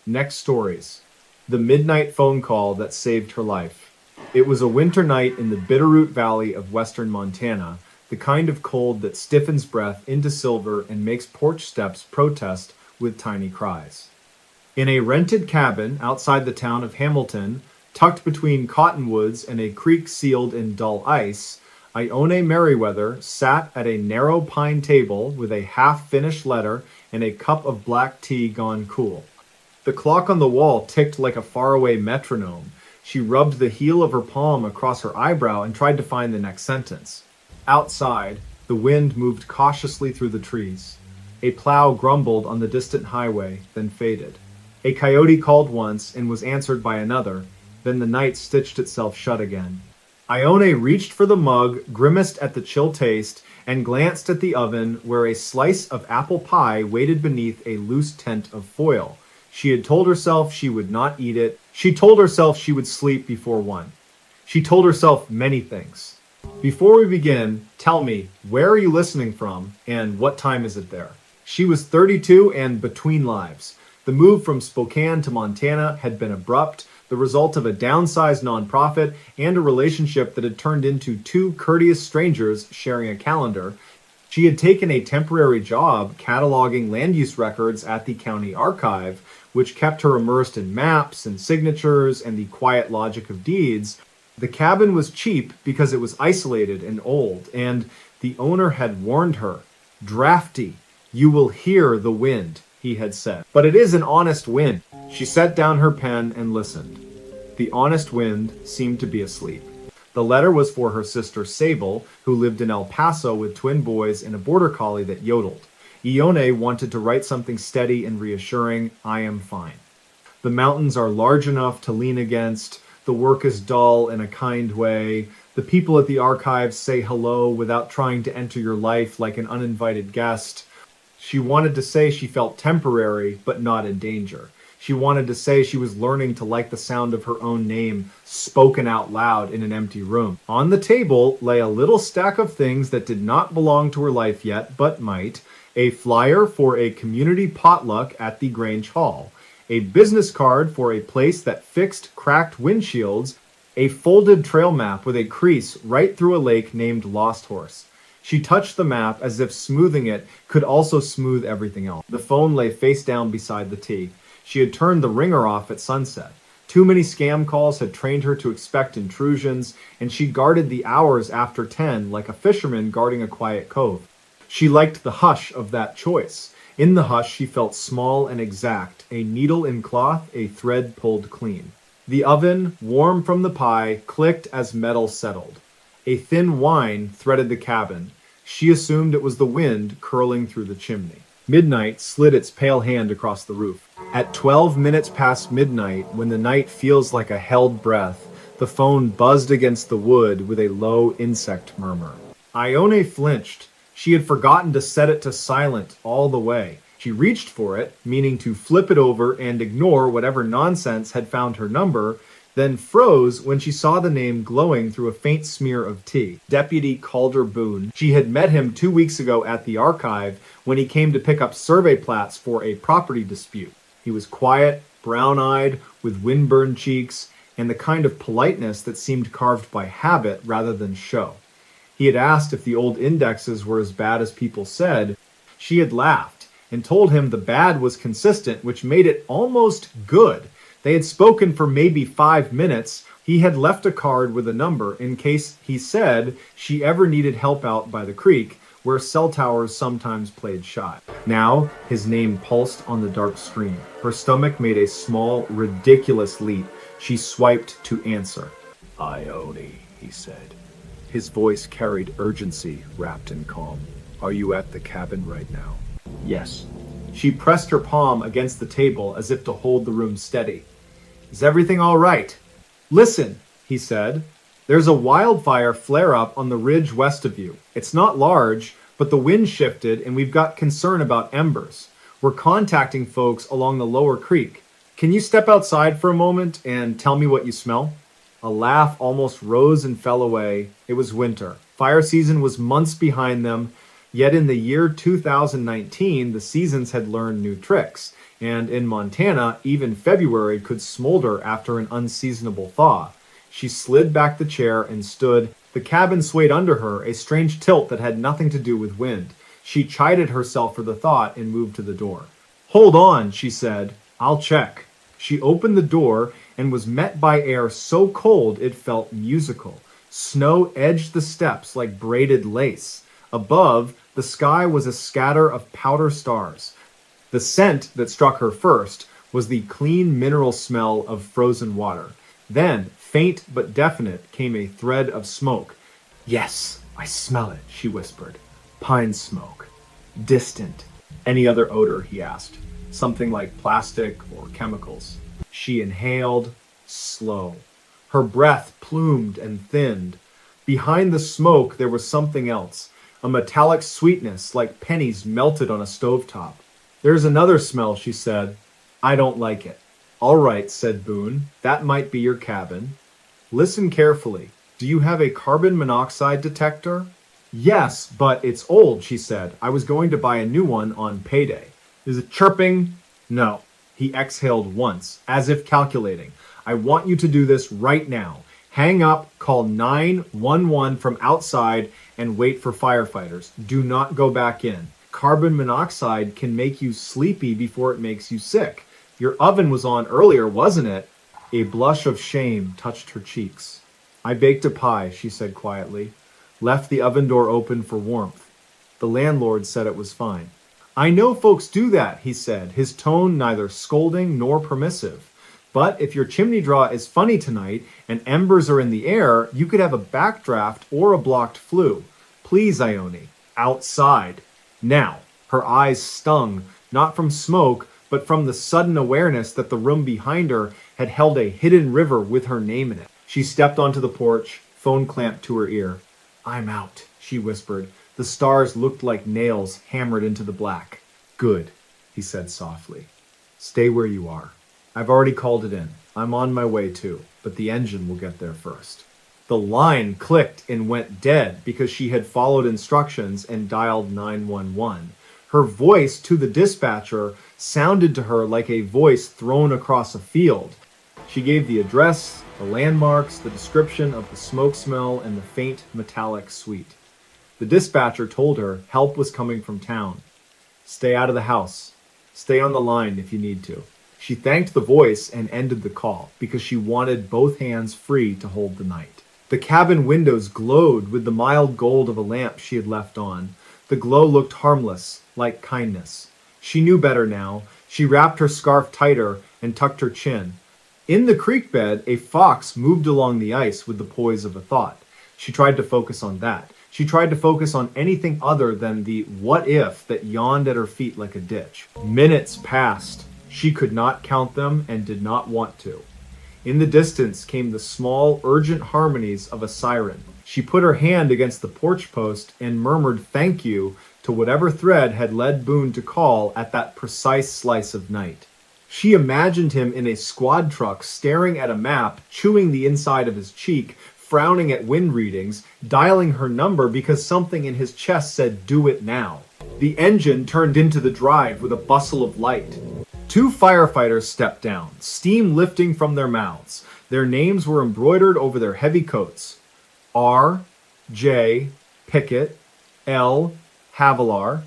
Next stories. The midnight phone call that saved her life. It was a winter night in the Bitterroot Valley of western Montana, the kind of cold that stiffens breath into silver and makes porch steps protest with tiny cries. In a rented cabin outside the town of Hamilton, tucked between cottonwoods and a creek sealed in dull ice, Ione Merriweather sat at a narrow pine table with a half-finished letter and a cup of black tea gone cool. The clock on the wall ticked like a faraway metronome. She rubbed the heel of her palm across her eyebrow and tried to find the next sentence. Outside, the wind moved cautiously through the trees. A plow grumbled on the distant highway, then faded. A coyote called once and was answered by another, then the night stitched itself shut again. Ione reached for the mug, grimaced at the chill taste, and glanced at the oven where a slice of apple pie waited beneath a loose tent of foil. She had told herself she would not eat it. She told herself she would sleep before 1. She told herself many things. Before we begin, tell me, where are you listening from, and what time is it there? She was 32 and between lives. The move from Spokane to Montana had been abrupt, the result of a downsized nonprofit and a relationship that had turned into two courteous strangers sharing a calendar. She had taken a temporary job cataloging land use records at the county archive, which kept her immersed in maps and signatures and the quiet logic of deeds. The cabin was cheap because it was isolated and old, and the owner had warned her. Drafty, you will hear the wind, he had said. But it is an honest wind. She set down her pen and listened. The honest wind seemed to be asleep. The letter was for her sister Sable, who lived in El Paso with twin boys and a border collie that yodeled. Ione wanted to write something steady and reassuring. I am fine. The mountains are large enough to lean against. The work is dull in a kind way. The people at the archives say hello without trying to enter your life like an uninvited guest. She wanted to say she felt temporary, but not in danger. She wanted to say she was learning to like the sound of her own name spoken out loud in an empty room. On the table lay a little stack of things that did not belong to her life yet, but might. A flyer for a community potluck at the Grange Hall, a business card for a place that fixed cracked windshields, a folded trail map with a crease right through a lake named Lost Horse. She touched the map as if smoothing it could also smooth everything else. The phone lay face down beside the tea. She had turned the ringer off at sunset. Too many scam calls had trained her to expect intrusions, and she guarded the hours after 10 like a fisherman guarding a quiet cove. She liked the hush of that choice. In the hush, she felt small and exact, a needle in cloth, a thread pulled clean. The oven, warm from the pie, clicked as metal settled. A thin whine threaded the cabin. She assumed it was the wind curling through the chimney. Midnight slid its pale hand across the roof. At 12 minutes past midnight, when the night feels like a held breath, the phone buzzed against the wood with a low insect murmur. Ione flinched. She had forgotten to set it to silent all the way. She reached for it, meaning to flip it over and ignore whatever nonsense had found her number, then froze when she saw the name glowing through a faint smear of tea. Deputy Calder Boone. She had met him 2 weeks ago at the archive when he came to pick up survey plats for a property dispute. He was quiet, brown-eyed, with windburned cheeks, and the kind of politeness that seemed carved by habit rather than show. He had asked if the old indexes were as bad as people said. She had laughed and told him the bad was consistent, which made it almost good. They had spoken for maybe 5 minutes. He had left a card with a number in case, he said, she ever needed help out by the creek, where cell towers sometimes played shy. Now, his name pulsed on the dark screen. Her stomach made a small, ridiculous leap. She swiped to answer. Ione, he said. His voice carried urgency wrapped in calm. Are you at the cabin right now? Yes. She pressed her palm against the table as if to hold the room steady. Is everything all right? Listen, he said. There's a wildfire flare-up on the ridge west of you. It's not large, but the wind shifted and we've got concern about embers. We're contacting folks along the lower creek. Can you step outside for a moment and tell me what you smell? A laugh almost rose and fell away. It was winter. Fire season was months behind them, yet in the year 2019, the seasons had learned new tricks. and in Montana, even February could smolder after an unseasonable thaw. She slid back the chair and stood. The cabin swayed under her, a strange tilt that had nothing to do with wind. She chided herself for the thought and moved to the door. "Hold on," she said. "I'll check." She opened the door and was met by air so cold it felt musical. Snow edged the steps like braided lace. Above, the sky was a scatter of powder stars. The scent that struck her first was the clean mineral smell of frozen water. Then, faint but definite, came a thread of smoke. "Yes, I smell it," she whispered. "Pine smoke. Distant." "Any other odor?" he asked. "Something like plastic or chemicals." She inhaled, slow. Her breath plumed and thinned. Behind the smoke there was something else, a metallic sweetness like pennies melted on a stovetop. "There's another smell," she said. "I don't like it." "All right," said Boone. "That might be your cabin. Listen carefully. Do you have a carbon monoxide detector?" "Yes, but it's old," she said. "I was going to buy a new one on payday." "Is it chirping?" "No." He exhaled once, as if calculating. "I want you to do this right now. Hang up, call 911 from outside, and wait for firefighters. Do not go back in. Carbon monoxide can make you sleepy before it makes you sick. Your oven was on earlier, wasn't it?" A blush of shame touched her cheeks. "I baked a pie," she said quietly. "Left the oven door open for warmth. The landlord said it was fine." "I know folks do that," he said, his tone neither scolding nor permissive. "But if your chimney draw is funny tonight and embers are in the air, you could have a backdraft or a blocked flue. Please, Ione, outside. Now." Her eyes stung, not from smoke, but from the sudden awareness that the room behind her had held a hidden river with her name in it. She stepped onto the porch, phone clamped to her ear. "I'm out," she whispered. The stars looked like nails hammered into the black. "Good," he said softly. "Stay where you are. I've already called it in. I'm on my way too, but the engine will get there first." The line clicked and went dead because she had followed instructions and dialed 911. Her voice to the dispatcher sounded to her like a voice thrown across a field. She gave the address, the landmarks, the description of the smoke smell, and the faint metallic sweet. The dispatcher told her help was coming from town. "Stay out of the house. Stay on the line if you need to." She thanked the voice and ended the call because she wanted both hands free to hold the night. The cabin windows glowed with the mild gold of a lamp she had left on. The glow looked harmless, like kindness. She knew better now. She wrapped her scarf tighter and tucked her chin. In the creek bed, a fox moved along the ice with the poise of a thought. She tried to focus on that. She tried to focus on anything other than the what if that yawned at her feet like a ditch. Minutes passed. She could not count them and did not want to. In the distance came the small, urgent harmonies of a siren. She put her hand against the porch post and murmured thank you to whatever thread had led Boone to call at that precise slice of night. She imagined him in a squad truck staring at a map, chewing the inside of his cheek, frowning at wind readings, dialing her number because something in his chest said, "Do it now." The engine turned into the drive with a bustle of light. Two firefighters stepped down, steam lifting from their mouths. Their names were embroidered over their heavy coats. R. J. Pickett, L. Havilar.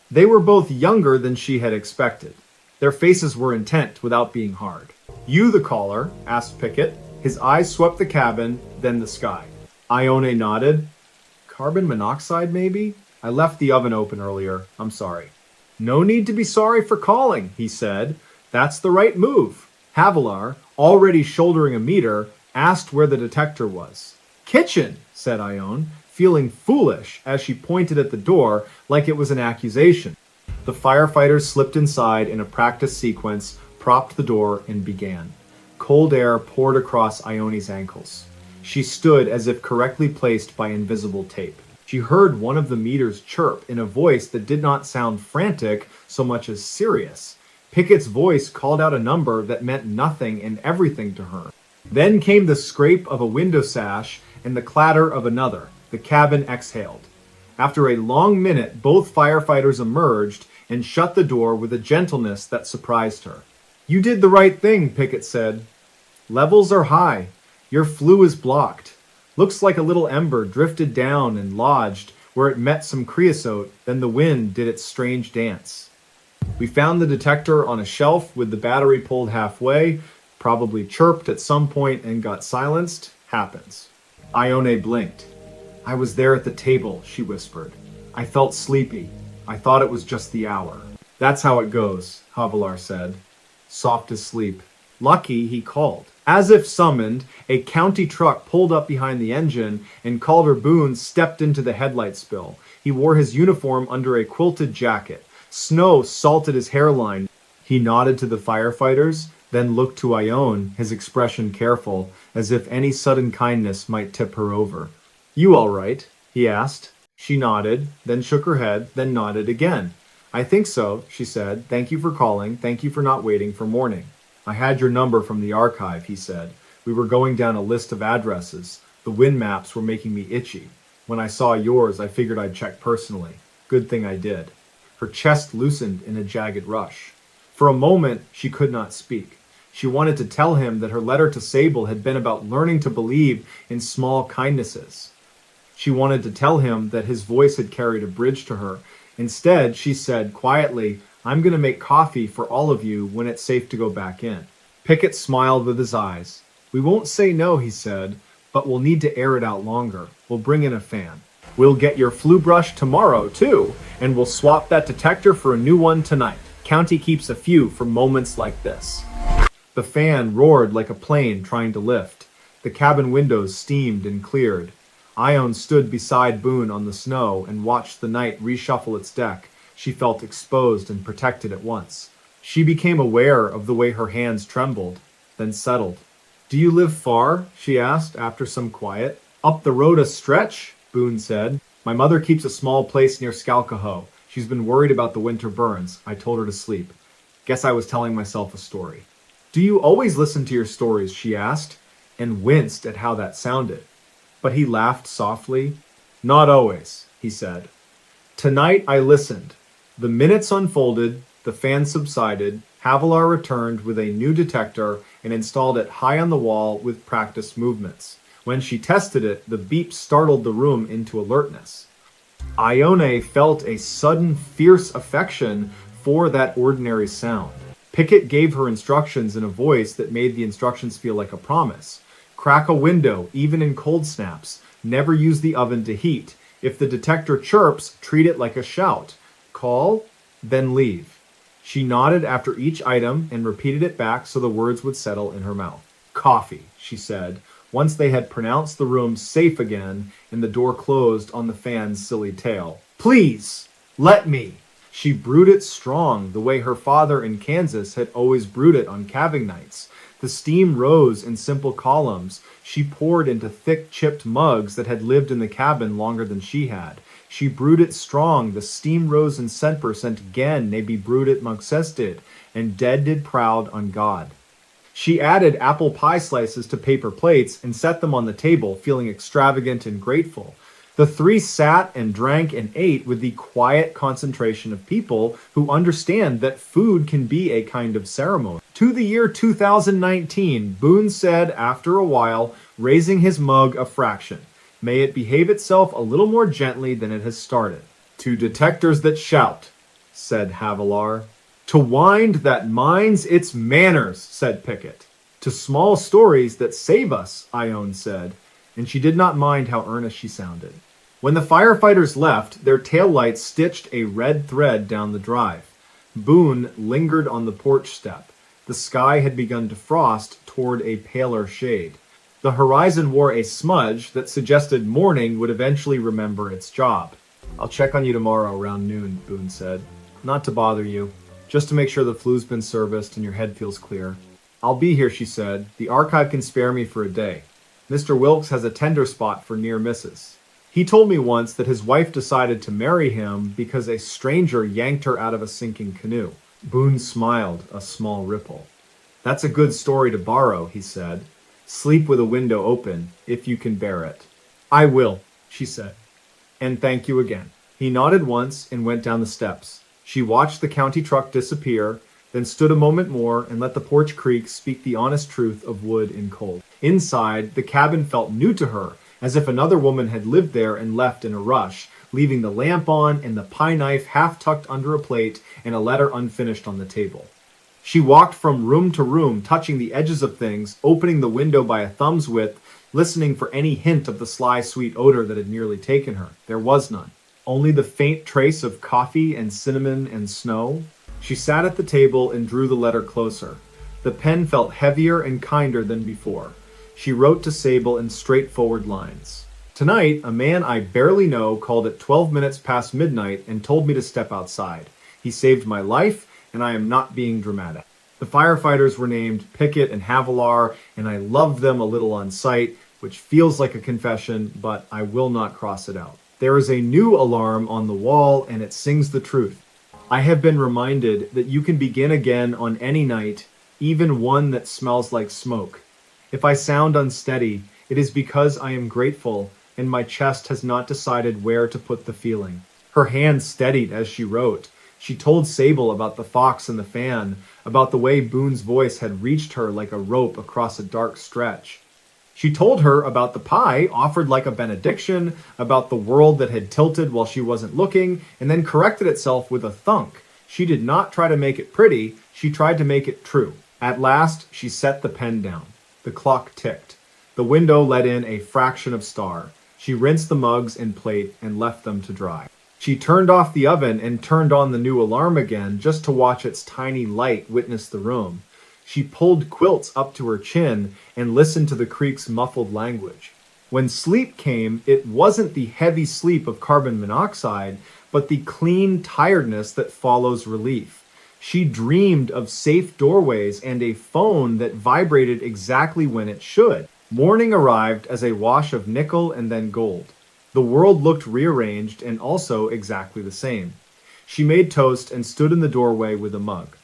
They were both younger than she had expected. Their faces were intent without being hard. "You the caller?" asked Pickett. His eyes swept the cabin, then the sky. Ione nodded. "Carbon monoxide, maybe? I left the oven open earlier. I'm sorry." "No need to be sorry for calling," he said. "That's the right move." Havilar, already shouldering a meter, asked where the detector was. "Kitchen," said Ione, feeling foolish as she pointed at the door like it was an accusation. The firefighters slipped inside in a practice sequence, propped the door, and began. Cold air poured across Ione's ankles. She stood as if correctly placed by invisible tape. She heard one of the meters chirp in a voice that did not sound frantic so much as serious. Pickett's voice called out a number that meant nothing and everything to her. Then came the scrape of a window sash and the clatter of another. The cabin exhaled. After a long minute, both firefighters emerged, and shut the door with a gentleness that surprised her. "You did the right thing," Pickett said. "Levels are high. Your flue is blocked. Looks like a little ember drifted down and lodged where it met some creosote, then the wind did its strange dance. We found the detector on a shelf with the battery pulled halfway, probably chirped at some point and got silenced. Happens." Ione blinked. "I was there at the table," she whispered. "I felt sleepy. I thought it was just the hour." "That's how it goes," Havilar said. Soft as sleep. "Lucky," he called. As if summoned, a county truck pulled up behind the engine, and Calder Boone stepped into the headlight spill. He wore his uniform under a quilted jacket. Snow salted his hairline. He nodded to the firefighters, then looked to Ione, his expression careful, as if any sudden kindness might tip her over. "You all right?" he asked. She nodded, then shook her head, then nodded again. "I think so," she said. "Thank you for calling. Thank you for not waiting for morning." "I had your number from the archive," he said. "We were going down a list of addresses. The wind maps were making me itchy. When I saw yours, I figured I'd check personally. Good thing I did." Her chest loosened in a jagged rush. For a moment, she could not speak. She wanted to tell him that her letter to Sable had been about learning to believe in small kindnesses. She wanted to tell him that his voice had carried a bridge to her. Instead, she said quietly, "I'm going to make coffee for all of you when it's safe to go back in." Pickett smiled with his eyes. "We won't say no," he said, "but we'll need to air it out longer. We'll bring in a fan. We'll get your flue brush tomorrow, too, and we'll swap that detector for a new one tonight. County keeps a few for moments like this." The fan roared like a plane trying to lift. The cabin windows steamed and cleared. Ione stood beside Boone on the snow and watched the night reshuffle its deck. She felt exposed and protected at once. She became aware of the way her hands trembled, then settled. "Do you live far?" she asked after some quiet. "Up the road a stretch," Boone said. "My mother keeps a small place near Skalkaho. She's been worried about the winter burns. I told her to sleep. Guess I was telling myself a story." "Do you always listen to your stories?" she asked, and winced at how that sounded. But he laughed softly. "Not always," he said. "Tonight I listened." The minutes unfolded, the fan subsided, Havilar returned with a new detector and installed it high on the wall with practiced movements. When she tested it, the beep startled the room into alertness. Ione felt a sudden fierce affection for that ordinary sound. Pickett gave her instructions in a voice that made the instructions feel like a promise. Crack a window, even in cold snaps. Never use the oven to heat. If the detector chirps, treat it like a shout. Call, then leave. She nodded after each item and repeated it back so the words would settle in her mouth. "Coffee," she said, once they had pronounced the room safe again and the door closed on the fan's silly tail. "Please, let me." She brewed it strong, the way her father in Kansas had always brewed it on calving nights. The steam rose in simple columns. She poured into thick, chipped mugs that had lived in the cabin longer than she had. She brewed it strong, the steam rose in cent% again, ne be brewed it mugsested, and dead did proud on God. She added apple pie slices to paper plates and set them on the table, feeling extravagant and grateful. The three sat and drank and ate with the quiet concentration of people who understand that food can be a kind of ceremony. "To the year 2019, Boone said after a while, raising his mug a fraction. May it behave itself a little more gently than it has started. To detectors that shout," said Havilar. "To wind that minds its manners," said Pickett. "To small stories that save us," Ione said, and she did not mind how earnest she sounded. When the firefighters left, their taillights stitched a red thread down the drive. Boone lingered on the porch step. The sky had begun to frost toward a paler shade. The horizon wore a smudge that suggested morning would eventually remember its job. "I'll check on you tomorrow around noon," Boone said. "Not to bother you, just to make sure the flu's been serviced and your head feels clear." "I'll be here," she said. "The archive can spare me for a day. Mr. Wilkes has a tender spot for near misses. He told me once that his wife decided to marry him because a stranger yanked her out of a sinking canoe." Boone smiled, a small ripple. "That's a good story to borrow," he said. "Sleep with a window open, if you can bear it." "I will," she said. "And thank you again." He nodded once and went down the steps. She watched the county truck disappear, then stood a moment more and let the porch creak speak the honest truth of wood and coal. Inside, the cabin felt new to her, as if another woman had lived there and left in a rush, leaving the lamp on and the pie knife half tucked under a plate and a letter unfinished on the table. She walked from room to room, touching the edges of things, opening the window by a thumb's width, listening for any hint of the sly, sweet odor that had nearly taken her. There was none. Only the faint trace of coffee and cinnamon and snow. She sat at the table and drew the letter closer. The pen felt heavier and kinder than before. She wrote to Sable in straightforward lines. Tonight, a man I barely know called at 12 minutes past midnight and told me to step outside. He saved my life, and I am not being dramatic. The firefighters were named Pickett and Havilar, and I loved them a little on sight, which feels like a confession, but I will not cross it out. There is a new alarm on the wall, and it sings the truth. I have been reminded that you can begin again on any night, even one that smells like smoke. If I sound unsteady, it is because I am grateful, and my chest has not decided where to put the feeling. Her hand steadied as she wrote. She told Sable about the fox and the fan, about the way Boone's voice had reached her like a rope across a dark stretch. She told her about the pie offered like a benediction, about the world that had tilted while she wasn't looking, and then corrected itself with a thunk. She did not try to make it pretty, she tried to make it true. At last, she set the pen down. The clock ticked. The window let in a fraction of star. She rinsed the mugs and plate and left them to dry. She turned off the oven and turned on the new alarm again just to watch its tiny light witness the room. She pulled quilts up to her chin and listened to the creak's muffled language. When sleep came, it wasn't the heavy sleep of carbon monoxide, but the clean tiredness that follows relief. She dreamed of safe doorways and a phone that vibrated exactly when it should. Morning arrived as a wash of nickel and then gold. The world looked rearranged and also exactly the same. She made toast and stood in the doorway with a mug.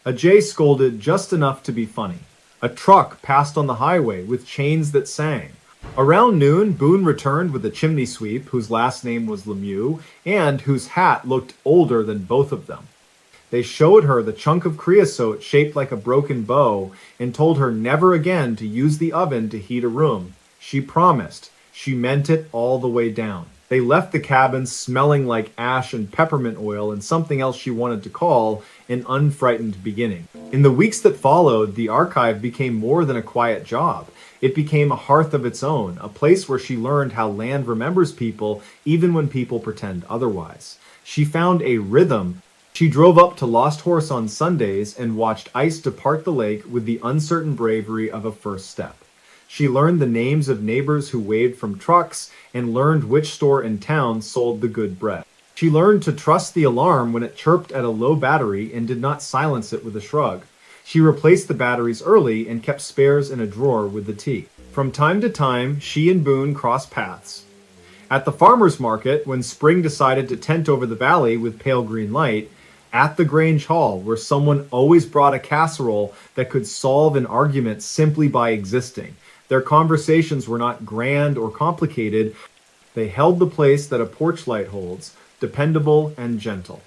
A jay scolded just enough to be funny. A truck passed on the highway with chains that sang. Around noon, Boone returned with a chimney sweep whose last name was Lemieux and whose hat looked older than both of them. They showed her the chunk of creosote shaped like a broken bow and told her never again to use the oven to heat a room. She promised. She meant it all the way down. They left the cabin smelling like ash and peppermint oil and something else she wanted to call an unfrightened beginning. In the weeks that followed, the archive became more than a quiet job. It became a hearth of its own, a place where she learned how land remembers people even when people pretend otherwise. She found a rhythm. She drove up to Lost Horse on Sundays and watched ice depart the lake with the uncertain bravery of a first step. She learned the names of neighbors who waved from trucks and learned which store in town sold the good bread. She learned to trust the alarm when it chirped at a low battery and did not silence it with a shrug. She replaced the batteries early and kept spares in a drawer with the tea. From time to time, she and Boone crossed paths. At the farmer's market, when spring decided to tent over the valley with pale green light, at the Grange Hall, where someone always brought a casserole that could solve an argument simply by existing. Their conversations were not grand or complicated. They held the place that a porch light holds, dependable and gentle.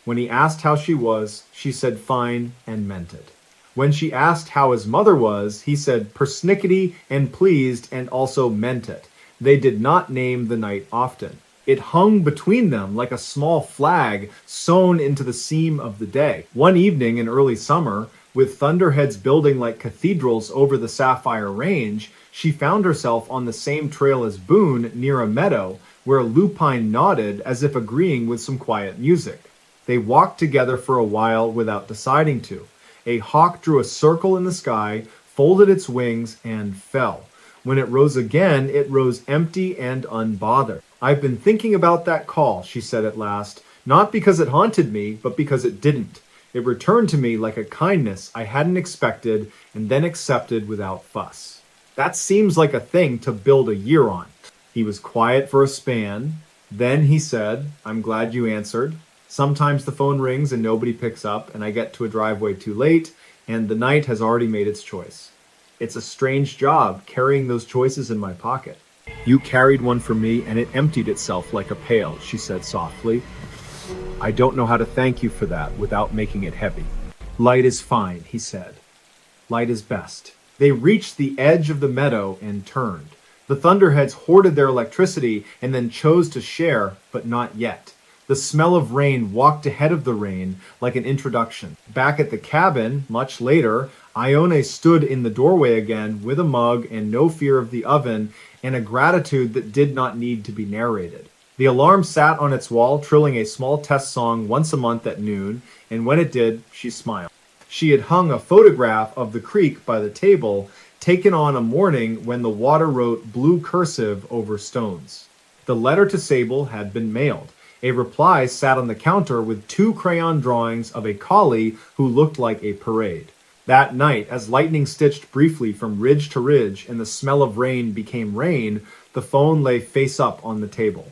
When he asked how she was, she said fine and meant it. When she asked how his mother was, he said persnickety and pleased and also meant it. They did not name the night often. It hung between them like a small flag sewn into the seam of the day. One evening in early summer, with thunderheads building like cathedrals over the Sapphire Range, she found herself on the same trail as Boone near a meadow where a lupine nodded as if agreeing with some quiet music. They walked together for a while without deciding to. A hawk drew a circle in the sky, folded its wings, and fell. When it rose again, it rose empty and unbothered. I've been thinking about that call, she said at last, not because it haunted me, but because it didn't. It returned to me like a kindness I hadn't expected and then accepted without fuss. That seems like a thing to build a year on. He was quiet for a span. Then he said, I'm glad you answered. Sometimes the phone rings and nobody picks up, and I get to a driveway too late, and the night has already made its choice. It's a strange job carrying those choices in my pocket. You carried one for me, and it emptied itself like a pail, she said softly. I don't know how to thank you for that without making it heavy. Light is fine, he said. Light is best. They reached the edge of the meadow and turned. The Thunderheads hoarded their electricity and then chose to share, but not yet. The smell of rain walked ahead of the rain like an introduction. Back at the cabin, much later, Ione stood in the doorway again with a mug and no fear of the oven and a gratitude that did not need to be narrated. The alarm sat on its wall, trilling a small test song once a month at noon, and when it did, she smiled. She had hung a photograph of the creek by the table, taken on a morning when the water wrote blue cursive over stones. The letter to Sable had been mailed. A reply sat on the counter with 2 crayon drawings of a collie who looked like a parade. That night, as lightning stitched briefly from ridge to ridge and the smell of rain became rain, the phone lay face up on the table.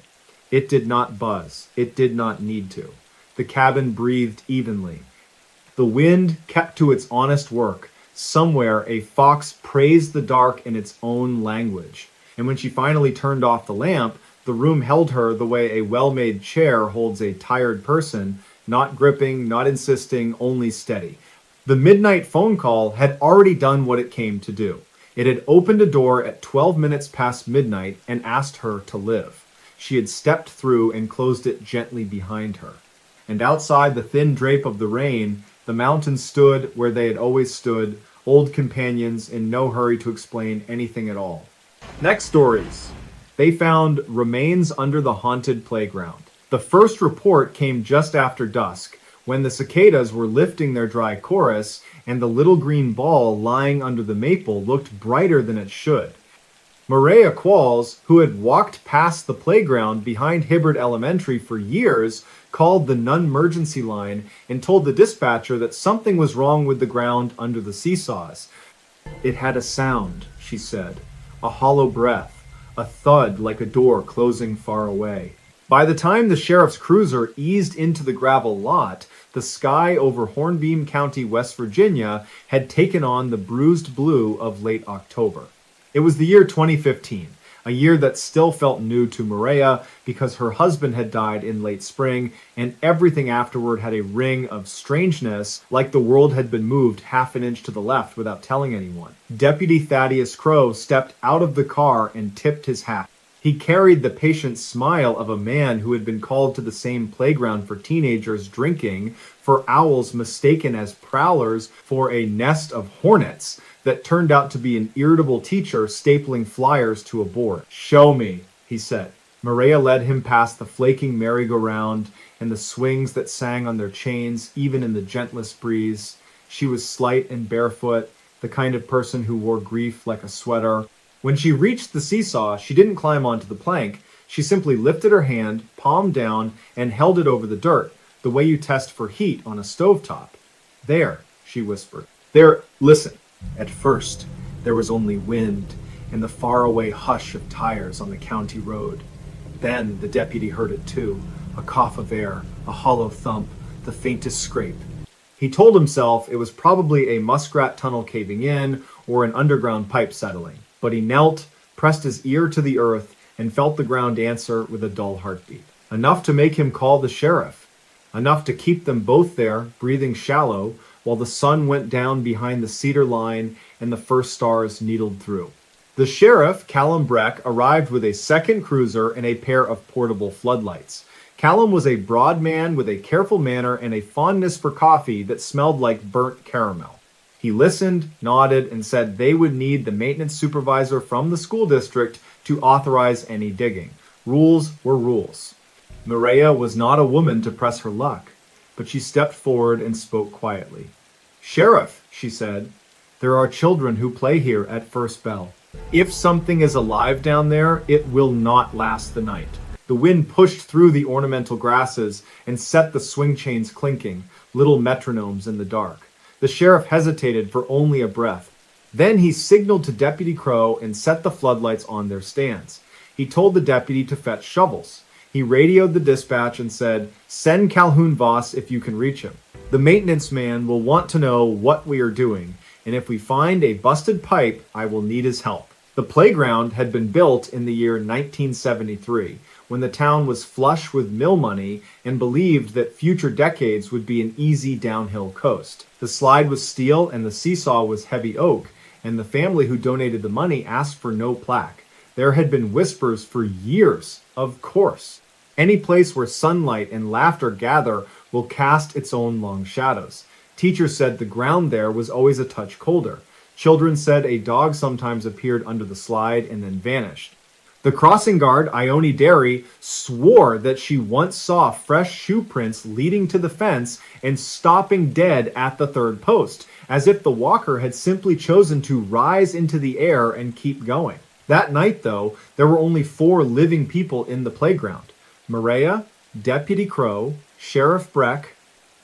It did not buzz. It did not need to. The cabin breathed evenly. The wind kept to its honest work. Somewhere a fox praised the dark in its own language. And when she finally turned off the lamp, the room held her the way a well-made chair holds a tired person, not gripping, not insisting, only steady. The midnight phone call had already done what it came to do. It had opened a door at 12 minutes past midnight and asked her to live. She had stepped through and closed it gently behind her. And outside the thin drape of the rain, the mountains stood where they had always stood, old companions in no hurry to explain anything at all. Next stories. They found remains under the haunted playground. The first report came just after dusk, when the cicadas were lifting their dry chorus, and the little green ball lying under the maple looked brighter than it should. Maria Qualls, who had walked past the playground behind Hibbard Elementary for years, called the non-emergency line and told the dispatcher that something was wrong with the ground under the seesaws. It had a sound, she said, a hollow breath, a thud like a door closing far away. By the time the sheriff's cruiser eased into the gravel lot, the sky over Hornbeam County, West Virginia, had taken on the bruised blue of late October. It was the year 2015, a year that still felt new to Maria because her husband had died in late spring, and everything afterward had a ring of strangeness, like the world had been moved half an inch to the left without telling anyone. Deputy Thaddeus Crow stepped out of the car and tipped his hat. He carried the patient smile of a man who had been called to the same playground for teenagers drinking, for owls mistaken as prowlers for a nest of hornets that turned out to be an irritable teacher stapling flyers to a board. "Show me," he said. Maria led him past the flaking merry-go-round and the swings that sang on their chains even in the gentlest breeze. She was slight and barefoot, the kind of person who wore grief like a sweater. When she reached the seesaw, she didn't climb onto the plank. She simply lifted her hand, palm down, and held it over the dirt, the way you test for heat on a stovetop. "There," she whispered. "There, listen." At first, there was only wind and the faraway hush of tires on the county road. Then the deputy heard it too, a cough of air, a hollow thump, the faintest scrape. He told himself it was probably a muskrat tunnel caving in or an underground pipe settling. But he knelt, pressed his ear to the earth, and felt the ground answer with a dull heartbeat. Enough to make him call the sheriff. Enough to keep them both there, breathing shallow, while the sun went down behind the cedar line and the first stars needled through. The sheriff, Callum Breck, arrived with a second cruiser and a pair of portable floodlights. Callum was a broad man with a careful manner and a fondness for coffee that smelled like burnt caramel. He listened, nodded, and said they would need the maintenance supervisor from the school district to authorize any digging. Rules were rules. Maria was not a woman to press her luck, but she stepped forward and spoke quietly. "Sheriff," she said, "there are children who play here at first bell. If something is alive down there, it will not last the night." The wind pushed through the ornamental grasses and set the swing chains clinking, little metronomes in the dark. The sheriff hesitated for only a breath. Then he signaled to Deputy Crow and set the floodlights on their stands. He told the deputy to fetch shovels. He radioed the dispatch and said, "Send Calhoun Voss if you can reach him. The maintenance man will want to know what we are doing, and if we find a busted pipe, I will need his help." The playground had been built in the year 1973, when the town was flush with mill money and believed that future decades would be an easy downhill coast. The slide was steel and the seesaw was heavy oak, and the family who donated the money asked for no plaque. There had been whispers for years, of course. Any place where sunlight and laughter gather will cast its own long shadows. Teachers said the ground there was always a touch colder. Children said a dog sometimes appeared under the slide and then vanished. The crossing guard, Ione Derry, swore that she once saw fresh shoe prints leading to the fence and stopping dead at the third post, as if the walker had simply chosen to rise into the air and keep going. That night, though, there were only 4 living people in the playground: Maria, Deputy Crow, Sheriff Breck,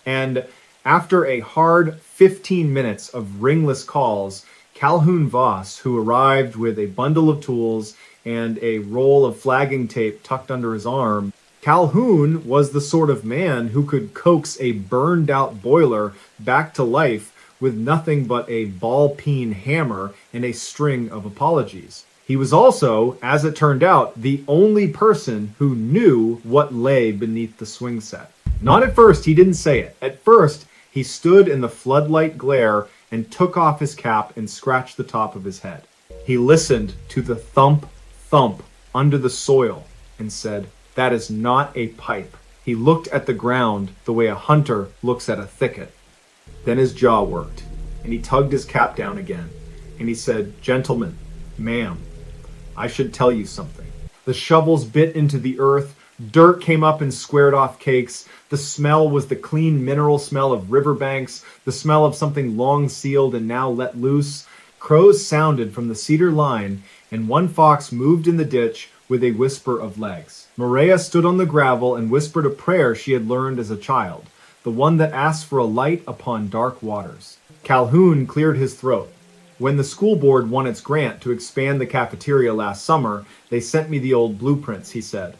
and after a hard 15 minutes of ringless calls, Calhoun Voss, who arrived with a bundle of tools and a roll of flagging tape tucked under his arm. Calhoun was the sort of man who could coax a burned-out boiler back to life with nothing but a ball-peen hammer and a string of apologies. He was also, as it turned out, the only person who knew what lay beneath the swing set. Not at first, he didn't say it. At first, he stood in the floodlight glare and took off his cap and scratched the top of his head. He listened to the thump, thump under the soil and said, "That is not a pipe." He looked at the ground the way a hunter looks at a thicket. Then his jaw worked, and he tugged his cap down again, and he said, "Gentlemen, ma'am, I should tell you something." The shovels bit into the earth, dirt came up and squared off cakes. The smell was the clean mineral smell of riverbanks, the smell of something long sealed and now let loose. Crows sounded from the cedar line, and one fox moved in the ditch with a whisper of legs. Maria stood on the gravel and whispered a prayer she had learned as a child, the one that asks for a light upon dark waters. Calhoun cleared his throat. When the school board won its grant to expand the cafeteria last summer, they sent me the old blueprints, he said.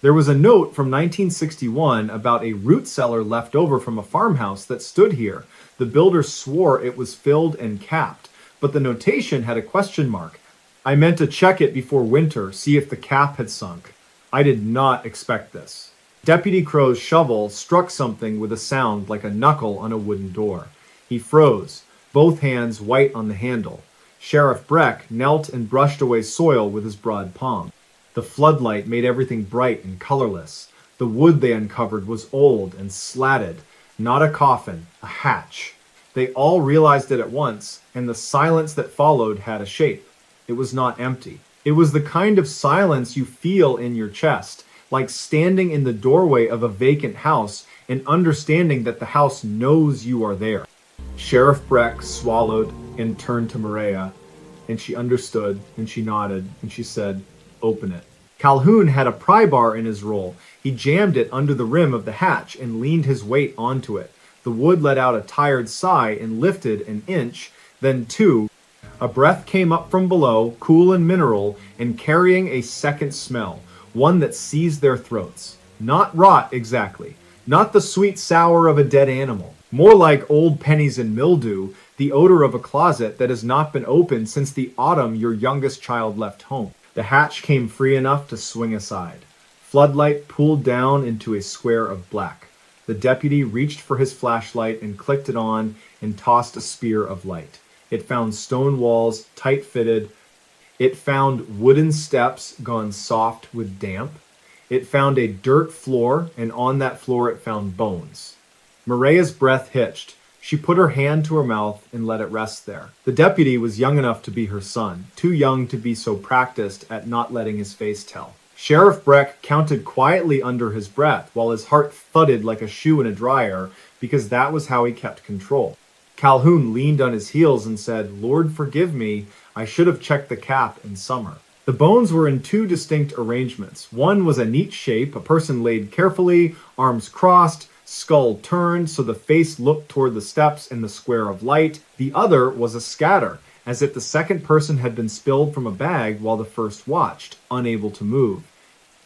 There was a note from 1961 about a root cellar left over from a farmhouse that stood here. The builder swore it was filled and capped, but the notation had a question mark. I meant to check it before winter, see if the cap had sunk. I did not expect this. Deputy Crow's shovel struck something with a sound like a knuckle on a wooden door. He froze, both hands white on the handle. Sheriff Breck knelt and brushed away soil with his broad palm. The floodlight made everything bright and colorless. The wood they uncovered was old and slatted, not a coffin, a hatch. They all realized it at once, and the silence that followed had a shape. It was not empty. It was the kind of silence you feel in your chest, like standing in the doorway of a vacant house and understanding that the house knows you are there. Sheriff Breck swallowed and turned to Maria, and she understood, and she nodded, and she said, "Open it." Calhoun had a pry bar in his roll. He jammed it under the rim of the hatch and leaned his weight onto it. The wood let out a tired sigh and lifted an inch, then 2. A breath came up from below, cool and mineral, and carrying a second smell, one that seized their throats. Not rot exactly, not the sweet sour of a dead animal. More like old pennies and mildew, the odor of a closet that has not been opened since the autumn your youngest child left home. The hatch came free enough to swing aside. Floodlight pooled down into a square of black. The deputy reached for his flashlight and clicked it on and tossed a spear of light. It found stone walls, tight-fitted. It found wooden steps gone soft with damp. It found a dirt floor, and on that floor it found bones. Maria's breath hitched. She put her hand to her mouth and let it rest there. The deputy was young enough to be her son, too young to be so practiced at not letting his face tell. Sheriff Breck counted quietly under his breath while his heart thudded like a shoe in a dryer, because that was how he kept control. Calhoun leaned on his heels and said, "Lord forgive me, I should have checked the cap in summer." The bones were in 2 distinct arrangements. One was a neat shape, a person laid carefully, arms crossed, skull turned so the face looked toward the steps and the square of light. The other was a scatter, as if the second person had been spilled from a bag while the first watched, unable to move.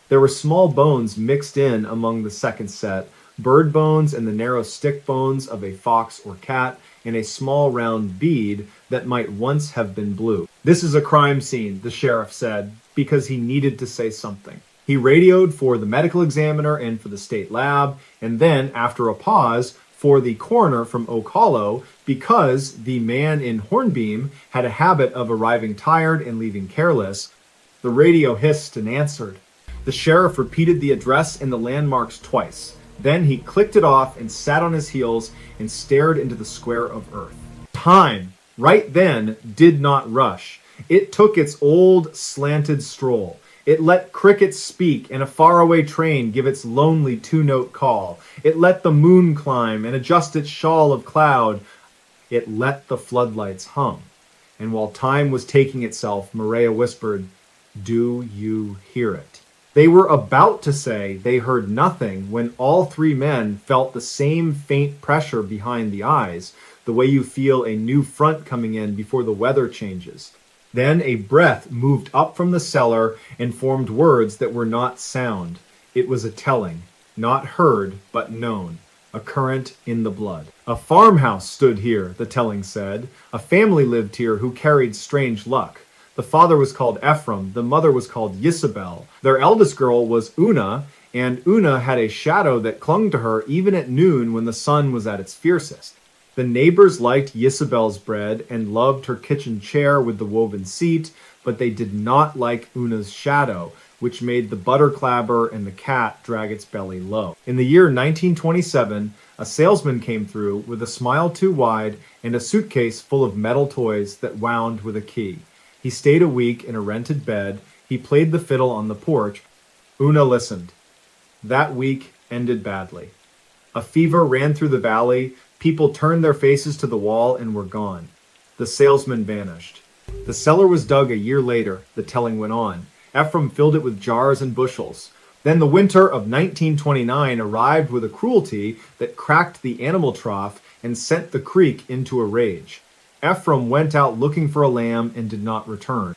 There were small bones mixed in among the second set, bird bones and the narrow stick bones of a fox or cat, and a small round bead that might once have been blue. "This is a crime scene," the sheriff said, because he needed to say something. He radioed for the medical examiner and for the state lab, and then, after a pause, for the coroner from Oak Hollow, because the man in Hornbeam had a habit of arriving tired and leaving careless. The radio hissed and answered. The sheriff repeated the address and the landmarks twice. Then he clicked it off and sat on his heels and stared into the square of earth. Time, right then, did not rush. It took its old, slanted stroll. It let crickets speak and a faraway train give its lonely two-note call. It let the moon climb and adjust its shawl of cloud. It let the floodlights hum. And while time was taking itself, Maria whispered, "Do you hear it?" They were about to say they heard nothing when all three men felt the same faint pressure behind the eyes, the way you feel a new front coming in before the weather changes. Then a breath moved up from the cellar and formed words that were not sound. It was a telling, not heard, but known, a current in the blood. A farmhouse stood here, the telling said. A family lived here who carried strange luck. The father was called Ephraim, the mother was called Isabel. Their eldest girl was Una, and Una had a shadow that clung to her even at noon when the sun was at its fiercest. The neighbors liked Isabel's bread and loved her kitchen chair with the woven seat, but they did not like Una's shadow, which made the butter clabber and the cat drag its belly low. In the year 1927, a salesman came through with a smile too wide and a suitcase full of metal toys that wound with a key. He stayed a week in a rented bed. He played the fiddle on the porch. Una listened. That week ended badly. A fever ran through the valley. People turned their faces to the wall and were gone. The salesman vanished. The cellar was dug a year later, the telling went on. Ephraim filled it with jars and bushels. Then the winter of 1929 arrived with a cruelty that cracked the animal trough and sent the creek into a rage. Ephraim went out looking for a lamb and did not return.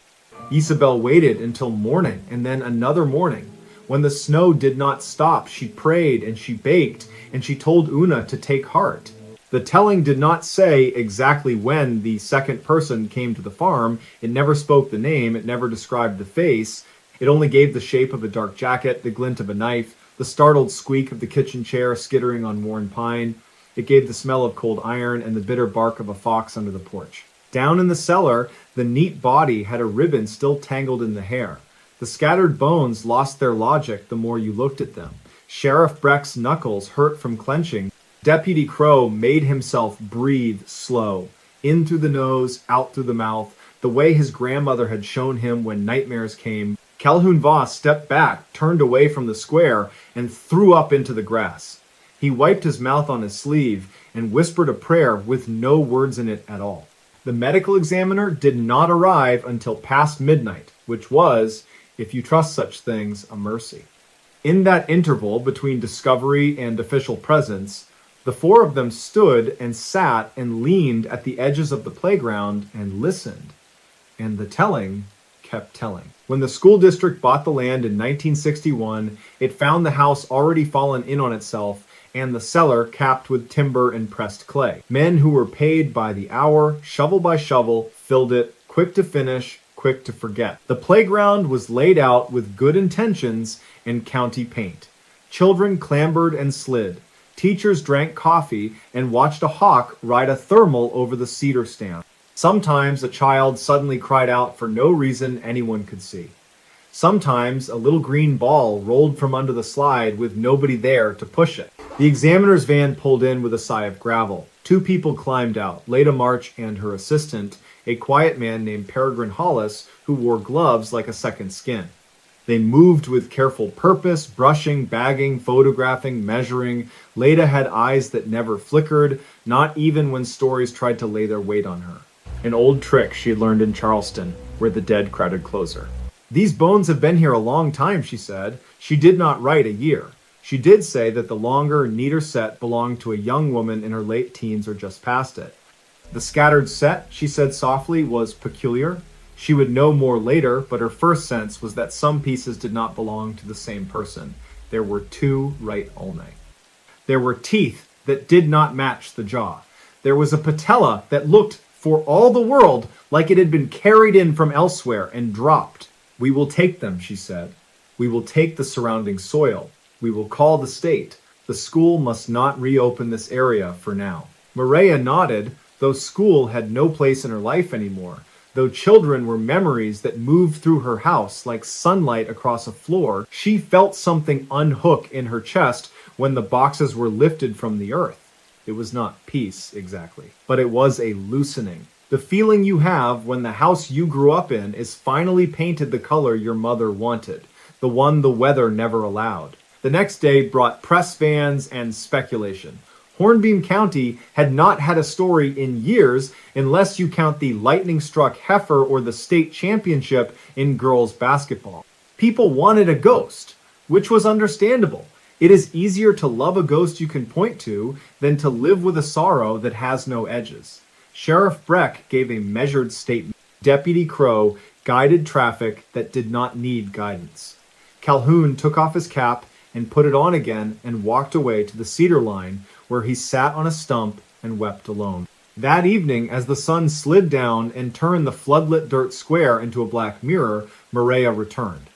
Isabel waited until morning and then another morning. When the snow did not stop, she prayed and she baked and she told Una to take heart. The telling did not say exactly when the second person came to the farm. It never spoke the name. It never described the face. It only gave the shape of a dark jacket, the glint of a knife, the startled squeak of the kitchen chair skittering on worn pine. It gave the smell of cold iron and the bitter bark of a fox under the porch. Down in the cellar, the neat body had a ribbon still tangled in the hair. The scattered bones lost their logic the more you looked at them. Sheriff Breck's knuckles hurt from clenching. Deputy Crow made himself breathe slow, in through the nose, out through the mouth, the way his grandmother had shown him when nightmares came. Calhoun Voss stepped back, turned away from the square, and threw up into the grass. He wiped his mouth on his sleeve and whispered a prayer with no words in it at all. The medical examiner did not arrive until past midnight, which was, if you trust such things, a mercy. In that interval between discovery and official presence, the four of them stood and sat and leaned at the edges of the playground and listened. And the telling kept telling. When the school district bought the land in 1961, it found the house already fallen in on itself and the cellar capped with timber and pressed clay. Men who were paid by the hour, shovel by shovel, filled it, quick to finish, quick to forget. The playground was laid out with good intentions and county paint. Children clambered and slid. Teachers drank coffee and watched a hawk ride a thermal over the cedar stand. Sometimes a child suddenly cried out for no reason anyone could see. Sometimes a little green ball rolled from under the slide with nobody there to push it. The examiner's van pulled in with a sigh of gravel. Two people climbed out, Leda March and her assistant, a quiet man named Peregrine Hollis, who wore gloves like a second skin. They moved with careful purpose, brushing, bagging, photographing, measuring. Leda had eyes that never flickered, not even when stories tried to lay their weight on her. An old trick she had learned in Charleston, where the dead crowded closer. "These bones have been here a long time," she said. She did not write a year. She did say that the longer, neater set belonged to a young woman in her late teens or just past it. The scattered set, she said softly, was peculiar. She would know more later, but her first sense was that some pieces did not belong to the same person. There were two right ulnae. There were teeth that did not match the jaw. There was a patella that looked, for all the world, like it had been carried in from elsewhere and dropped. "We will take them," she said. We will take the surrounding soil. We will call the state. The school must not reopen this area for now. Maria nodded, though school had no place in her life anymore. Though children were memories that moved through her house like sunlight across a floor, she felt something unhook in her chest when the boxes were lifted from the earth. It was not peace, exactly, but it was a loosening. The feeling you have when the house you grew up in is finally painted the color your mother wanted, the one the weather never allowed. The next day brought press vans and speculation. Hornbeam County had not had a story in years unless you count the lightning-struck heifer or the state championship in girls basketball. People wanted a ghost, which was understandable. It is easier to love a ghost you can point to than to live with a sorrow that has no edges. Sheriff Breck gave a measured statement. Deputy Crow guided traffic that did not need guidance. Calhoun took off his cap and put it on again and walked away to the cedar line where he sat on a stump and wept alone. That evening, as the sun slid down and turned the floodlit dirt square into a black mirror, Maria returned.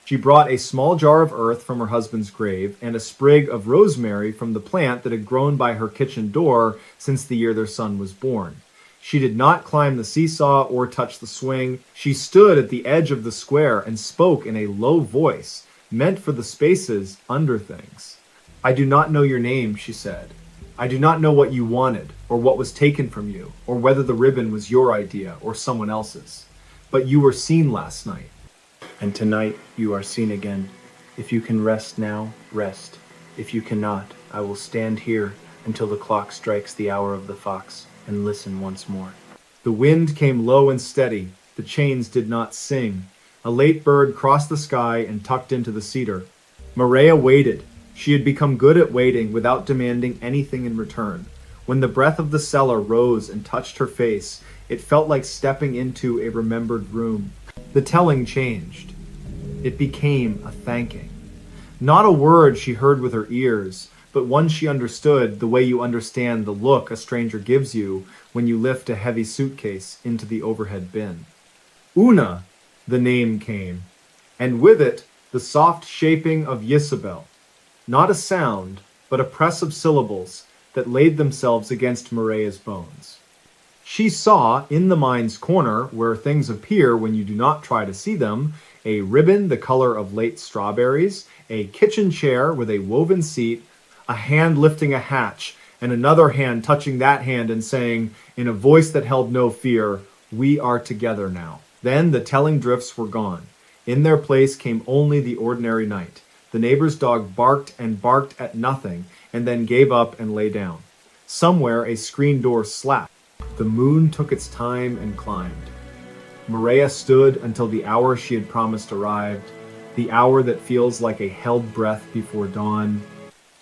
She brought a small jar of earth from her husband's grave and a sprig of rosemary from the plant that had grown by her kitchen door since the year their son was born. She did not climb the seesaw or touch the swing. She stood at the edge of the square and spoke in a low voice, meant for the spaces under things. "I do not know your name," she said. "I do not know what you wanted, or what was taken from you, or whether the ribbon was your idea or someone else's. But you were seen last night. And tonight you are seen again. If you can rest now, rest. If you cannot, I will stand here until the clock strikes the hour of the fox, and listen once more." The wind came low and steady. The chains did not sing. A late bird crossed the sky and tucked into the cedar. Maria waited. She had become good at waiting without demanding anything in return. When the breath of the cellar rose and touched her face, it felt like stepping into a remembered room. The telling changed. It became a thanking. Not a word she heard with her ears, but one she understood the way you understand the look a stranger gives you when you lift a heavy suitcase into the overhead bin. Una, the name came, and with it the soft shaping of Isabel. Not a sound, but a press of syllables that laid themselves against Maria's bones. She saw, in the mind's corner, where things appear when you do not try to see them, a ribbon the color of late strawberries, a kitchen chair with a woven seat, a hand lifting a hatch, and another hand touching that hand and saying, in a voice that held no fear, "We are together now." Then the telling drifts were gone. In their place came only the ordinary night. The neighbor's dog barked and barked at nothing, and then gave up and lay down. Somewhere a screen door slapped. The moon took its time and climbed. Maria stood until the hour she had promised arrived, the hour that feels like a held breath before dawn.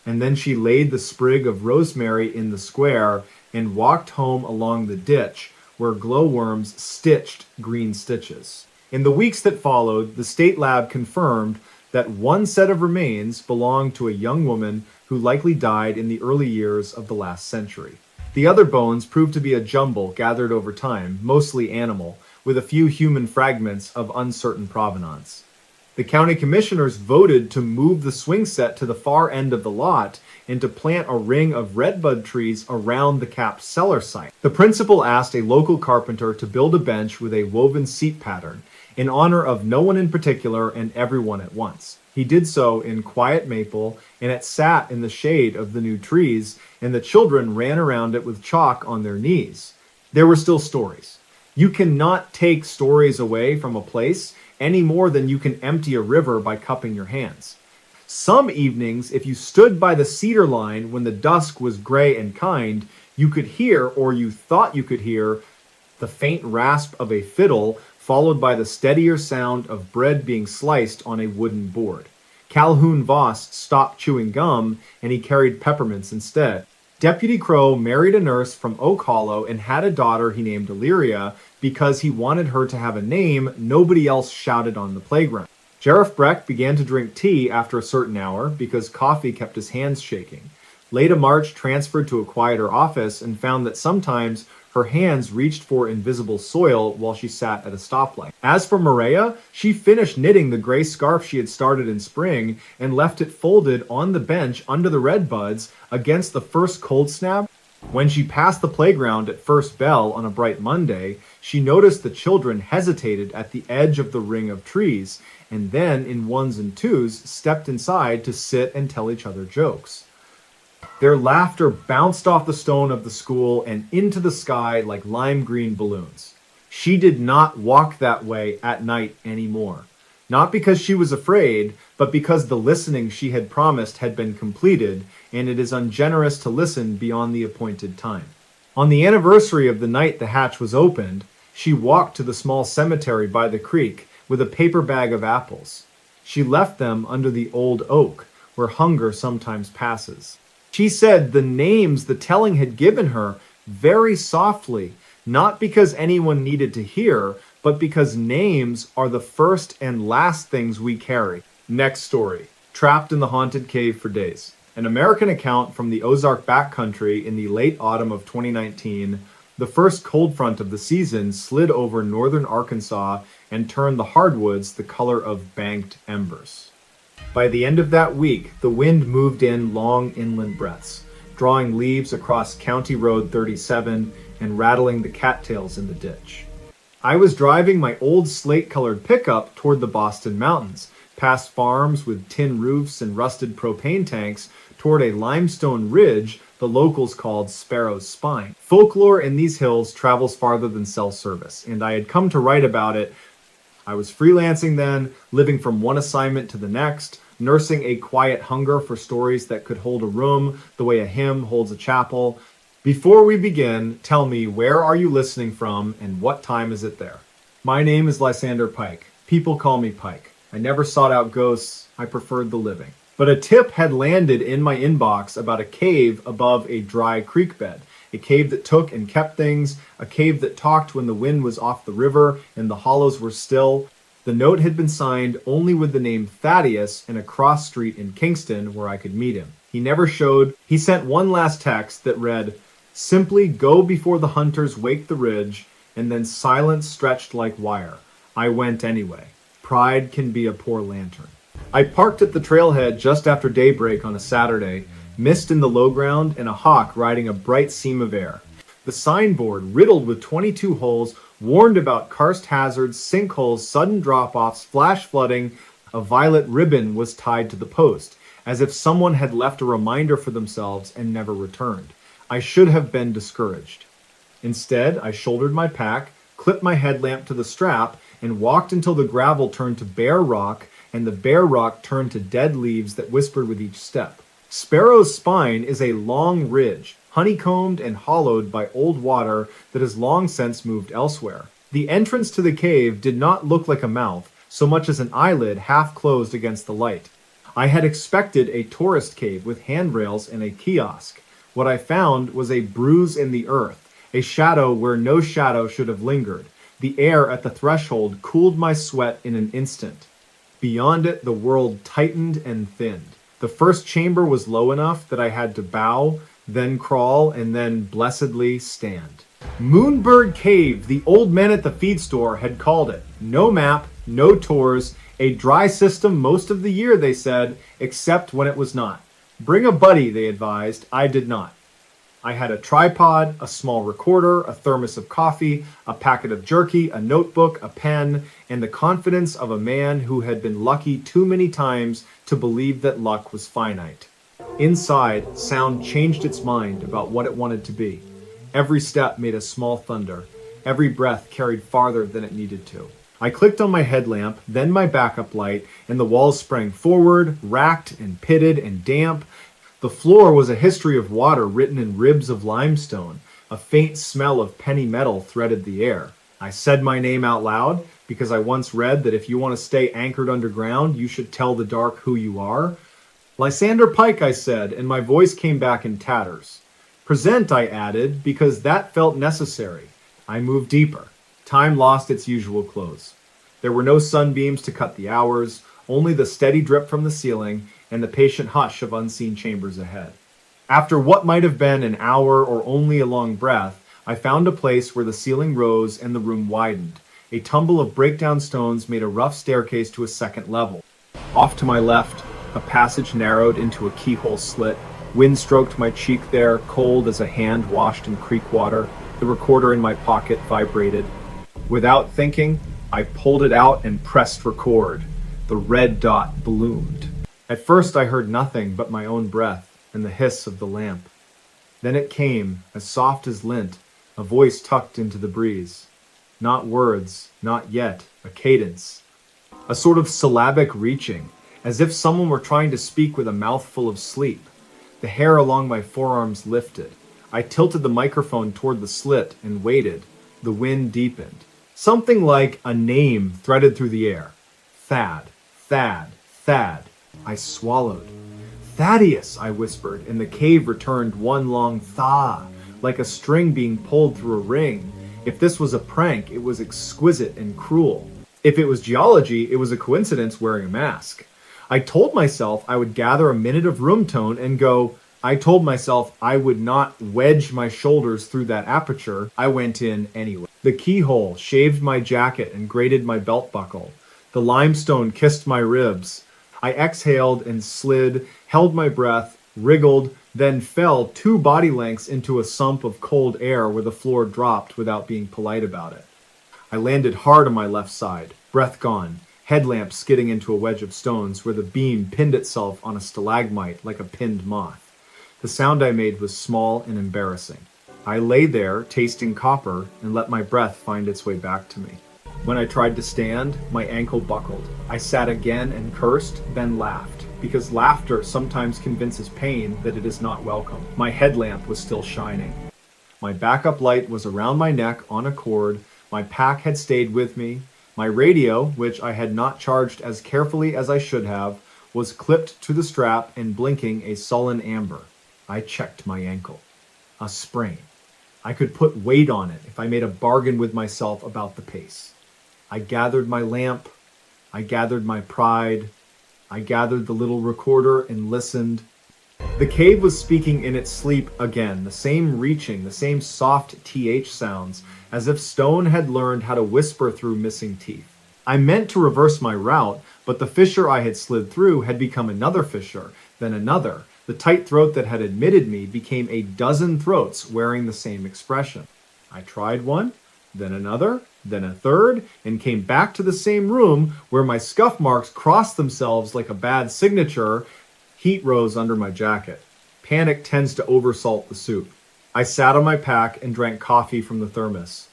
And then she laid the sprig of rosemary in the square and walked home along the ditch where glowworms stitched green stitches. In the weeks that followed, the state lab confirmed that one set of remains belonged to a young woman who likely died in the early years of the last century. The other bones proved to be a jumble gathered over time, mostly animal, with a few human fragments of uncertain provenance. The county commissioners voted to move the swing set to the far end of the lot and to plant a ring of redbud trees around the capped cellar site. The principal asked a local carpenter to build a bench with a woven seat pattern in honor of no one in particular and everyone at once. He did so in quiet maple, and it sat in the shade of the new trees, and the children ran around it with chalk on their knees. There were still stories. You cannot take stories away from a place any more than you can empty a river by cupping your hands. Some evenings, if you stood by the cedar line when the dusk was gray and kind, you could hear, or you thought you could hear, the faint rasp of a fiddle followed by the steadier sound of bread being sliced on a wooden board. Calhoun Voss stopped chewing gum, and he carried peppermints instead. Deputy Crow married a nurse from Oak Hollow and had a daughter he named Illyria because he wanted her to have a name nobody else shouted on the playground. Sheriff Breck began to drink tea after a certain hour because coffee kept his hands shaking. Leda March transferred to a quieter office and found that sometimes Her hands reached for invisible soil while she sat at a stoplight. As for Maria, she finished knitting the gray scarf she had started in spring and left it folded on the bench under the redbuds against the first cold snap. When she passed the playground at first bell on a bright Monday, she noticed the children hesitated at the edge of the ring of trees, and then in ones and twos stepped inside to sit and tell each other jokes. Their laughter bounced off the stone of the school and into the sky like lime green balloons. She did not walk that way at night anymore. Not because she was afraid, but because the listening she had promised had been completed, and it is ungenerous to listen beyond the appointed time. On the anniversary of the night the hatch was opened, she walked to the small cemetery by the creek with a paper bag of apples. She left them under the old oak, where hunger sometimes passes. She said the names the telling had given her very softly, not because anyone needed to hear, but because names are the first and last things we carry. Next story. Trapped in the haunted cave for days. An American account from the Ozark backcountry in the late autumn of 2019, the first cold front of the season slid over northern Arkansas and turned the hardwoods the color of banked embers. By the end of that week, the wind moved in long inland breaths, drawing leaves across County Road 37 and rattling the cattails in the ditch. I was driving my old slate-colored pickup toward the Boston Mountains, past farms with tin roofs and rusted propane tanks, toward a limestone ridge the locals called Sparrow's Spine. Folklore in these hills travels farther than cell service, and I had come to write about it. I was freelancing then, living from one assignment to the next, nursing a quiet hunger for stories that could hold a room the way a hymn holds a chapel. Before we begin, tell me, where are you listening from and what time is it there? My name is Lysander Pike. People call me Pike. I never sought out ghosts. I preferred the living. But a tip had landed in my inbox about a cave above a dry creek bed. A cave that took and kept things, a cave that talked when the wind was off the river and the hollows were still. The note had been signed only with the name Thaddeus and a cross street in Kingston where I could meet him. He never showed. He sent one last text that read, "Simply go before the hunters wake the ridge, and then silence stretched like wire. I went anyway. Pride can be a poor lantern." I parked at the trailhead just after daybreak on a Saturday, mist in the low ground and a hawk riding a bright seam of air. The signboard, riddled with 22 holes, warned about karst hazards, sinkholes, sudden drop-offs, flash flooding. A violet ribbon was tied to the post, as if someone had left a reminder for themselves and never returned. I should have been discouraged. Instead, I shouldered my pack, clipped my headlamp to the strap, and walked until the gravel turned to bare rock, and the bare rock turned to dead leaves that whispered with each step. Sparrow's Spine is a long ridge, honeycombed and hollowed by old water that has long since moved elsewhere. The entrance to the cave did not look like a mouth, so much as an eyelid half closed against the light. I had expected a tourist cave with handrails and a kiosk. What I found was a bruise in the earth, a shadow where no shadow should have lingered. The air at the threshold cooled my sweat in an instant. Beyond it, the world tightened and thinned. The first chamber was low enough that I had to bow, then crawl, and then blessedly stand. Moonbird Cave, the old men at the feed store had called it. No map, no tours, a dry system most of the year, they said, except when it was not. Bring a buddy, they advised. I did not. I had a tripod, a small recorder, a thermos of coffee, a packet of jerky, a notebook, a pen, and the confidence of a man who had been lucky too many times to believe that luck was finite. Inside, sound changed its mind about what it wanted to be. Every step made a small thunder. Every breath carried farther than it needed to. I clicked on my headlamp, then my backup light, and the walls sprang forward, racked and pitted and damp. The floor was a history of water written in ribs of limestone. A faint smell of penny metal threaded the air. I said my name out loud because I once read that if you want to stay anchored underground, you should tell the dark who you are. Lysander Pike, I said, and my voice came back in tatters. Present, I added, because that felt necessary. I moved deeper. Time lost its usual close. There were no sunbeams to cut the hours, only the steady drip from the ceiling and the patient hush of unseen chambers ahead. After what might have been an hour or only a long breath, I found a place where the ceiling rose and the room widened. A tumble of breakdown stones made a rough staircase to a second level. Off to my left, a passage narrowed into a keyhole slit. Wind stroked my cheek there, cold as a hand washed in creek water. The recorder in my pocket vibrated. Without thinking, I pulled it out and pressed record. The red dot ballooned. At first I heard nothing but my own breath and the hiss of the lamp. Then it came, as soft as lint, a voice tucked into the breeze. Not words, not yet, a cadence. A sort of syllabic reaching, as if someone were trying to speak with a mouthful of sleep. The hair along my forearms lifted. I tilted the microphone toward the slit and waited. The wind deepened. Something like a name threaded through the air. Thad, Thad, Thad. I swallowed. Thaddeus, I whispered, and the cave returned one long thaw, like a string being pulled through a ring. If this was a prank, it was exquisite and cruel. If it was geology, it was a coincidence wearing a mask. I told myself I would gather a minute of room tone and go. I told myself I would not wedge my shoulders through that aperture. I went in anyway. The keyhole shaved my jacket and grated my belt buckle. The limestone kissed my ribs. I exhaled and slid, held my breath, wriggled, then fell 2 body lengths into a sump of cold air where the floor dropped without being polite about it. I landed hard on my left side, breath gone, headlamp skidding into a wedge of stones where the beam pinned itself on a stalagmite like a pinned moth. The sound I made was small and embarrassing. I lay there, tasting copper, and let my breath find its way back to me. When I tried to stand, my ankle buckled. I sat again and cursed, then laughed, because laughter sometimes convinces pain that it is not welcome. My headlamp was still shining. My backup light was around my neck on a cord. My pack had stayed with me. My radio, which I had not charged as carefully as I should have, was clipped to the strap and blinking a sullen amber. I checked my ankle. A sprain. I could put weight on it if I made a bargain with myself about the pace. I gathered my lamp. I gathered my pride. I gathered the little recorder and listened. The cave was speaking in its sleep again, the same reaching, the same soft TH sounds, as if stone had learned how to whisper through missing teeth. I meant to reverse my route, but the fissure I had slid through had become another fissure, then another. The tight throat that had admitted me became a dozen throats wearing the same expression. I tried one, then another, then a third, and came back to the same room where my scuff marks crossed themselves like a bad signature. Heat rose under my jacket. Panic tends to oversalt the soup. I sat on my pack and drank coffee from the thermos.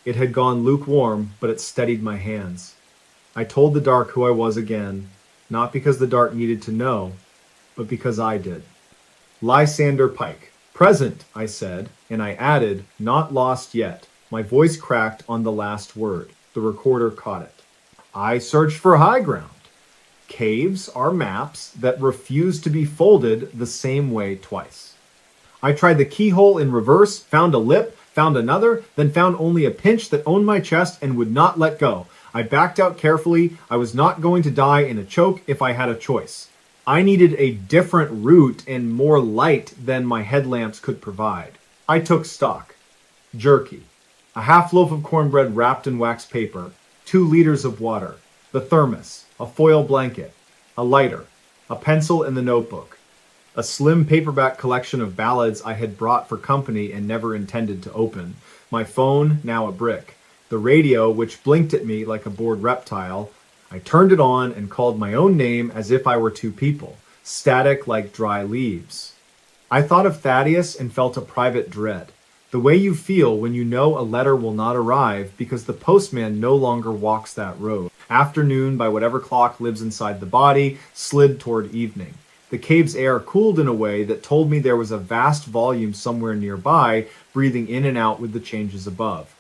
It had gone lukewarm, but it steadied my hands. I told the dark who I was again, not because the dark needed to know, but because I did. Lysander Pike. Present, I said, and I added, not lost yet. My voice cracked on the last word. The recorder caught it. I searched for high ground. Caves are maps that refuse to be folded the same way twice. I tried the keyhole in reverse, found a lip, found another, then found only a pinch that owned my chest and would not let go. I backed out carefully. I was not going to die in a choke if I had a choice. I needed a different route and more light than my headlamps could provide. I took stock. Jerky. A half loaf of cornbread wrapped in wax paper. 2 liters of water. The thermos. A foil blanket. A lighter. A pencil and the notebook. A slim paperback collection of ballads I had brought for company and never intended to open. My phone, now a brick. The radio, which blinked at me like a bored reptile. I turned it on and called my own name as if I were 2 people, static like dry leaves. I thought of Thaddeus and felt a private dread, the way you feel when you know a letter will not arrive because the postman no longer walks that road. Afternoon, by whatever clock lives inside the body, slid toward evening. The cave's air cooled in a way that told me there was a vast volume somewhere nearby, breathing in and out with the changes above.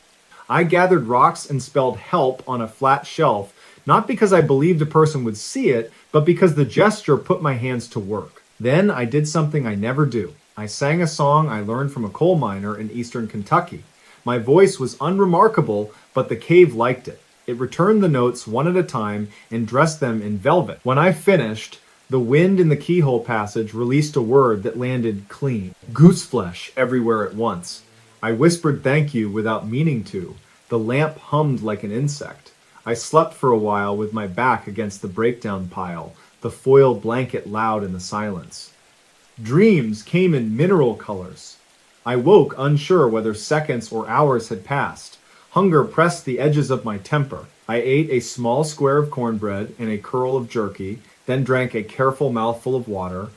I gathered rocks and spelled help on a flat shelf, not because I believed a person would see it, but because the gesture put my hands to work. Then I did something I never do. I sang a song I learned from a coal miner in eastern Kentucky. My voice was unremarkable, but the cave liked it. It returned the notes one at a time and dressed them in velvet. When I finished, the wind in the keyhole passage released a word that landed clean. Gooseflesh everywhere at once. I whispered thank you without meaning to. The lamp hummed like an insect. I slept for a while with my back against the breakdown pile, the foil blanket loud in the silence. Dreams came in mineral colors. I woke unsure whether seconds or hours had passed. Hunger pressed the edges of my temper. I ate a small square of cornbread and a curl of jerky, then drank a careful mouthful of water.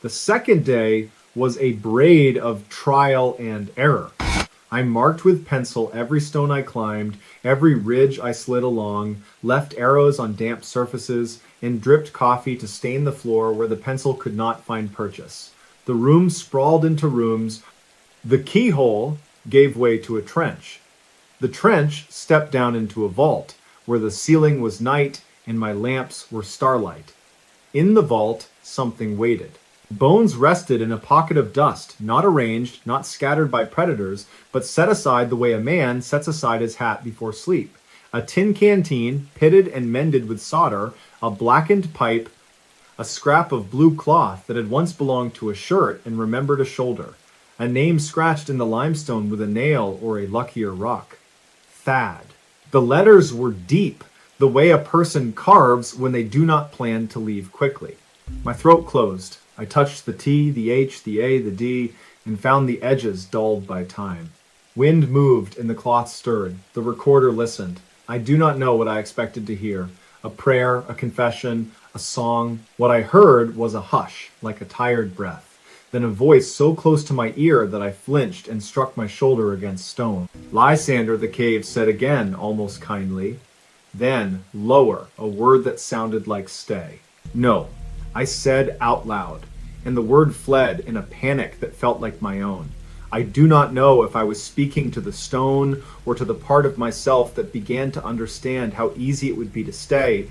The second day was a braid of trial and error. I marked with pencil every stone I climbed, every ridge I slid along, left arrows on damp surfaces, and dripped coffee to stain the floor where the pencil could not find purchase. The room sprawled into rooms. The keyhole gave way to a trench. The trench stepped down into a vault, where the ceiling was night and my lamps were starlight. In the vault, something waited. Bones rested in a pocket of dust, not arranged, not scattered by predators, but set aside the way a man sets aside his hat before sleep. A tin canteen, pitted and mended with solder, a blackened pipe, a scrap of blue cloth that had once belonged to a shirt and remembered a shoulder, a name scratched in the limestone with a nail or a luckier rock. Thad. The letters were deep, the way a person carves when they do not plan to leave quickly. My throat closed. I touched the T, the H, the A, the D, and found the edges dulled by time. Wind moved and the cloth stirred. The recorder listened. I do not know what I expected to hear. A prayer, a confession, a song. What I heard was a hush, like a tired breath. Then a voice so close to my ear that I flinched and struck my shoulder against stone. Lysander, the cave, said again, almost kindly. Then, lower, a word that sounded like stay. No. I said out loud, and the word fled in a panic that felt like my own. I do not know if I was speaking to the stone or to the part of myself that began to understand how easy it would be to stay.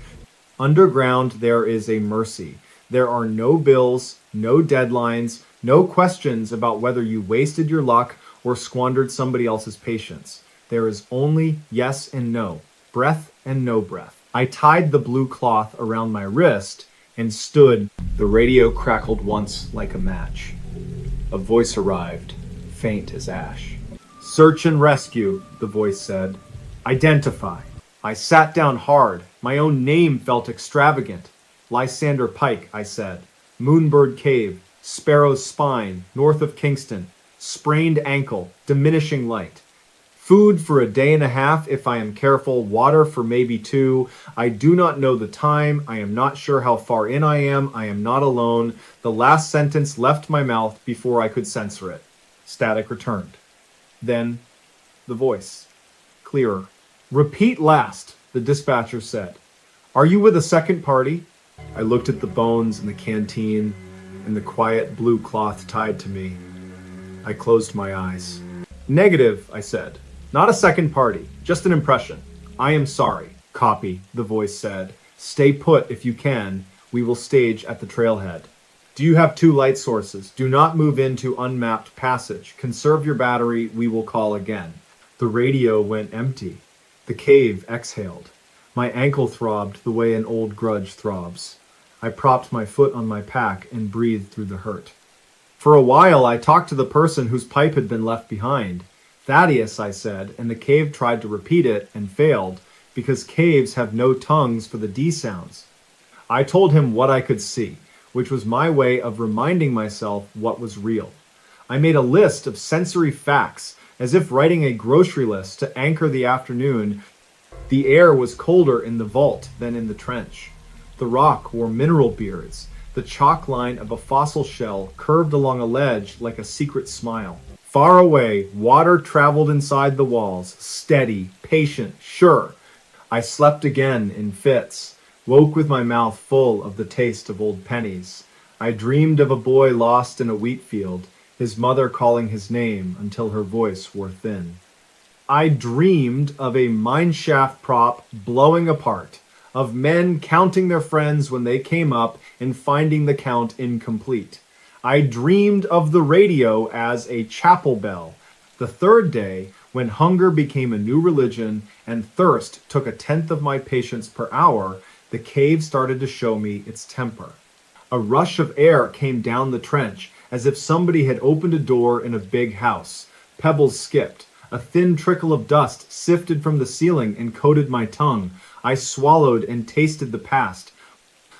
Underground there is a mercy. There are no bills, no deadlines, no questions about whether you wasted your luck or squandered somebody else's patience. There is only yes and no, breath and no breath. I tied the blue cloth around my wrist and stood. The radio crackled once like a match. A voice arrived, faint as ash. Search and rescue, the voice said. Identify. I sat down hard. My own name felt extravagant. Lysander Pike, I said. Moonbird Cave, Sparrow's Spine, north of Kingston. Sprained ankle, diminishing light. Food for a day and a half if I am careful, water for maybe 2. I do not know the time. I am not sure how far in I am. I am not alone. The last sentence left my mouth before I could censor it. Static returned. Then, the voice. Clearer. Repeat last, the dispatcher said. Are you with a second party? I looked at the bones in the canteen and the quiet blue cloth tied to me. I closed my eyes. Negative, I said. Not a second party, just an impression. I am sorry. Copy, the voice said. Stay put if you can. We will stage at the trailhead. Do you have 2 light sources? Do not move into unmapped passage. Conserve your battery. We will call again. The radio went empty. The cave exhaled. My ankle throbbed the way an old grudge throbs. I propped my foot on my pack and breathed through the hurt. For a while, I talked to the person whose pipe had been left behind. Thaddeus, I said, and the cave tried to repeat it and failed, because caves have no tongues for the D sounds. I told him what I could see, which was my way of reminding myself what was real. I made a list of sensory facts, as if writing a grocery list to anchor the afternoon. The air was colder in the vault than in the trench. The rock wore mineral beards. The chalk line of a fossil shell curved along a ledge like a secret smile. Far away, water traveled inside the walls, steady, patient, sure. I slept again in fits, woke with my mouth full of the taste of old pennies. I dreamed of a boy lost in a wheat field, his mother calling his name until her voice wore thin. I dreamed of a mineshaft prop blowing apart, of men counting their friends when they came up and finding the count incomplete. I dreamed of the radio as a chapel bell. The third day, when hunger became a new religion and thirst took 1/10 of my patience per hour, the cave started to show me its temper. A rush of air came down the trench, as if somebody had opened a door in a big house. Pebbles skipped. A thin trickle of dust sifted from the ceiling and coated my tongue. I swallowed and tasted the past.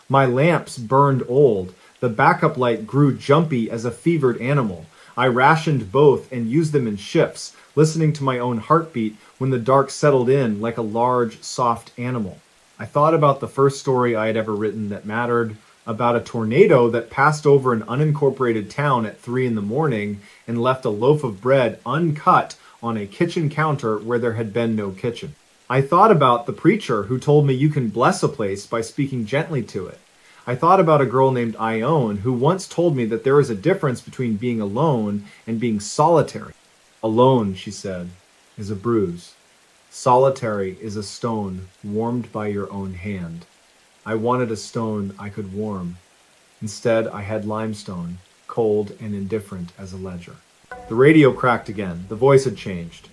My lamps burned old. The backup light grew jumpy as a fevered animal. I rationed both and used them in shifts, listening to my own heartbeat when the dark settled in like a large, soft animal. I thought about the first story I had ever written that mattered, about a tornado that passed over an unincorporated town at 3 in the morning and left a loaf of bread uncut on a kitchen counter where there had been no kitchen. I thought about the preacher who told me you can bless a place by speaking gently to it. I thought about a girl named Ione who once told me that there is a difference between being alone and being solitary. Alone, she said, is a bruise. Solitary is a stone warmed by your own hand. I wanted a stone I could warm. Instead, I had limestone, cold and indifferent as a ledger. The radio cracked again. The voice had changed.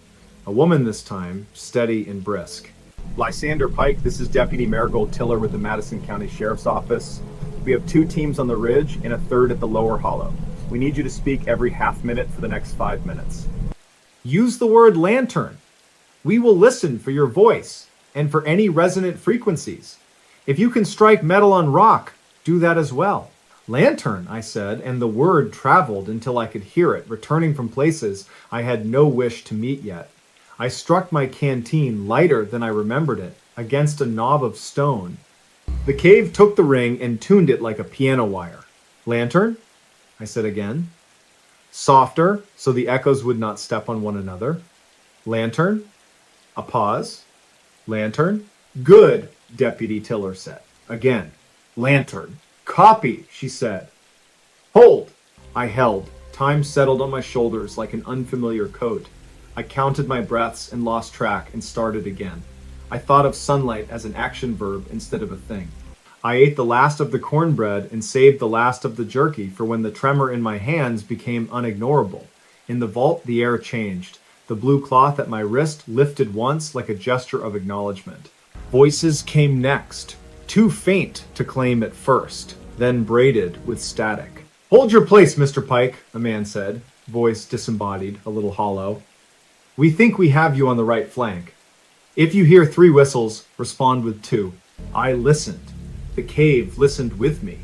A woman this time, steady and brisk. Lysander Pike, this is Deputy Marigold Tiller with the Madison County Sheriff's Office. We have 2 teams on the ridge and a third at the lower hollow. We need you to speak every half minute for the next 5 minutes. Use the word lantern. We will listen for your voice and for any resonant frequencies. If you can strike metal on rock, do that as well. Lantern, I said, and the word traveled until I could hear it, returning from places I had no wish to meet yet. I struck my canteen, lighter than I remembered it, against a knob of stone. The cave took the ring and tuned it like a piano wire. Lantern? I said again. Softer, so the echoes would not step on one another. Lantern? A pause. Lantern? Good, Deputy Tiller said. Again. Lantern. Copy, she said. Hold! I held. Time settled on my shoulders like an unfamiliar coat. I counted my breaths and lost track and started again. I thought of sunlight as an action verb instead of a thing. I ate the last of the cornbread and saved the last of the jerky for when the tremor in my hands became unignorable. In the vault, the air changed. The blue cloth at my wrist lifted once like a gesture of acknowledgement. Voices came next, too faint to claim at first, then braided with static. Hold your place, Mr. Pike, a man said, voice disembodied, a little hollow. We think we have you on the right flank. If you hear 3 whistles, respond with 2. I listened. The cave listened with me.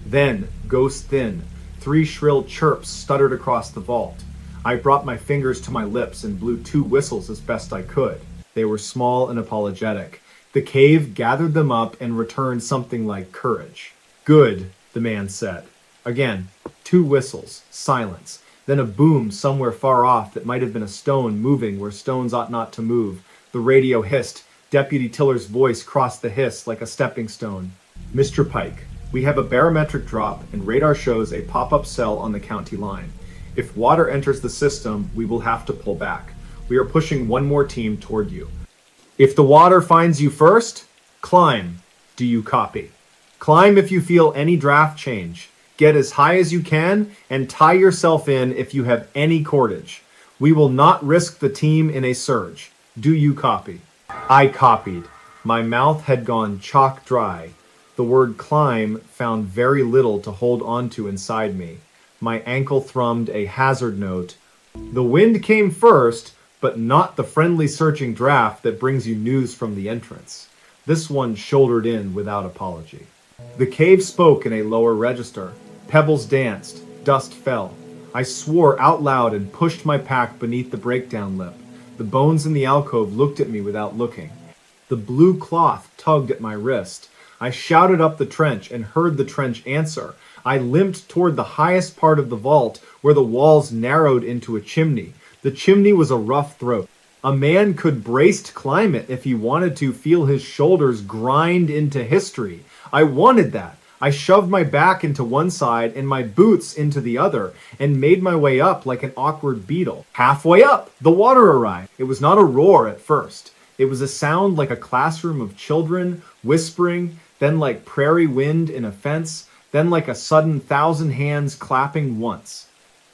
Then, ghost thin, 3 shrill chirps stuttered across the vault. I brought my fingers to my lips and blew 2 whistles as best I could. They were small and apologetic. The cave gathered them up and returned something like courage. Good, the man said. Again, 2 whistles, silence. Then a boom somewhere far off that might have been a stone moving where stones ought not to move. The radio hissed. Deputy Tiller's voice crossed the hiss like a stepping stone. Mr. Pike, we have a barometric drop and radar shows a pop-up cell on the county line. If water enters the system, we will have to pull back. We are pushing 1 more team toward you. If the water finds you first, climb. Do you copy? Climb if you feel any draft change. Get as high as you can and tie yourself in if you have any cordage. We will not risk the team in a surge. Do you copy? I copied. My mouth had gone chalk dry. The word climb found very little to hold on to inside me. My ankle thrummed a hazard note. The wind came first, but not the friendly searching draft that brings you news from the entrance. This one shouldered in without apology. The cave spoke in a lower register. Pebbles danced. Dust fell. I swore out loud and pushed my pack beneath the breakdown lip. The bones in the alcove looked at me without looking. The blue cloth tugged at my wrist. I shouted up the trench and heard the trench answer. I limped toward the highest part of the vault where the walls narrowed into a chimney. The chimney was a rough throat. A man could braced climb it if he wanted to feel his shoulders grind into history. I wanted that. I shoved my back into one side and my boots into the other and made my way up like an awkward beetle. Halfway up, the water arrived. It was not a roar at first. It was a sound like a classroom of children whispering, then like prairie wind in a fence, then like a sudden 1,000 hands clapping once.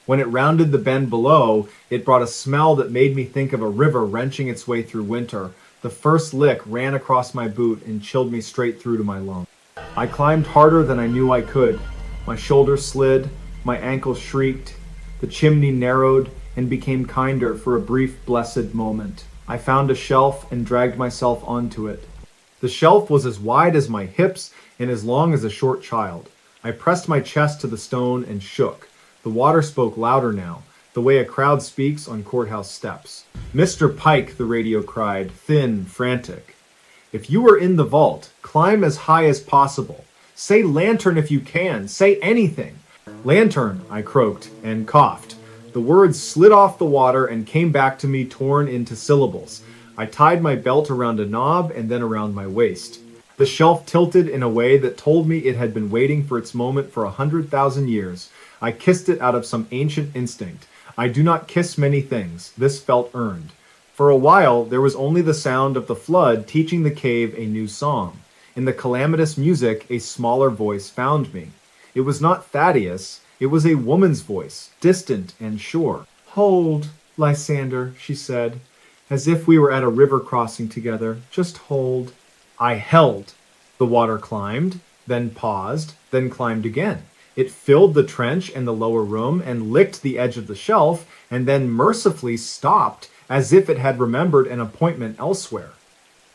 When it rounded the bend below, it brought a smell that made me think of a river wrenching its way through winter. The first lick ran across my boot and chilled me straight through to my lungs. I climbed harder than I knew I could. My shoulders slid, my ankles shrieked, the chimney narrowed, and became kinder for a brief, blessed moment. I found a shelf and dragged myself onto it. The shelf was as wide as my hips and as long as a short child. I pressed my chest to the stone and shook. The water spoke louder now, the way a crowd speaks on courthouse steps. "Mr. Pike," the radio cried, thin, frantic. "If you are in the vault, climb as high as possible. Say lantern if you can. Say anything." "Lantern," I croaked and coughed. The words slid off the water and came back to me torn into syllables. I tied my belt around a knob and then around my waist. The shelf tilted in a way that told me it had been waiting for its moment for 100,000 years. I kissed it out of some ancient instinct. I do not kiss many things. This felt earned. For a while, there was only the sound of the flood teaching the cave a new song. In the calamitous music, a smaller voice found me. It was not Thaddeus. It was a woman's voice, distant and sure. "Hold, Lysander," she said, as if we were at a river crossing together. "Just hold." I held. The water climbed, then paused, then climbed again. It filled the trench and the lower room and licked the edge of the shelf, and then mercifully stopped as if it had remembered an appointment elsewhere.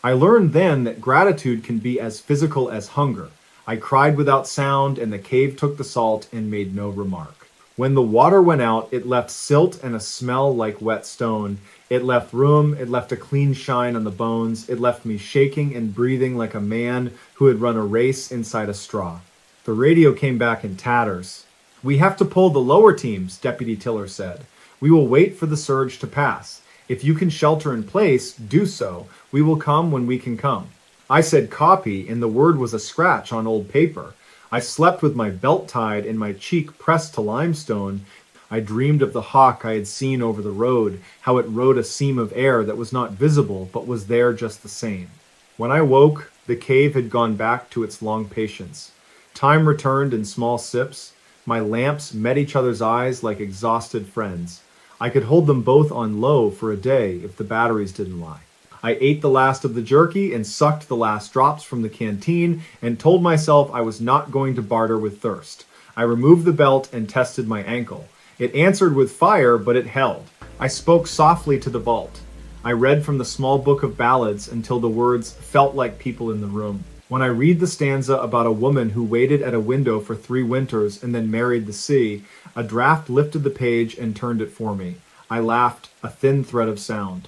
I learned then that gratitude can be as physical as hunger. I cried without sound, and the cave took the salt and made no remark. When the water went out, it left silt and a smell like wet stone. It left room, it left a clean shine on the bones. It left me shaking and breathing like a man who had run a race inside a straw. The radio came back in tatters. "We have to pull the lower teams," Deputy Tiller said. "We will wait for the surge to pass. If you can shelter in place, do so. We will come when we can come." I said copy, and the word was a scratch on old paper. I slept with my belt tied and my cheek pressed to limestone. I dreamed of the hawk I had seen over the road, how it rode a seam of air that was not visible but was there just the same. When I woke, the cave had gone back to its long patience. Time returned in small sips. My lamps met each other's eyes like exhausted friends. I could hold them both on low for a day if the batteries didn't lie. I ate the last of the jerky and sucked the last drops from the canteen and told myself I was not going to barter with thirst. I removed the belt and tested my ankle. It answered with fire, but it held. I spoke softly to the vault. I read from the small book of ballads until the words felt like people in the room. When I read the stanza about a woman who waited at a window for 3 winters and then married the sea, a draft lifted the page and turned it for me. I laughed, a thin thread of sound.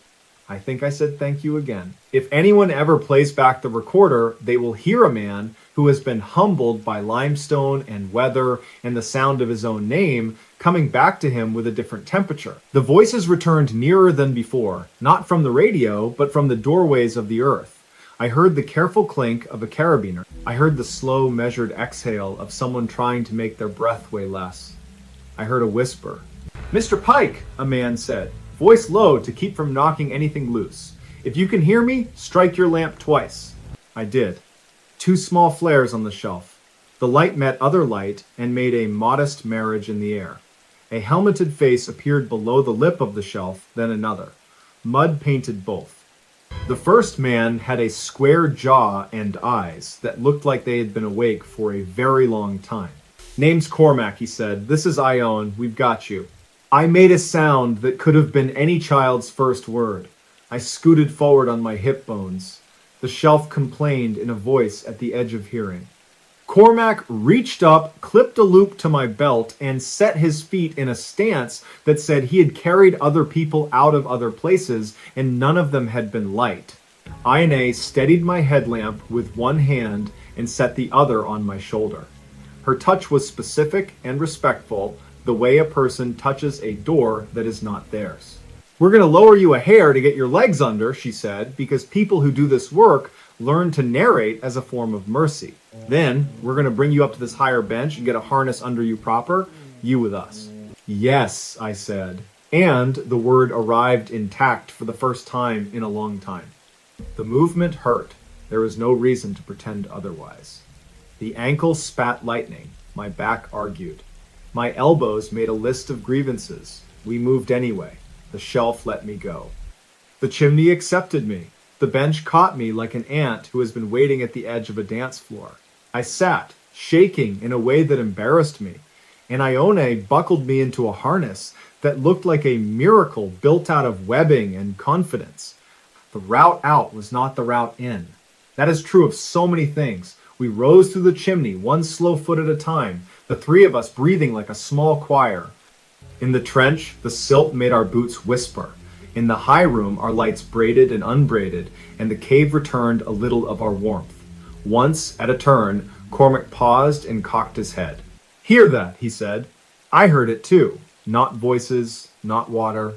I think I said thank you again. If anyone ever plays back the recorder, they will hear a man who has been humbled by limestone and weather and the sound of his own name coming back to him with a different temperature. The voices returned nearer than before, not from the radio, but from the doorways of the earth. I heard the careful clink of a carabiner. I heard the slow, measured exhale of someone trying to make their breath weigh less. I heard a whisper. "Mr. Pike," a man said, voice low to keep from knocking anything loose. "If you can hear me, strike your lamp twice." I did. 2 small flares on the shelf. The light met other light and made a modest marriage in the air. A helmeted face appeared below the lip of the shelf, then another. Mud painted both. The first man had a square jaw and eyes that looked like they had been awake for a very long time. "Name's Cormac," he said. "This is Ione. We've got you." I made a sound that could have been any child's first word. I scooted forward on my hip bones. The shelf complained in a voice at the edge of hearing. Cormac reached up, clipped a loop to my belt, and set his feet in a stance that said he had carried other people out of other places, and none of them had been light. Ione steadied my headlamp with one hand and set the other on my shoulder. Her touch was specific and respectful, the way a person touches a door that is not theirs. "We're going to lower you a hair to get your legs under," she said, "because people who do this work learn to narrate as a form of mercy. Then, we're going to bring you up to this higher bench and get a harness under you proper, you with us." "Yes," I said, and the word arrived intact for the first time in a long time. The movement hurt. There was no reason to pretend otherwise. The ankle spat lightning. My back argued. My elbows made a list of grievances. We moved anyway. The shelf let me go. The chimney accepted me. The bench caught me like an ant who has been waiting at the edge of a dance floor. I sat, shaking in a way that embarrassed me, and Ione buckled me into a harness that looked like a miracle built out of webbing and confidence. The route out was not the route in. That is true of so many things. We rose through the chimney, one slow foot at a time, the three of us breathing like a small choir. In the trench, the silt made our boots whisper. In the high room, our lights braided and unbraided, and the cave returned a little of our warmth. Once, at a turn, Cormac paused and cocked his head. "Hear that," he said. I heard it too. Not voices, not water.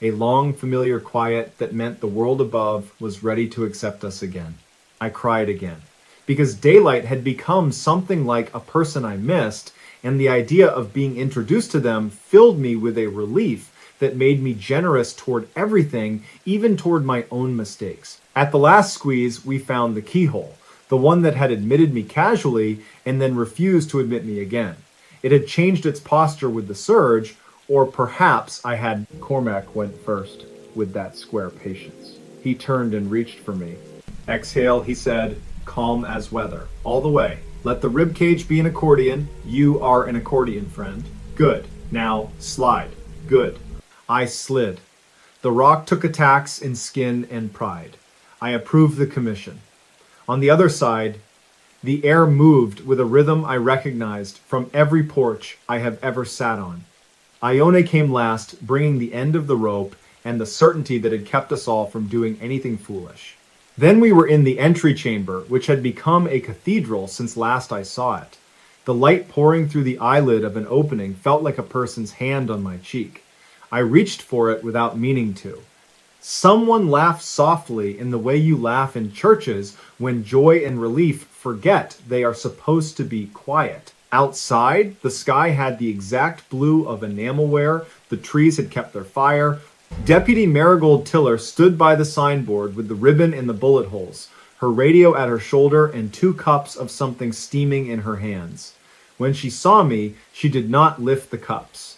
A long, familiar quiet that meant the world above was ready to accept us again. I cried again, because daylight had become something like a person I missed, and the idea of being introduced to them filled me with a relief that made me generous toward everything, even toward my own mistakes. At the last squeeze, we found the keyhole, the one that had admitted me casually and then refused to admit me again. It had changed its posture with the surge, or perhaps I had... Cormac went first with that square patience. He turned and reached for me. "Exhale," he said, calm as weather. "All the way. Let the ribcage be an accordion. You are an accordion, friend. Good. Now, slide. Good." I slid. The rock took a tax in skin and pride. I approved the commission. On the other side, the air moved with a rhythm I recognized from every porch I have ever sat on. Ione came last, bringing the end of the rope and the certainty that had kept us all from doing anything foolish. Then we were in the entry chamber, which had become a cathedral since last I saw it. The light pouring through the eyelid of an opening felt like a person's hand on my cheek. I reached for it without meaning to. Someone laughed softly in the way you laugh in churches when joy and relief forget they are supposed to be quiet. Outside, the sky had the exact blue of enamelware, the trees had kept their fire. Deputy Marigold Tiller stood by the signboard with the ribbon in the bullet holes, her radio at her shoulder and 2 cups of something steaming in her hands. When she saw me, she did not lift the cups.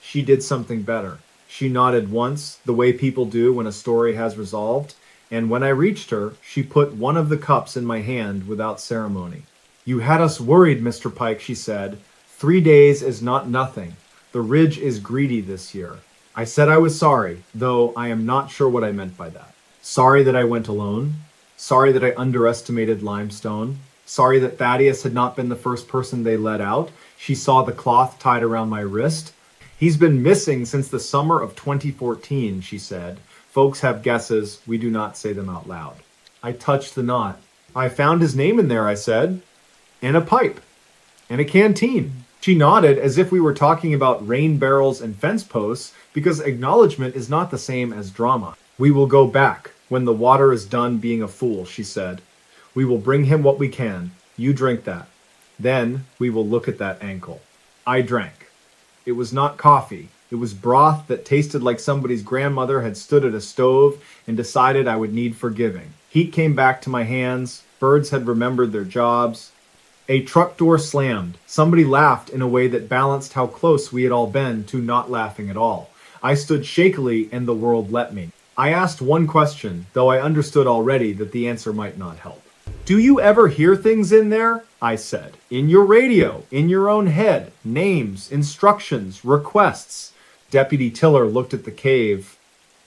She did something better. She nodded once, the way people do when a story has resolved, and when I reached her, she put one of the cups in my hand without ceremony. "You had us worried, Mr. Pike," she said. 3 days is not nothing. The ridge is greedy this year." I said I was sorry, though I am not sure what I meant by that. Sorry that I went alone. Sorry that I underestimated limestone. Sorry that Thaddeus had not been the first person they let out. She saw the cloth tied around my wrist. "He's been missing since the summer of 2014, she said. "Folks have guesses. We do not say them out loud." I touched the knot. "I found his name in there," I said. "And a pipe. And a canteen." She nodded as if we were talking about rain barrels and fence posts, because acknowledgement is not the same as drama. "We will go back when the water is done being a fool," she said. "We will bring him what we can. You drink that. Then we will look at that ankle." I drank. It was not coffee. It was broth that tasted like somebody's grandmother had stood at a stove and decided I would need forgiving. Heat came back to my hands. Birds had remembered their jobs. A truck door slammed. Somebody laughed in a way that balanced how close we had all been to not laughing at all. I stood shakily and the world let me. I asked one question, though I understood already that the answer might not help. "Do you ever hear things in there?" I said. "In your radio, in your own head, names, instructions, requests." Deputy Tiller looked at the cave,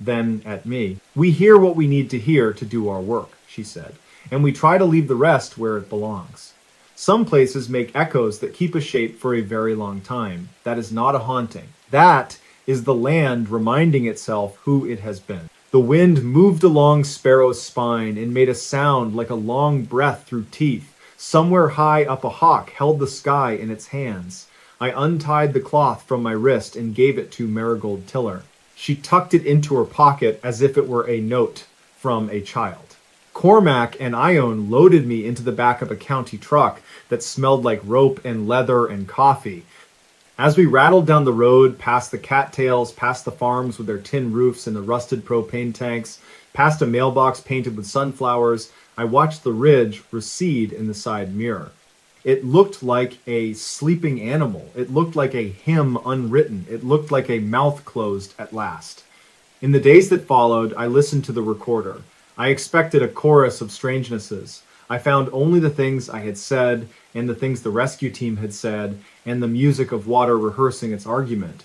then at me. "We hear what we need to hear to do our work," she said, "and we try to leave the rest where it belongs. Some places make echoes that keep a shape for a very long time. That is not a haunting. That is the land reminding itself who it has been." The wind moved along Sparrow's spine and made a sound like a long breath through teeth. Somewhere high up a hawk held the sky in its hands. I untied the cloth from my wrist and gave it to Marigold Tiller. She tucked it into her pocket as if it were a note from a child. Cormac and Ione loaded me into the back of a county truck that smelled like rope and leather and coffee. As we rattled down the road, past the cattails, past the farms with their tin roofs and the rusted propane tanks, past a mailbox painted with sunflowers, I watched the ridge recede in the side mirror. It looked like a sleeping animal. It looked like a hymn unwritten. It looked like a mouth closed at last. In the days that followed, I listened to the recorder. I expected a chorus of strangenesses. I found only the things I had said, and the things the rescue team had said, and the music of water rehearsing its argument.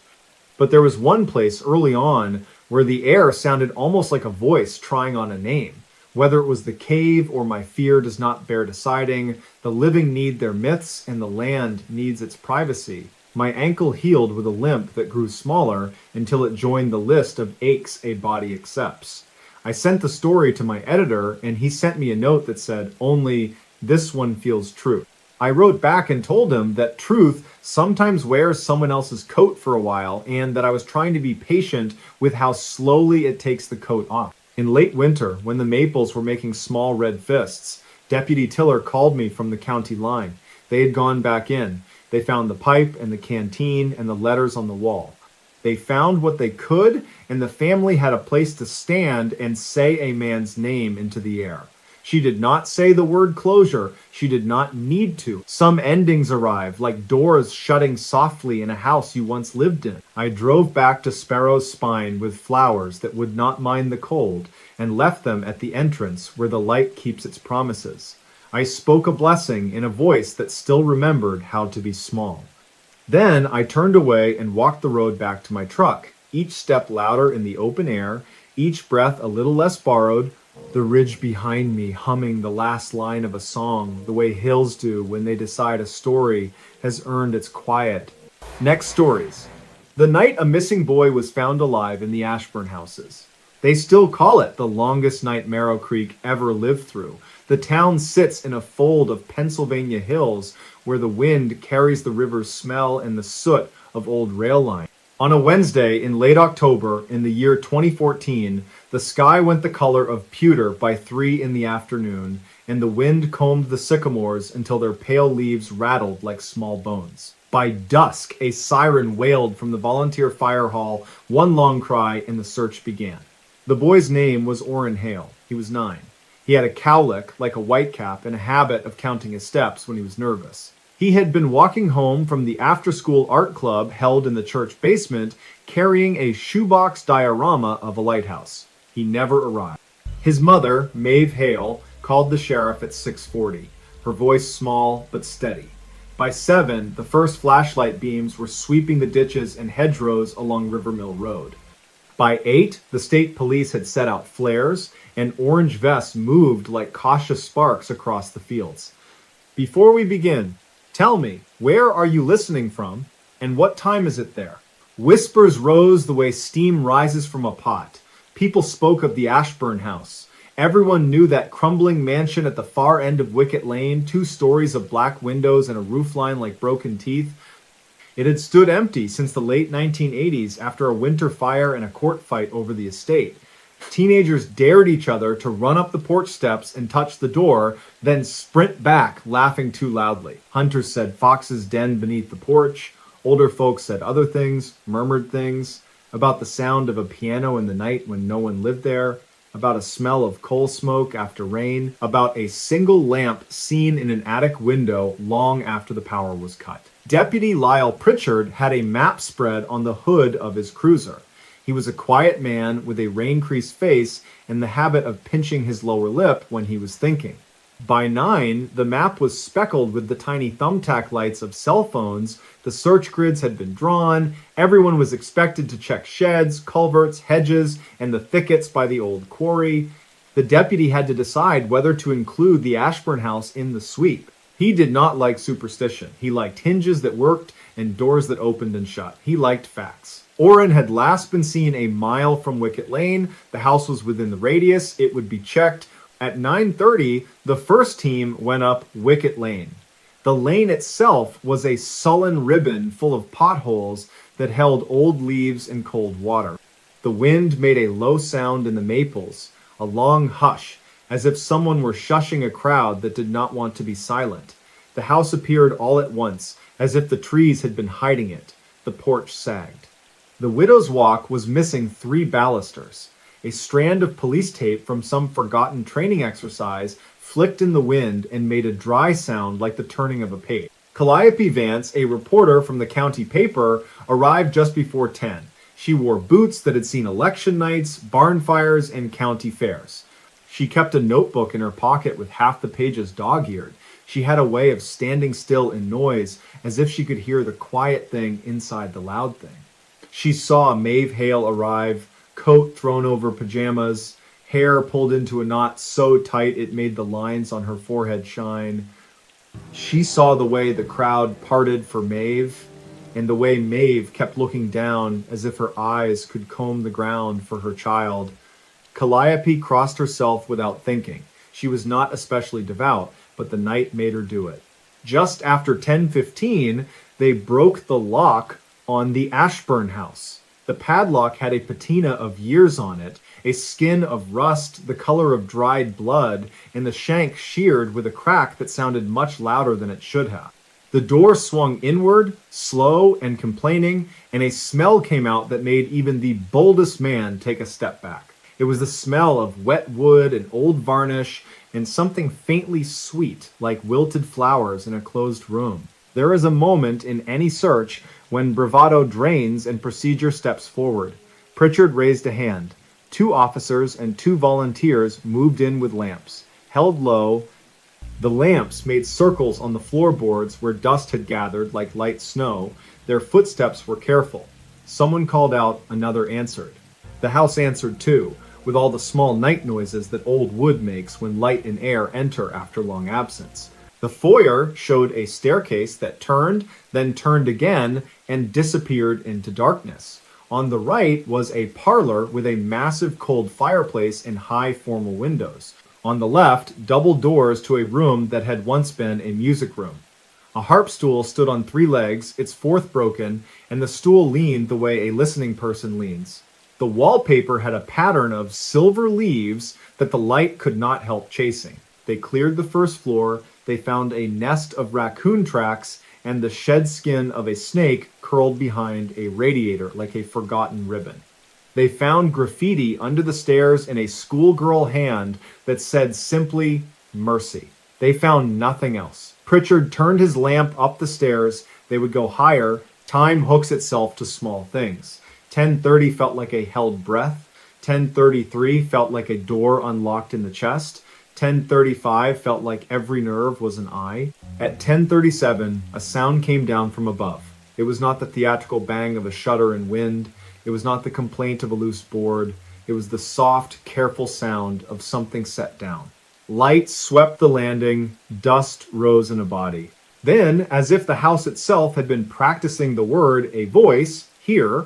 But there was one place early on where the air sounded almost like a voice trying on a name. Whether it was the cave or my fear does not bear deciding, the living need their myths and the land needs its privacy. My ankle healed with a limp that grew smaller until it joined the list of aches a body accepts. I sent the story to my editor and he sent me a note that said, "Only this one feels true." I wrote back and told him that truth sometimes wears someone else's coat for a while and that I was trying to be patient with how slowly it takes the coat off. In late winter, when the maples were making small red fists, Deputy Tiller called me from the county line. They had gone back in. They found the pipe and the canteen and the letters on the wall. They found what they could, and the family had a place to stand and say a man's name into the air. She did not say the word closure. She did not need to. Some endings arrived, like doors shutting softly in a house you once lived in. I drove back to Sparrow's Spine with flowers that would not mind the cold, and left them at the entrance where the light keeps its promises. I spoke a blessing in a voice that still remembered how to be small. Then I turned away and walked the road back to my truck, each step louder in the open air, each breath a little less borrowed, the ridge behind me humming the last line of a song the way hills do when they decide a story has earned its quiet. Next stories. The night a missing boy was found alive in the Ashburn houses. They still call it the longest night Marrow Creek ever lived through. The town sits in a fold of Pennsylvania hills where the wind carries the river's smell and the soot of old rail lines. On a Wednesday in late October in the year 2014, the sky went the color of pewter by 3 in the afternoon, and the wind combed the sycamores until their pale leaves rattled like small bones. By dusk, a siren wailed from the volunteer fire hall, one long cry, and the search began. The boy's name was Orrin Hale. He was 9. He had a cowlick, like a whitecap, and a habit of counting his steps when he was nervous. He had been walking home from the after-school art club held in the church basement, carrying a shoebox diorama of a lighthouse. He never arrived. His mother, Maeve Hale, called the sheriff at 6:40, her voice small but steady. By 7, the first flashlight beams were sweeping the ditches and hedgerows along Rivermill Road. By 8, the state police had set out flares, and orange vests moved like cautious sparks across the fields. Before we begin, tell me, where are you listening from, and what time is it there? Whispers rose the way steam rises from a pot. People spoke of the Ashburn house. Everyone knew that crumbling mansion at the far end of Wicket Lane, 2 stories of black windows and a roofline like broken teeth. It had stood empty since the late 1980s after a winter fire and a court fight over the estate. Teenagers dared each other to run up the porch steps and touch the door, then sprint back, laughing too loudly. Hunters said foxes denned beneath the porch. Older folks said other things, murmured things, about the sound of a piano in the night when no one lived there, about a smell of coal smoke after rain, about a single lamp seen in an attic window long after the power was cut. Deputy Lyle Pritchard had a map spread on the hood of his cruiser. He was a quiet man with a rain-creased face and the habit of pinching his lower lip when he was thinking. By 9, the map was speckled with the tiny thumbtack lights of cell phones, the search grids had been drawn, everyone was expected to check sheds, culverts, hedges, and the thickets by the old quarry. The deputy had to decide whether to include the Ashburn house in the sweep. He did not like superstition. He liked hinges that worked and doors that opened and shut. He liked facts. Orrin had last been seen a mile from Wicket Lane. The house was within the radius. It would be checked. At 9:30, the first team went up Wicket Lane. The lane itself was a sullen ribbon full of potholes that held old leaves and cold water. The wind made a low sound in the maples, a long hush, as if someone were shushing a crowd that did not want to be silent. The house appeared all at once, as if the trees had been hiding it. The porch sagged. The widow's walk was missing 3 balusters. A strand of police tape from some forgotten training exercise flicked in the wind and made a dry sound like the turning of a page. Calliope Vance, a reporter from the county paper, arrived just before 10. She wore boots that had seen election nights, barn fires, and county fairs. She kept a notebook in her pocket with half the pages dog-eared. She had a way of standing still in noise, as if she could hear the quiet thing inside the loud thing. She saw Maeve Hale arrive, coat thrown over pajamas, hair pulled into a knot so tight it made the lines on her forehead shine. She saw the way the crowd parted for Maeve, and the way Maeve kept looking down as if her eyes could comb the ground for her child. Calliope crossed herself without thinking. She was not especially devout, but the night made her do it. Just after 10:15, they broke the lock on the Ashburn house. The padlock had a patina of years on it, a skin of rust the color of dried blood, and the shank sheared with a crack that sounded much louder than it should have. The door swung inward, slow and complaining, and a smell came out that made even the boldest man take a step back. It was the smell of wet wood and old varnish and something faintly sweet, like wilted flowers in a closed room. There is a moment in any search when bravado drains and procedure steps forward. Pritchard raised a hand. 2 officers and 2 volunteers moved in with lamps. Held low, the lamps made circles on the floorboards where dust had gathered like light snow. Their footsteps were careful. Someone called out, another answered. The house answered too, with all the small night noises that old wood makes when light and air enter after long absence. The foyer showed a staircase that turned, then turned again, and disappeared into darkness. On the right was a parlor with a massive cold fireplace and high formal windows. On the left, double doors to a room that had once been a music room. A harp stool stood on 3 legs, its 4th broken, and the stool leaned the way a listening person leans. The wallpaper had a pattern of silver leaves that the light could not help chasing. They cleared the first floor. They found a nest of raccoon tracks and the shed skin of a snake curled behind a radiator like a forgotten ribbon. They found graffiti under the stairs in a schoolgirl hand that said simply, mercy. They found nothing else. Pritchard turned his lamp up the stairs. They would go higher. Time hooks itself to small things. 10:30 felt like a held breath. 10:33 felt like a door unlocked in the chest. 10:35 felt like every nerve was an eye. At 10:37, a sound came down from above. It was not the theatrical bang of a shutter in wind. It was not the complaint of a loose board. It was the soft, careful sound of something set down. Light swept the landing. Dust rose in a body. Then, as if the house itself had been practicing the word, a voice, here.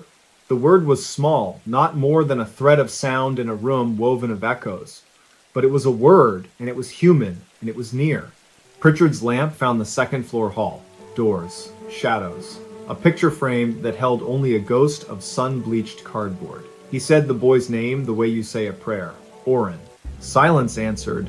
The word was small, not more than a thread of sound in a room woven of echoes. But it was a word, and it was human, and it was near. Pritchard's lamp found the 2nd floor hall. Doors, shadows, a picture frame that held only a ghost of sun-bleached cardboard. He said the boy's name the way you say a prayer, Orrin. Silence answered,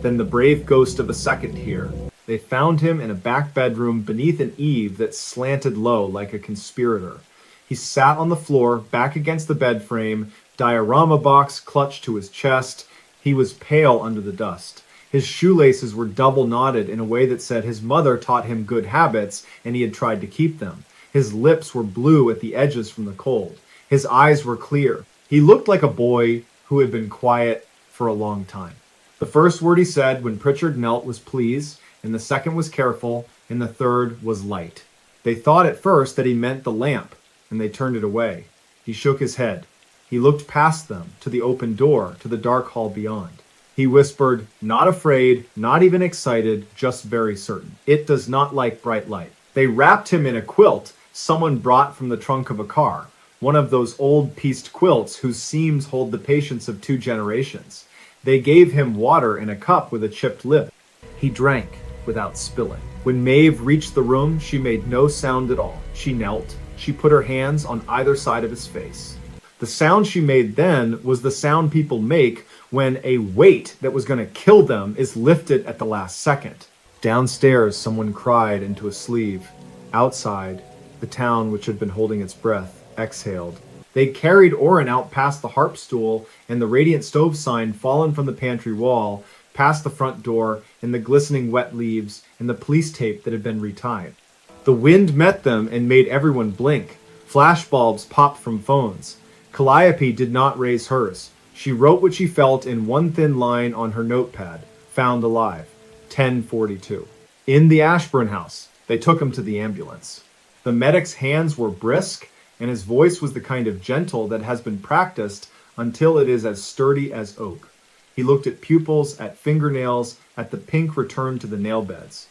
then the brave ghost of a second here. They found him in a back bedroom beneath an eave that slanted low like a conspirator. He sat on the floor, back against the bed frame, diorama box clutched to his chest. He was pale under the dust. His shoelaces were double knotted in a way that said his mother taught him good habits and he had tried to keep them. His lips were blue at the edges from the cold. His eyes were clear. He looked like a boy who had been quiet for a long time. The first word he said when Pritchard knelt was please, and the second was careful, and the third was light. They thought at first that he meant the lamp, and they turned it away. He shook his head. He looked past them, to the open door, to the dark hall beyond. He whispered, not afraid, not even excited, just very certain. It does not like bright light. They wrapped him in a quilt someone brought from the trunk of a car, one of those old pieced quilts whose seams hold the patience of 2 generations. They gave him water in a cup with a chipped lip. He drank without spilling. When Maeve reached the room, she made no sound at all. She knelt. She put her hands on either side of his face. The sound she made then was the sound people make when a weight that was going to kill them is lifted at the last second. Downstairs, someone cried into a sleeve. Outside, the town, which had been holding its breath, exhaled. They carried Orrin out past the harp stool and the radiant stove sign fallen from the pantry wall, past the front door and the glistening wet leaves and the police tape that had been retied. The wind met them and made everyone blink. Flashbulbs popped from phones. Calliope did not raise hers. She wrote what she felt in one thin line on her notepad. Found alive. 10:42. In the Ashburn house. They took him to the ambulance. The medic's hands were brisk, and his voice was the kind of gentle that has been practiced until it is as sturdy as oak. He looked at pupils, at fingernails, at the pink return to the nail beds.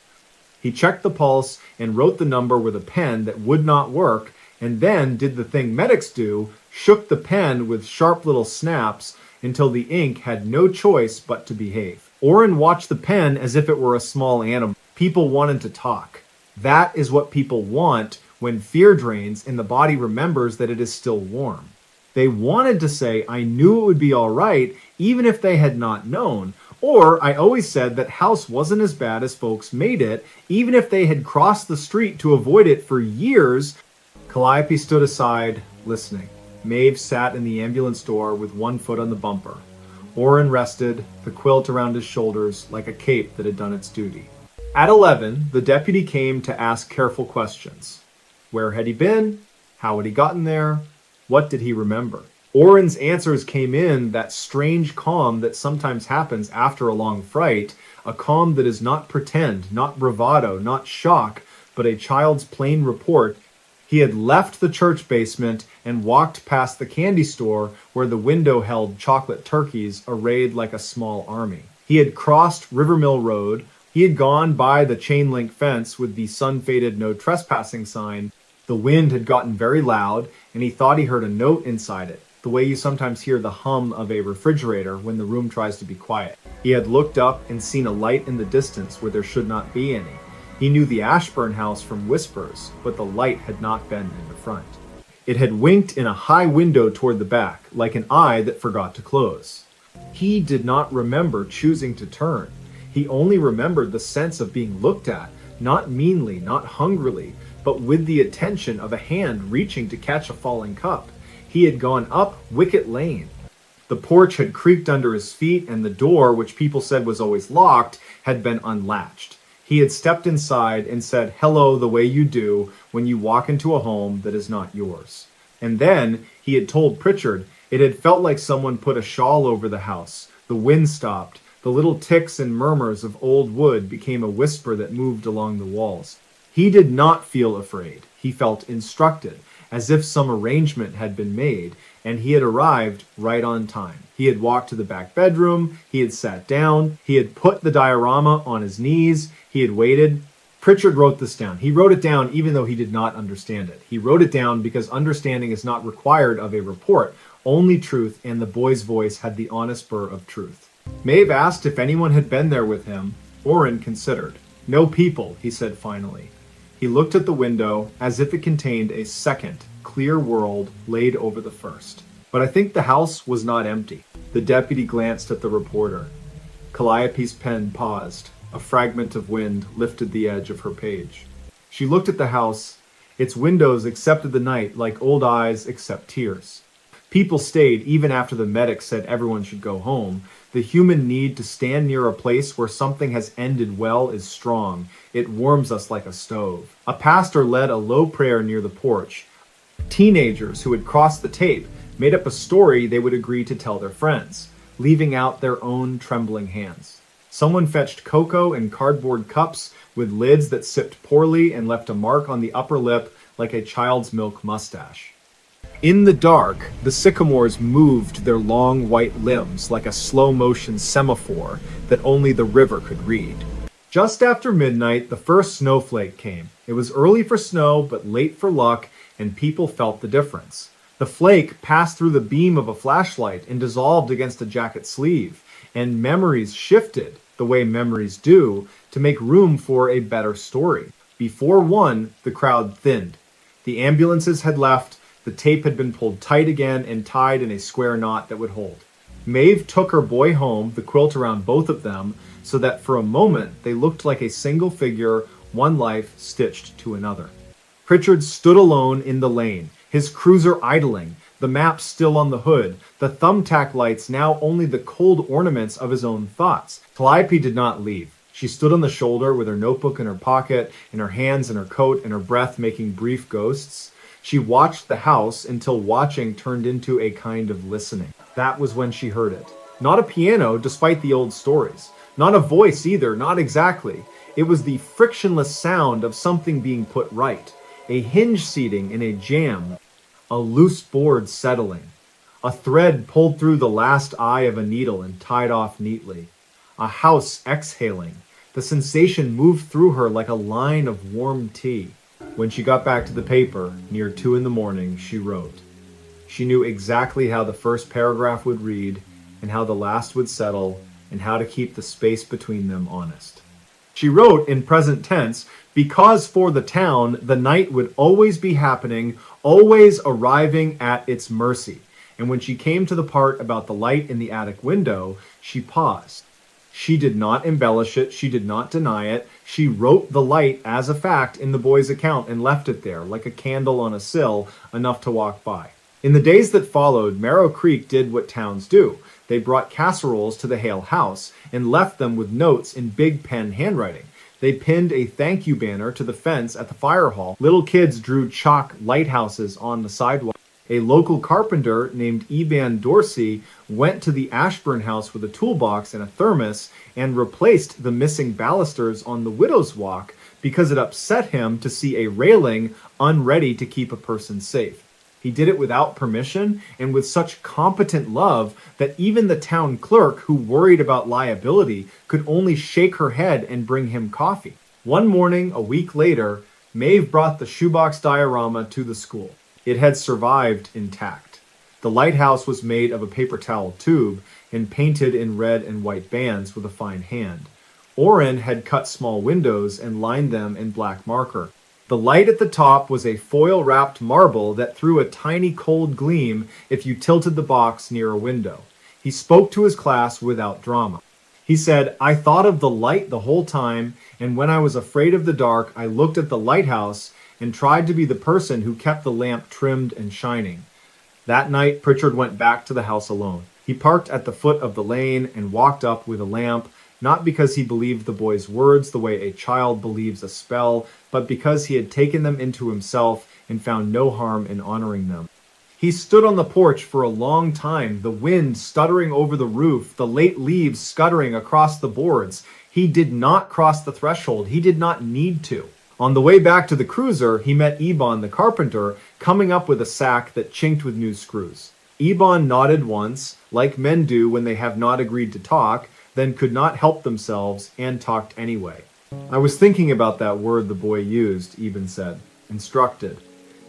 He checked the pulse and wrote the number with a pen that would not work, and then did the thing medics do, shook the pen with sharp little snaps until the ink had no choice but to behave. Oren watched the pen as if it were a small animal. People wanted to talk. That is what people want when fear drains and the body remembers that it is still warm. They wanted to say, I knew it would be all right, even if they had not known. Or, I always said that house wasn't as bad as folks made it, even if they had crossed the street to avoid it for years. Calliope stood aside, listening. Maeve sat in the ambulance door with one foot on the bumper. Oren rested, the quilt around his shoulders like a cape that had done its duty. At 11, the deputy came to ask careful questions. Where had he been? How had he gotten there? What did he remember? Oren's answers came in that strange calm that sometimes happens after a long fright, a calm that is not pretend, not bravado, not shock, but a child's plain report. He had left the church basement and walked past the candy store where the window held chocolate turkeys arrayed like a small army. He had crossed Rivermill Road. He had gone by the chain link fence with the sun-faded no trespassing sign. The wind had gotten very loud, and he thought he heard a note inside it, the way you sometimes hear the hum of a refrigerator when the room tries to be quiet. He had looked up and seen a light in the distance where there should not be any. He knew the Ashburn house from whispers, but the light had not been in the front. It had winked in a high window toward the back, like an eye that forgot to close. He did not remember choosing to turn. He only remembered the sense of being looked at, not meanly, not hungrily, but with the attention of a hand reaching to catch a falling cup. He had gone up Wicket Lane. The porch had creaked under his feet, and the door, which people said was always locked, had been unlatched. He had stepped inside and said hello the way you do when you walk into a home that is not yours. And then he had told Pritchard it had felt like someone put a shawl over the house. The wind stopped. The little ticks and murmurs of old wood became a whisper that moved along the walls. He did not feel afraid. He felt instructed, as if some arrangement had been made, and he had arrived right on time. He had walked to the back bedroom, he had sat down, he had put the diorama on his knees, he had waited. Pritchard wrote this down. He wrote it down even though he did not understand it. He wrote it down because understanding is not required of a report, only truth, and the boy's voice had the honest burr of truth. Maeve asked if anyone had been there with him. Oren considered. No people, he said finally. He looked at the window as if it contained a second, clear world laid over the first. But I think the house was not empty. The deputy glanced at the reporter. Calliope's pen paused. A fragment of wind lifted the edge of her page. She looked at the house. Its windows accepted the night like old eyes accept tears. People stayed even after the medic said everyone should go home. The human need to stand near a place where something has ended well is strong. It warms us like a stove. A pastor led a low prayer near the porch. Teenagers who had crossed the tape made up a story they would agree to tell their friends, leaving out their own trembling hands. Someone fetched cocoa in cardboard cups with lids that sipped poorly and left a mark on the upper lip like a child's milk mustache. In the dark, the sycamores moved their long white limbs like a slow-motion semaphore that only the river could read. Just after midnight, the first snowflake came. It was early for snow, but late for luck, and people felt the difference. The flake passed through the beam of a flashlight and dissolved against a jacket sleeve, and memories shifted, the way memories do, to make room for a better story. Before one, the crowd thinned. The ambulances had left. The tape had been pulled tight again and tied in a square knot that would hold. Maeve took her boy home, the quilt around both of them, so that for a moment they looked like a single figure, one life stitched to another. Pritchard stood alone in the lane, his cruiser idling, the map still on the hood, the thumbtack lights now only the cold ornaments of his own thoughts. Calliope did not leave. She stood on the shoulder with her notebook in her pocket, and her hands in her coat, and her breath making brief ghosts. She watched the house until watching turned into a kind of listening. That was when she heard it. Not a piano, despite the old stories. Not a voice either, not exactly. It was the frictionless sound of something being put right. A hinge seating in a jam. a loose board settling, a thread pulled through the last eye of a needle and tied off neatly, a house exhaling. The sensation moved through her like a line of warm tea. When she got back to the paper, near 2 in the morning, she wrote. She knew exactly how the first paragraph would read, and how the last would settle, and how to keep the space between them honest. She wrote in present tense because for the town, the night would always be happening, always arriving at its mercy. And when she came to the part about the light in the attic window, she paused. She did not embellish it. She did not deny it. She wrote the light as a fact in the boy's account and left it there, like a candle on a sill, enough to walk by. In the days that followed, Marrow Creek did what towns do. They brought casseroles to the Hale house and left them with notes in big pen handwriting. They pinned a thank you banner to the fence at the fire hall. Little kids drew chalk lighthouses on the sidewalk. A local carpenter named Eban Dorsey went to the Ashburn house with a toolbox and a thermos and replaced the missing balusters on the Widow's Walk because it upset him to see a railing unready to keep a person safe. He did it without permission and with such competent love that even the town clerk, who worried about liability, could only shake her head and bring him coffee. One morning, a week later, Maeve brought the shoebox diorama to the school. It had survived intact. The lighthouse was made of a paper towel tube and painted in red and white bands with a fine hand. Orrin had cut small windows and lined them in black marker. The light at the top was a foil-wrapped marble that threw a tiny cold gleam if you tilted the box near a window. He spoke to his class without drama. He said, "I thought of the light the whole time, and when I was afraid of the dark, I looked at the lighthouse and tried to be the person who kept the lamp trimmed and shining." That night, Pritchard went back to the house alone. He parked at the foot of the lane and walked up with a lamp, not because he believed the boy's words the way a child believes a spell, but because he had taken them into himself and found no harm in honoring them. He stood on the porch for a long time, the wind stuttering over the roof, the late leaves scuttering across the boards. He did not cross the threshold. He did not need to. On the way back to the cruiser, he met Eban the carpenter, coming up with a sack that chinked with new screws. Eban nodded once, like men do when they have not agreed to talk, then could not help themselves and talked anyway. "I was thinking about that word the boy used," Eban said. "Instructed.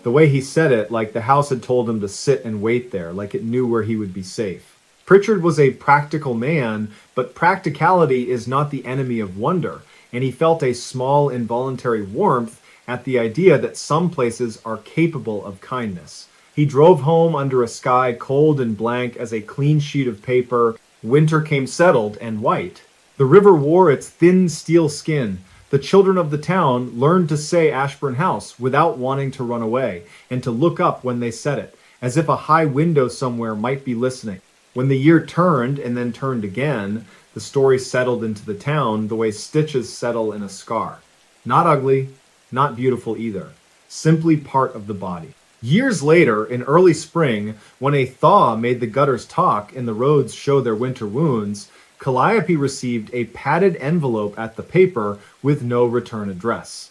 The way he said it, like the house had told him to sit and wait there, like it knew where he would be safe." Pritchard was a practical man, but practicality is not the enemy of wonder, and he felt a small involuntary warmth at the idea that some places are capable of kindness. He drove home under a sky cold and blank as a clean sheet of paper. Winter came settled and white. The river wore its thin steel skin. The children of the town learned to say Ashburn House without wanting to run away, and to look up when they said it, as if a high window somewhere might be listening. When the year turned and then turned again, the story settled into the town the way stitches settle in a scar. Not ugly, not beautiful either, simply part of the body. Years later, in early spring, when a thaw made the gutters talk and the roads show their winter wounds, Calliope received a padded envelope at the paper with no return address.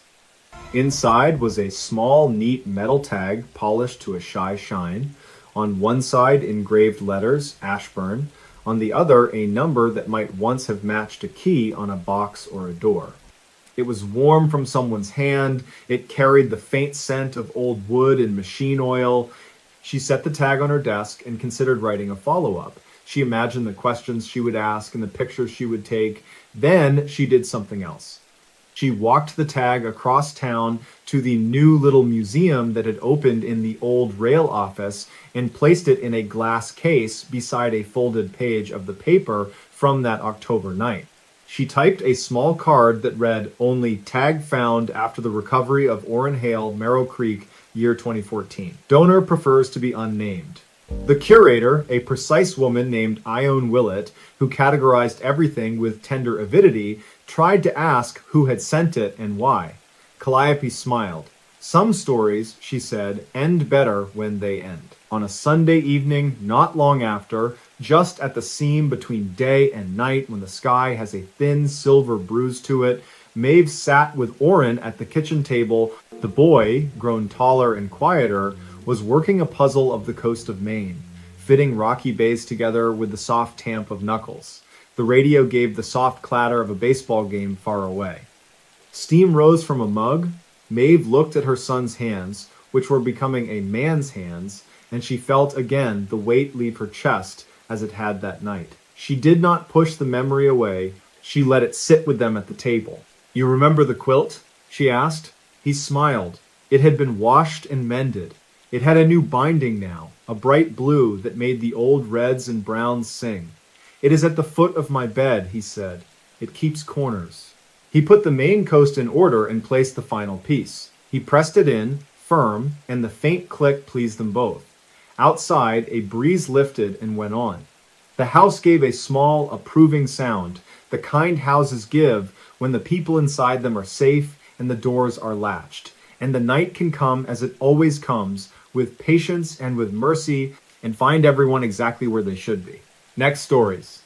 Inside was a small, neat metal tag polished to a shy shine. On one side, engraved letters, Ashburn. On the other, a number that might once have matched a key on a box or a door. It was warm from someone's hand. It carried the faint scent of old wood and machine oil. She set the tag on her desk and considered writing a follow-up. She imagined the questions she would ask and the pictures she would take. Then she did something else. She walked the tag across town to the new little museum that had opened in the old rail office and placed it in a glass case beside a folded page of the paper from that October night. She typed a small card that read, "Only tag found after the recovery of Orrin Hale, Marrow Creek, year 2014. Donor prefers to be unnamed." The curator, a precise woman named Ione Willett, who categorized everything with tender avidity, tried to ask who had sent it and why. Calliope smiled. "Some stories," she said, "end better when they end." On a Sunday evening, not long after, just at the seam between day and night when the sky has a thin silver bruise to it, Maeve sat with Orrin at the kitchen table. The boy, grown taller and quieter, was working a puzzle of the coast of Maine, fitting rocky bays together with the soft tamp of knuckles. The radio gave the soft clatter of a baseball game far away. Steam rose from a mug. Maeve looked at her son's hands, which were becoming a man's hands, and she felt again the weight leave her chest as it had that night. She did not push the memory away. She let it sit with them at the table. "You remember the quilt?" she asked. He smiled. It had been washed and mended. It had a new binding now, a bright blue that made the old reds and browns sing. "It is at the foot of my bed," he said. "It keeps corners." He put the main coast in order and placed the final piece. He pressed it in, firm, and the faint click pleased them both. Outside, a breeze lifted and went on. The house gave a small, approving sound, the kind houses give when the people inside them are safe and the doors are latched, and the night can come as it always comes, with patience and with mercy, and find everyone exactly where they should be. Next stories.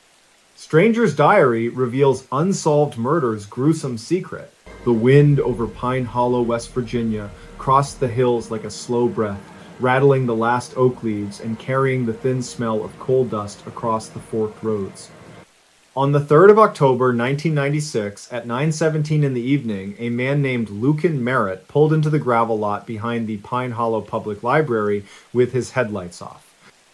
Stranger's Diary reveals unsolved murder's gruesome secret. The wind over Pine Hollow, West Virginia, crossed the hills like a slow breath, rattling the last oak leaves and carrying the thin smell of coal dust across the forked roads. On the 3rd of October, 1996, at 9:17 in the evening, a man named Lucan Merritt pulled into the gravel lot behind the Pine Hollow Public Library with his headlights off.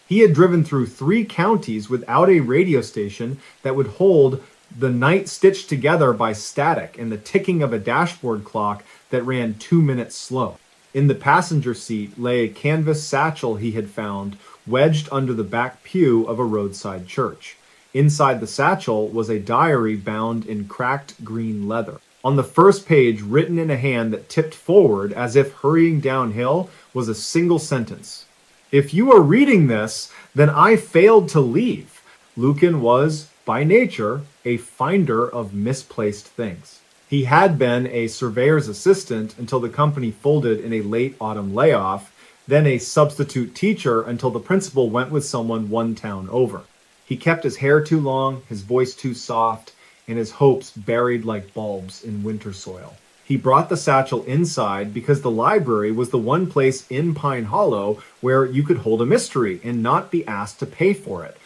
He had driven through 3 counties without a radio station that would hold the night stitched together by static and the ticking of a dashboard clock that ran 2 minutes slow. In the passenger seat lay a canvas satchel he had found wedged under the back pew of a roadside church. Inside the satchel was a diary bound in cracked green leather. On the first page, written in a hand that tipped forward as if hurrying downhill, was a single sentence. "If you are reading this, then I failed to leave." Lucan was, by nature, a finder of misplaced things. He had been a surveyor's assistant until the company folded in a late autumn layoff, then a substitute teacher until the principal went with someone one town over. He kept his hair too long, his voice too soft, and his hopes buried like bulbs in winter soil. He brought the satchel inside because the library was the one place in Pine Hollow where you could hold a mystery and not be asked to pay for it.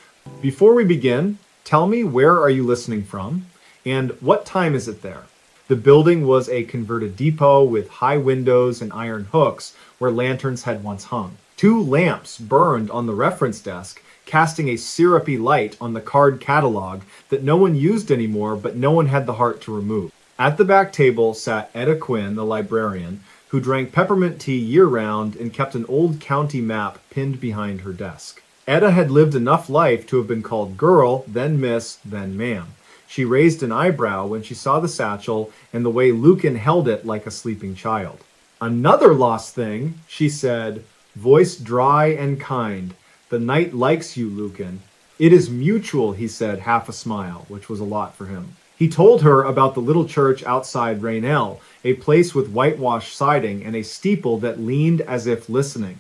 Before we begin, tell me, where are you listening from, and what time is it there? The building was a converted depot with high windows and iron hooks where lanterns had once hung. 2 lamps burned on the reference desk, casting a syrupy light on the card catalog that no one used anymore, but no one had the heart to remove. At the back table sat Etta Quinn, the librarian, who drank peppermint tea year-round and kept an old county map pinned behind her desk. Etta had lived enough life to have been called girl, then miss, then ma'am. She raised an eyebrow when she saw the satchel and the way Lucan held it like a sleeping child. "Another lost thing," she said, voice dry and kind. "The night likes you, Lucan." "It is mutual," he said, half a smile, which was a lot for him. He told her about the little church outside Raynell, a place with whitewashed siding and a steeple that leaned as if listening.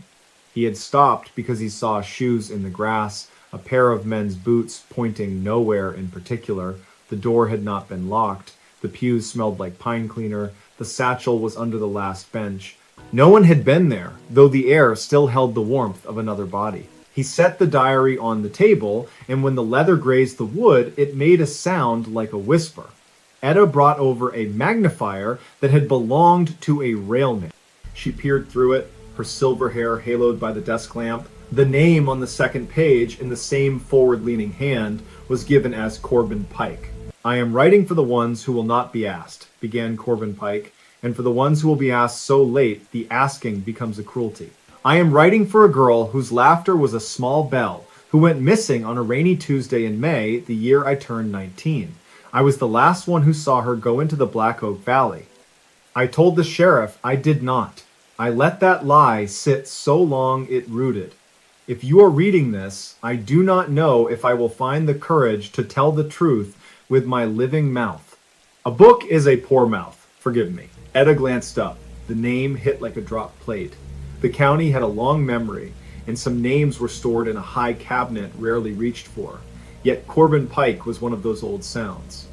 He had stopped because he saw shoes in the grass, a pair of men's boots pointing nowhere in particular. The door had not been locked. The pews smelled like pine cleaner. The satchel was under the last bench. No one had been there, though the air still held the warmth of another body. He set the diary on the table, and when the leather grazed the wood, it made a sound like a whisper. Etta brought over a magnifier that had belonged to a railman. She peered through it, her silver hair haloed by the desk lamp. The name on the second page, in the same forward-leaning hand, was given as Corbin Pike. "I am writing for the ones who will not be asked," began Corbin Pike, "and for the ones who will be asked so late, the asking becomes a cruelty. I am writing for a girl whose laughter was a small bell, who went missing on a rainy Tuesday in May, the year I turned 19. I was the last one who saw her go into the Black Oak Valley. I told the sheriff I did not. I let that lie sit so long it rooted. If you are reading this, I do not know if I will find the courage to tell the truth with my living mouth." A book is a poor mouth, forgive me. Etta glanced up. The name hit like a dropped plate. The county had a long memory, and some names were stored in a high cabinet rarely reached for. Yet Corbin Pike was one of those old sounds.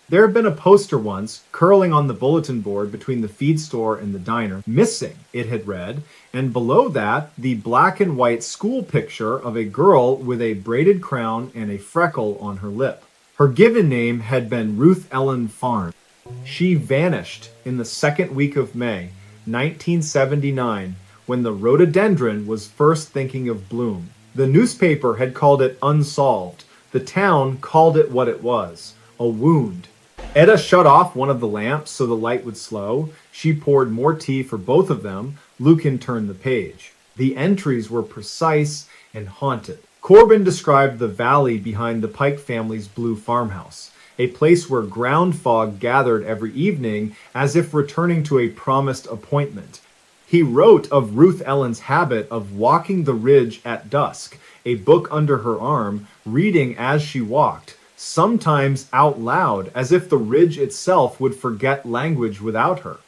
There had been a poster once, curling on the bulletin board between the feed store and the diner. Missing, it had read, and below that, the black and white school picture of a girl with a braided crown and a freckle on her lip. Her given name had been Ruth Ellen Farn. She vanished in the second week of May, 1979, when the rhododendron was first thinking of bloom. The newspaper had called it Unsolved. The town called it what it was, a wound. Etta shut off one of the lamps so the light would slow. She poured more tea for both of them. Lucan turned the page. The entries were precise and haunted. Corbin described the valley behind the Pike family's blue farmhouse, a place where ground fog gathered every evening as if returning to a promised appointment. He wrote of Ruth Ellen's habit of walking the ridge at dusk, a book under her arm, reading as she walked, sometimes out loud, as if the ridge itself would forget language without her.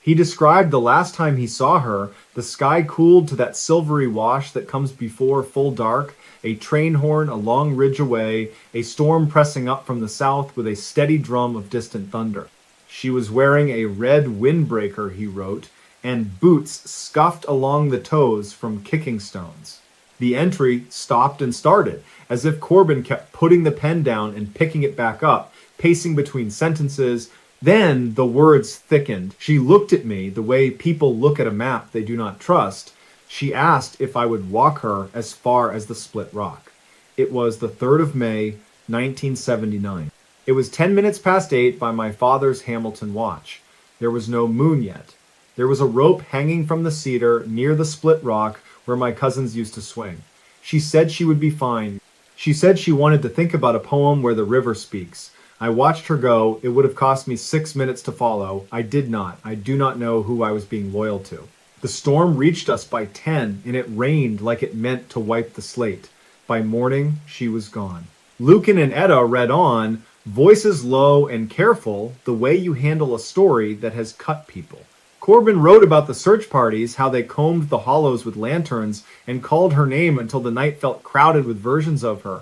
He described the last time he saw her, the sky cooled to that silvery wash that comes before full dark, a train horn a long ridge away, a storm pressing up from the south with a steady drum of distant thunder. She was wearing a red windbreaker, he wrote, and boots scuffed along the toes from kicking stones. The entry stopped and started, as if Corbin kept putting the pen down and picking it back up, pacing between sentences. Then the words thickened. She looked at me the way people look at a map they do not trust. She asked if I would walk her as far as the Split Rock. It was the 3rd of May, 1979. It was 10 minutes past 8 by my father's Hamilton watch. There was no moon yet. There was a rope hanging from the cedar near the Split Rock where my cousins used to swing. She said she would be fine. She said she wanted to think about a poem where the river speaks. I watched her go. It would have cost me 6 minutes to follow. I did not. I do not know who I was being loyal to. The storm reached us by 10, and it rained like it meant to wipe the slate. By morning, she was gone. Lucan and Etta read on, voices low and careful, the way you handle a story that has cut people. Corbin wrote about the search parties, how they combed the hollows with lanterns and called her name until the night felt crowded with versions of her.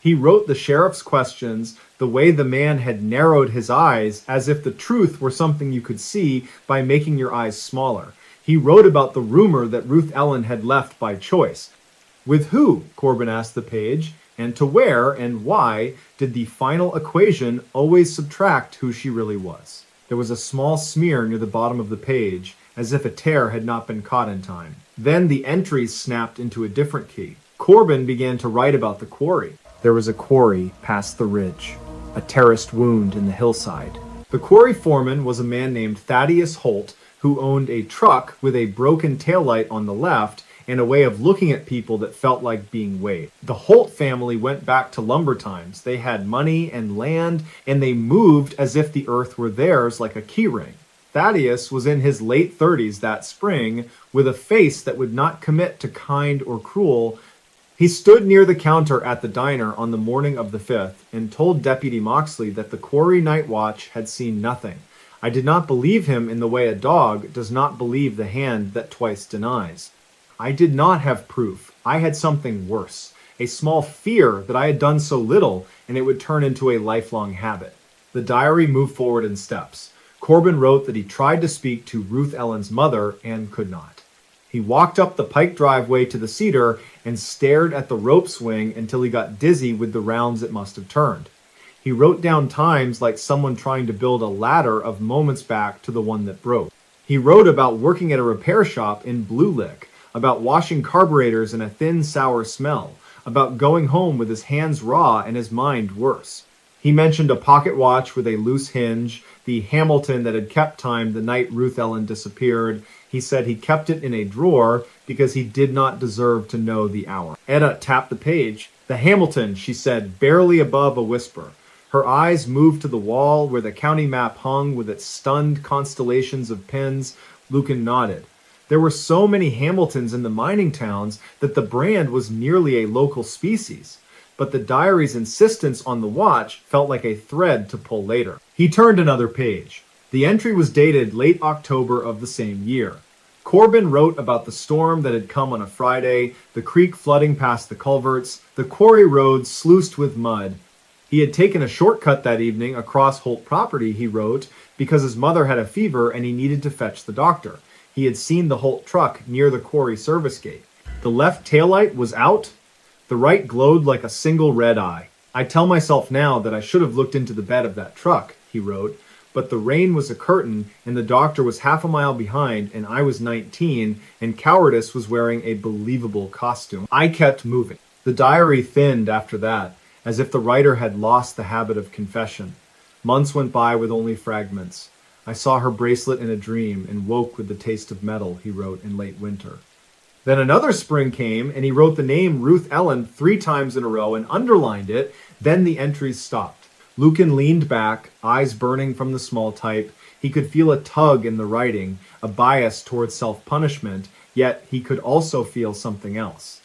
He wrote the sheriff's questions, the way the man had narrowed his eyes as if the truth were something you could see by making your eyes smaller. He wrote about the rumor that Ruth Ellen had left by choice. With who, Corbin asked the page, and to where and why did the final equation always subtract who she really was? There was a small smear near the bottom of the page, as if a tear had not been caught in time. Then the entries snapped into a different key. Corbin began to write about the quarry. There was a quarry past the ridge, a terraced wound in the hillside. The quarry foreman was a man named Thaddeus Holt, who owned a truck with a broken taillight on the left and a way of looking at people that felt like being weighed. The Holt family went back to lumber times. They had money and land, and they moved as if the earth were theirs like a keyring. Thaddeus was in his late 30s that spring, with a face that would not commit to kind or cruel. He stood near the counter at the diner on the morning of the 5th and told Deputy Moxley that the quarry night watch had seen nothing. I did not believe him in the way a dog does not believe the hand that twice denies. I did not have proof. I had something worse, a small fear that I had done so little and it would turn into a lifelong habit. The diary moved forward in steps. Corbin wrote that he tried to speak to Ruth Ellen's mother and could not. He walked up the Pike driveway to the cedar and stared at the rope swing until he got dizzy with the rounds it must have turned. He wrote down times like someone trying to build a ladder of moments back to the one that broke. He wrote about working at a repair shop in Blue Lick, about washing carburetors in a thin, sour smell, about going home with his hands raw and his mind worse. He mentioned a pocket watch with a loose hinge, the Hamilton that had kept time the night Ruth Ellen disappeared. He said he kept it in a drawer because he did not deserve to know the hour. Etta tapped the page. The Hamilton, she said, barely above a whisper. Her eyes moved to the wall where the county map hung with its stunned constellations of pins. Lucan nodded. There were so many Hamiltons in the mining towns that the brand was nearly a local species. But the diary's insistence on the watch felt like a thread to pull later. He turned another page. The entry was dated late October of the same year. Corbin wrote about the storm that had come on a Friday, the creek flooding past the culverts, the quarry road sluiced with mud. He had taken a shortcut that evening across Holt property, he wrote, because his mother had a fever and he needed to fetch the doctor. He had seen the Holt truck near the quarry service gate. The left taillight was out. The right glowed like a single red eye. I tell myself now that I should have looked into the bed of that truck, he wrote, but the rain was a curtain and the doctor was half a mile behind and I was 19 and cowardice was wearing a believable costume. I kept moving. The diary thinned after that, as if the writer had lost the habit of confession. Months went by with only fragments. I saw her bracelet in a dream and woke with the taste of metal, he wrote in late winter. Then another spring came, and he wrote the name Ruth Ellen 3 times in a row and underlined it. Then the entries stopped. Lucan leaned back, eyes burning from the small type. He could feel a tug in the writing, a bias towards self-punishment, yet he could also feel something else.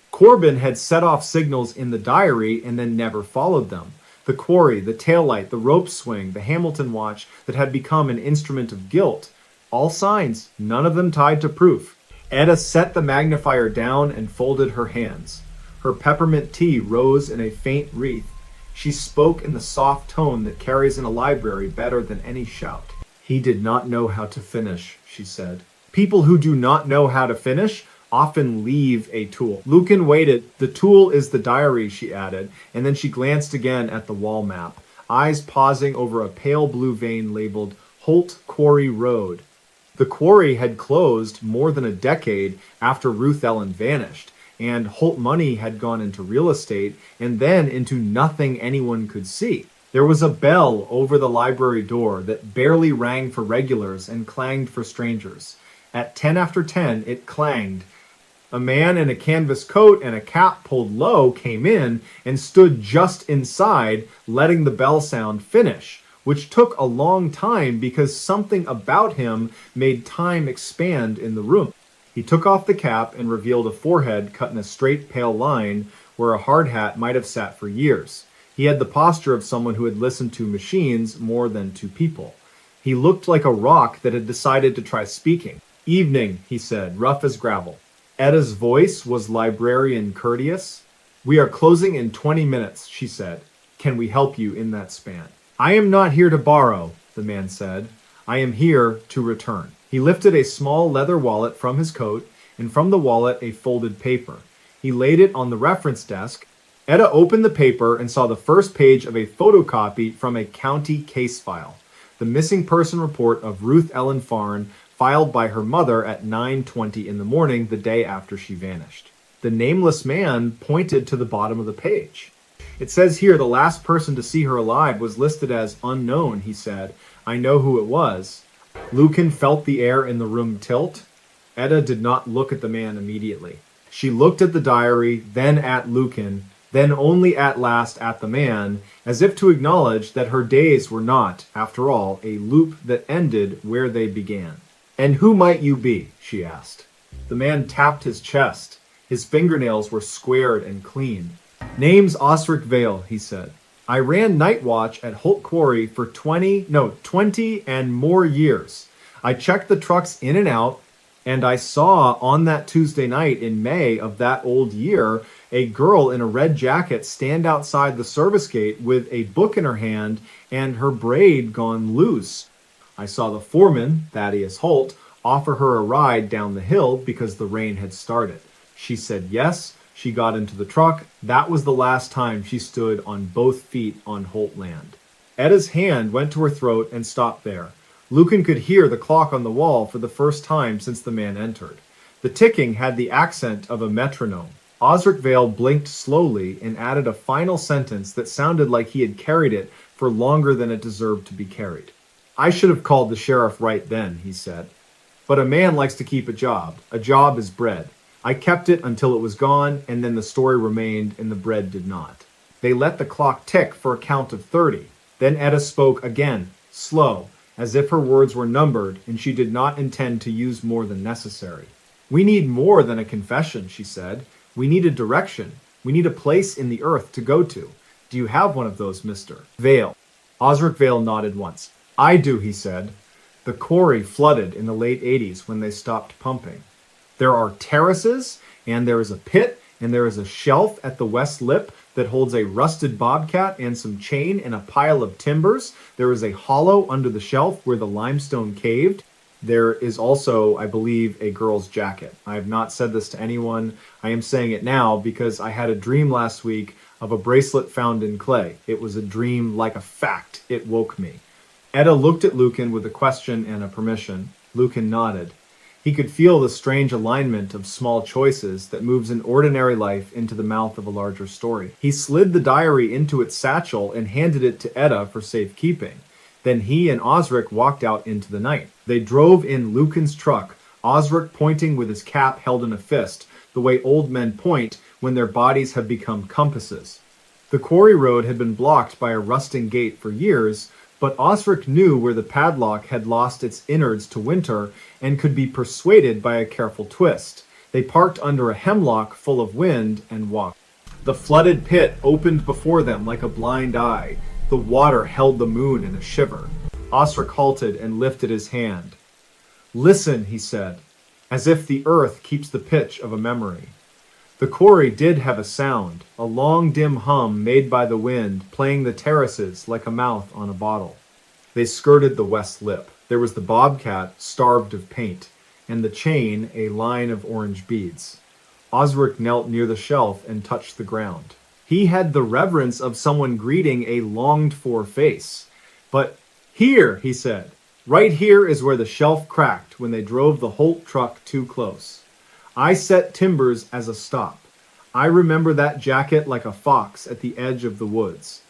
Corbin had set off signals in the diary and then never followed them. The quarry, the taillight, the rope swing, the Hamilton watch that had become an instrument of guilt. All signs, none of them tied to proof. Etta set the magnifier down and folded her hands. Her peppermint tea rose in a faint wreath. She spoke in the soft tone that carries in a library better than any shout. He did not know how to finish, she said. People who do not know how to finish often leave a tool. Lucan waited. The tool is the diary, she added, and then she glanced again at the wall map, eyes pausing over a pale blue vein labeled Holt Quarry Road. The quarry had closed more than a decade after Ruth Ellen vanished, and Holt money had gone into real estate and then into nothing anyone could see. There was a bell over the library door that barely rang for regulars and clanged for strangers. At 10 after 10, it clanged. A man in a canvas coat and a cap pulled low came in and stood just inside, letting the bell sound finish, which took a long time because something about him made time expand in the room. He took off the cap and revealed a forehead cut in a straight pale line where a hard hat might have sat for years. He had the posture of someone who had listened to machines more than to people. He looked like a rock that had decided to try speaking. "Evening," he said, rough as gravel. Etta's voice was librarian courteous. "We are closing in 20 minutes, she said. "Can we help you in that span?" "I am not here to borrow," the man said. "I am here to return." He lifted a small leather wallet from his coat, and from the wallet a folded paper. He laid it on the reference desk. Etta opened the paper and saw the first page of a photocopy from a county case file. The missing person report of Ruth Ellen Farn, filed by her mother at 9:20 in the morning the day after she vanished. The nameless man pointed to the bottom of the page. "It says here the last person to see her alive was listed as unknown," he said. "I know who it was." Lucan felt the air in the room tilt. Etta did not look at the man immediately. She looked at the diary, then at Lucan, then only at last at the man, as if to acknowledge that her days were not, after all, a loop that ended where they began. "And who might you be?" she asked. The man tapped his chest. His fingernails were squared and clean. "Name's Osric Vale," he said. "I ran night watch at Holt Quarry for 20 and more years. I checked the trucks in and out, and I saw on that Tuesday night in May of that old year a girl in a red jacket stand outside the service gate with a book in her hand and her braid gone loose. I saw the foreman, Thaddeus Holt, offer her a ride down the hill because the rain had started. She said yes. She got into the truck. That was the last time she stood on both feet on Holt land." Etta's hand went to her throat and stopped there. Lucan could hear the clock on the wall for the first time since the man entered. The ticking had the accent of a metronome. Osric Vale blinked slowly and added a final sentence that sounded like he had carried it for longer than it deserved to be carried. "I should have called the sheriff right then," he said. "But a man likes to keep a job. A job is bread. I kept it until it was gone, and then the story remained and the bread did not." They let the clock tick for a count of 30. Then Etta spoke again, slow, as if her words were numbered and she did not intend to use more than necessary. "We need more than a confession," she said. "We need a direction. We need a place in the earth to go to. Do you have one of those, Mr. Vale?" Osric Vale nodded once. "I do," he said. "The quarry flooded in the late 80s when they stopped pumping. There are terraces, and there is a pit, and there is a shelf at the west lip that holds a rusted bobcat and some chain in a pile of timbers. There is a hollow under the shelf where the limestone caved. There is also, I believe, a girl's jacket. I have not said this to anyone. I am saying it now because I had a dream last week of a bracelet found in clay. It was a dream like a fact. It woke me. Etta looked at Lucan with a question and a permission. Lucan nodded. He could feel the strange alignment of small choices that moves an ordinary life into the mouth of a larger story. He slid the diary into its satchel and handed it to Etta for safekeeping. Then he and Osric walked out into the night. They drove in Lucan's truck, Osric pointing with his cap held in a fist, the way old men point when their bodies have become compasses. The quarry road had been blocked by a rusting gate for years, but Osric knew where the padlock had lost its innards to winter and could be persuaded by a careful twist. They parked under a hemlock full of wind and walked. The flooded pit opened before them like a blind eye. The water held the moon in a shiver. Osric halted and lifted his hand. "Listen," he said, as if the earth keeps the pitch of a memory. The quarry did have a sound, a long dim hum made by the wind, playing the terraces like a mouth on a bottle. They skirted the west lip. There was the bobcat, starved of paint, and the chain, a line of orange beads. Osric knelt near the shelf and touched the ground. He had the reverence of someone greeting a longed-for face. "But here," he said, "right here is where the shelf cracked when they drove the Holt truck too close. I set timbers as a stop. I remember that jacket like a fox at the edge of the woods.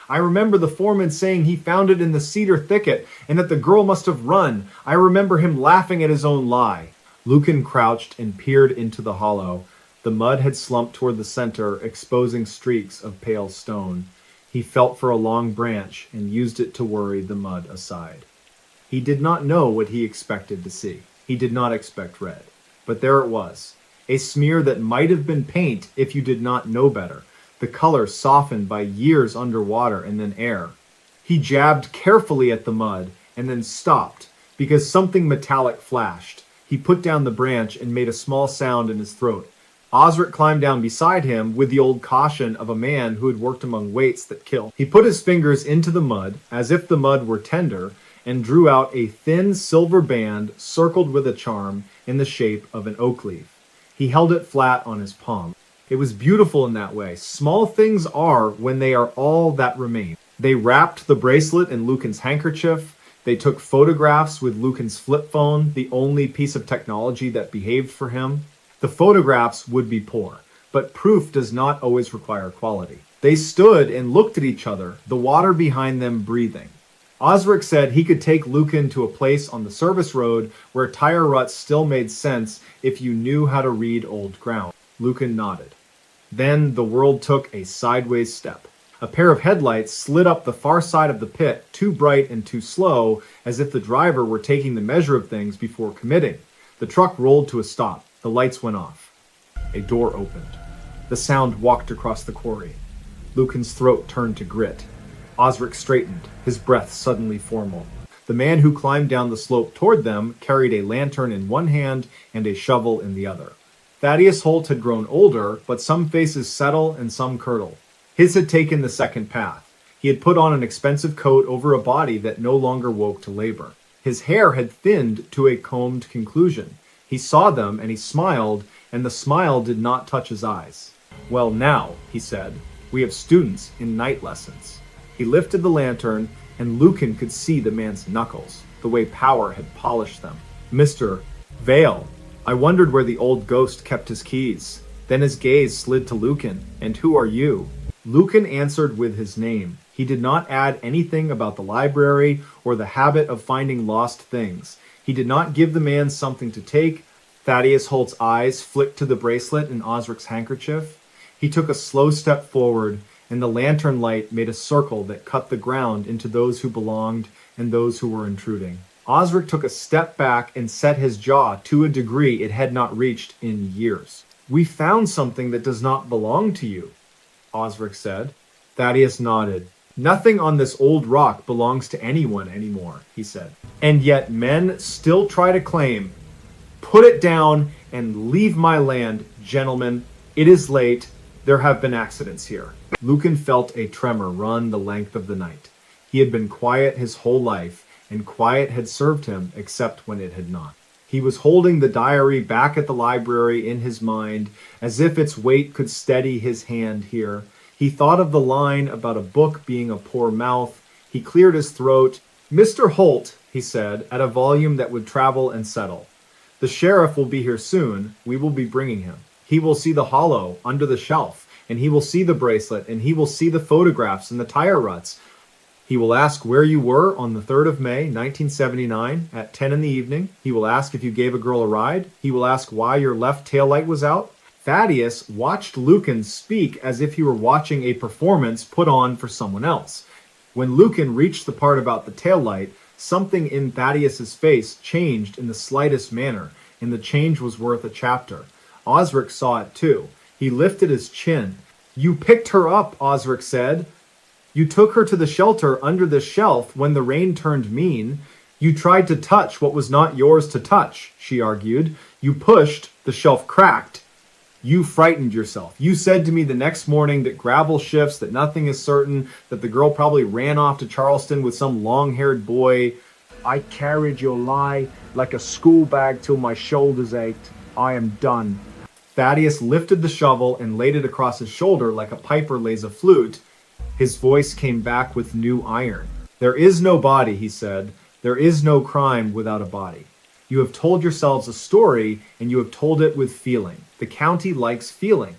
I remember the foreman saying he found it in the cedar thicket and that the girl must have run. I remember him laughing at his own lie." Lucan crouched and peered into the hollow. The mud had slumped toward the center, exposing streaks of pale stone. He felt for a long branch and used it to worry the mud aside. He did not know what he expected to see. He did not expect red. But there it was, a smear that might have been paint if you did not know better, the color softened by years underwater and then air. He jabbed carefully at the mud and then stopped because something metallic flashed. He put down the branch and made a small sound in his throat. Osric climbed down beside him with the old caution of a man who had worked among weights that kill. He put his fingers into the mud, as if the mud were tender, and drew out a thin silver band circled with a charm in the shape of an oak leaf. He held it flat on his palm. It was beautiful in that way. Small things are when they are all that remain. They wrapped the bracelet in Lucan's handkerchief. They took photographs with Lucan's flip phone, the only piece of technology that behaved for him. The photographs would be poor, but proof does not always require quality. They stood and looked at each other, the water behind them breathing. Osric said he could take Lucan to a place on the service road where tire ruts still made sense if you knew how to read old ground. Lucan nodded. Then the world took a sideways step. A pair of headlights slid up the far side of the pit, too bright and too slow, as if the driver were taking the measure of things before committing. The truck rolled to a stop. The lights went off. A door opened. The sound walked across the quarry. Lucan's throat turned to grit. Osric straightened, his breath suddenly formal. The man who climbed down the slope toward them carried a lantern in one hand and a shovel in the other. Thaddeus Holt had grown older, but some faces settle and some curdle. His had taken the second path. He had put on an expensive coat over a body that no longer woke to labor. His hair had thinned to a combed conclusion. He saw them and he smiled, and the smile did not touch his eyes. "Well, now," he said, "we have students in night lessons." He lifted the lantern, and Lucan could see the man's knuckles, the way power had polished them. "Mr. Vale, I wondered where the old ghost kept his keys." Then his gaze slid to Lucan. "And who are you?" Lucan answered with his name. He did not add anything about the library or the habit of finding lost things. He did not give the man something to take. Thaddeus Holt's eyes flicked to the bracelet in Osric's handkerchief. He took a slow step forward, and the lantern light made a circle that cut the ground into those who belonged and those who were intruding. Osric took a step back and set his jaw to a degree it had not reached in years. "We found something that does not belong to you," Osric said. Thaddeus nodded. "Nothing on this old rock belongs to anyone anymore," he said. "And yet men still try to claim. Put it down and leave my land, gentlemen. It is late. There have been accidents here. Lucan felt a tremor run the length of the night. He had been quiet his whole life, and quiet had served him except when it had not. He was holding the diary back at the library in his mind, as if its weight could steady his hand here. He thought of the line about a book being a poor mouth. He cleared his throat. "Mr. Holt," he said, at a volume that would travel and settle. "The sheriff will be here soon. We will be bringing him. He will see the hollow under the shelf, and he will see the bracelet, and he will see the photographs and the tire ruts. He will ask where you were on the 3rd of May, 1979, at 10 in the evening. He will ask if you gave a girl a ride. He will ask why your left taillight was out." Thaddeus watched Lucan speak as if he were watching a performance put on for someone else. When Lucan reached the part about the taillight, something in Thaddeus's face changed in the slightest manner, and the change was worth a chapter. Osric saw it too. He lifted his chin. "You picked her up," Osric said. "You took her to the shelter under the shelf when the rain turned mean. You tried to touch what was not yours to touch," she argued. "You pushed, the shelf cracked. You frightened yourself. You said to me the next morning that gravel shifts, that nothing is certain, that the girl probably ran off to Charleston with some long-haired boy. I carried your lie like a school bag till my shoulders ached. I am done." Thaddeus lifted the shovel and laid it across his shoulder like a piper lays a flute. His voice came back with new iron. "There is no body," he said. "There is no crime without a body. You have told yourselves a story, and you have told it with feeling. The county likes feeling.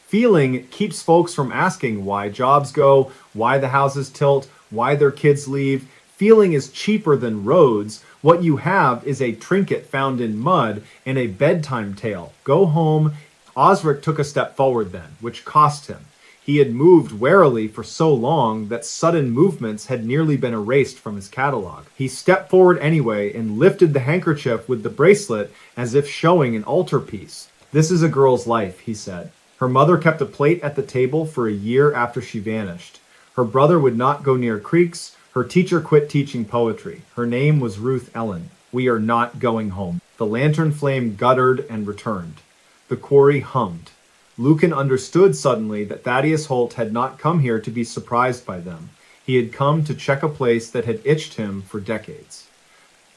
Feeling keeps folks from asking why jobs go, why the houses tilt, why their kids leave. Feeling is cheaper than roads. What you have is a trinket found in mud and a bedtime tale. Go home." Osric took a step forward then, which cost him. He had moved warily for so long that sudden movements had nearly been erased from his catalog. He stepped forward anyway and lifted the handkerchief with the bracelet as if showing an altarpiece. "This is a girl's life," he said. "Her mother kept a plate at the table for a year after she vanished. Her brother would not go near creeks. Her teacher quit teaching poetry. Her name was Ruth Ellen. We are not going home." The lantern flame guttered and returned. The quarry hummed. Lucan understood suddenly that Thaddeus Holt had not come here to be surprised by them. He had come to check a place that had itched him for decades.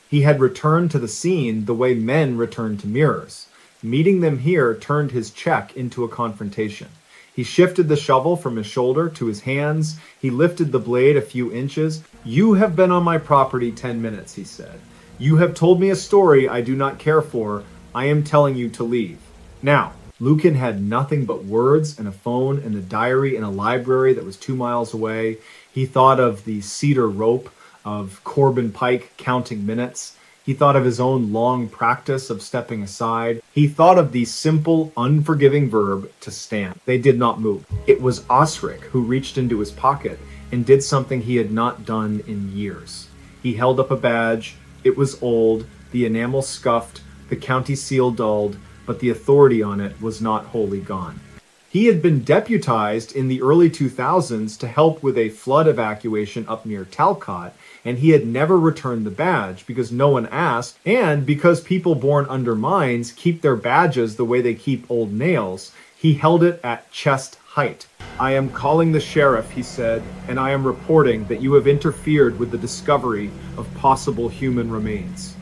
He had returned to the scene the way men return to mirrors. Meeting them here turned his check into a confrontation. He shifted the shovel from his shoulder to his hands. He lifted the blade a few inches. "You have been on my property 10 minutes, he said. "You have told me a story I do not care for. I am telling you to leave. Now." Lucan had nothing but words and a phone and a diary in a library that was 2 miles away. He thought of the cedar rope, of Corbin Pike counting minutes. He thought of his own long practice of stepping aside. He thought of the simple, unforgiving verb to stand. They did not move. It was Osric who reached into his pocket and did something he had not done in years. He held up a badge. It was old, the enamel scuffed, the county seal dulled, but the authority on it was not wholly gone. He had been deputized in the early 2000s to help with a flood evacuation up near Talcott, and he had never returned the badge because no one asked, and because people born under mines keep their badges the way they keep old nails. He held it at chest height. "I am calling the sheriff," he said, "and I am reporting that you have interfered with the discovery of possible human remains."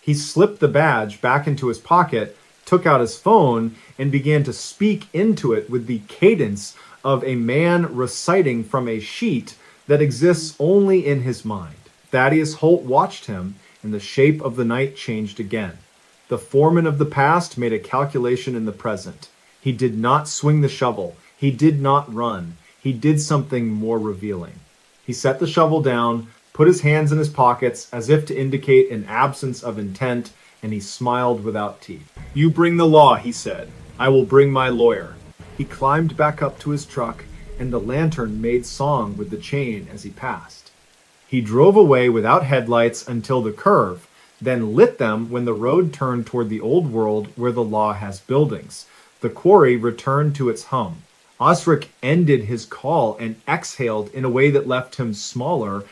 He slipped the badge back into his pocket, took out his phone, and began to speak into it with the cadence of a man reciting from a sheet that exists only in his mind. Thaddeus Holt watched him, and the shape of the night changed again. The foreman of the past made a calculation in the present. He did not swing the shovel. He did not run. He did something more revealing. He set the shovel down, put his hands in his pockets as if to indicate an absence of intent, and he smiled without teeth. "You bring the law," he said. "I will bring my lawyer." He climbed back up to his truck, and the lantern made song with the chain as he passed. He drove away without headlights until the curve, then lit them when the road turned toward the old world where the law has buildings. The quarry returned to its hum. Osric ended his call and exhaled in a way that left him smaller.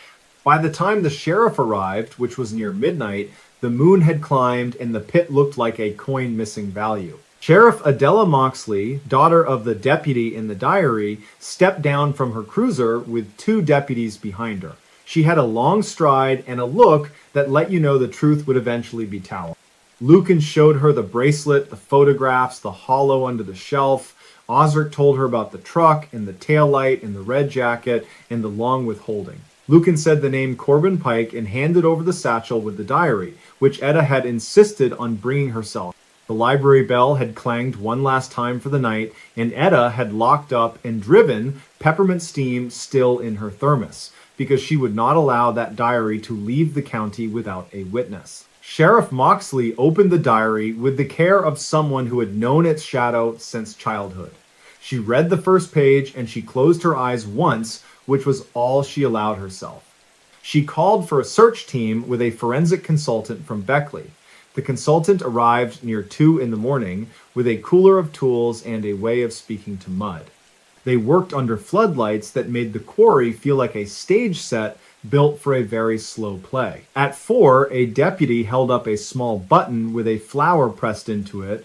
By the time the sheriff arrived, which was near midnight, the moon had climbed and the pit looked like a coin missing value. Sheriff Adela Moxley, daughter of the deputy in the diary, stepped down from her cruiser with two deputies behind her. She had a long stride and a look that let you know the truth would eventually be told. Lucan showed her the bracelet, the photographs, the hollow under the shelf. Osric told her about the truck and the taillight and the red jacket and the long withholding. Lucan said the name Corbin Pike and handed over the satchel with the diary, which Etta had insisted on bringing herself. The library bell had clanged one last time for the night, and Etta had locked up and driven peppermint steam still in her thermos, because she would not allow that diary to leave the county without a witness. Sheriff Moxley opened the diary with the care of someone who had known its shadow since childhood. She read the first page and she closed her eyes once, which was all she allowed herself. She called for a search team with a forensic consultant from Beckley. The consultant arrived near 2 in the morning with a cooler of tools and a way of speaking to mud. They worked under floodlights that made the quarry feel like a stage set built for a very slow play. At 4, a deputy held up a small button with a flower pressed into it.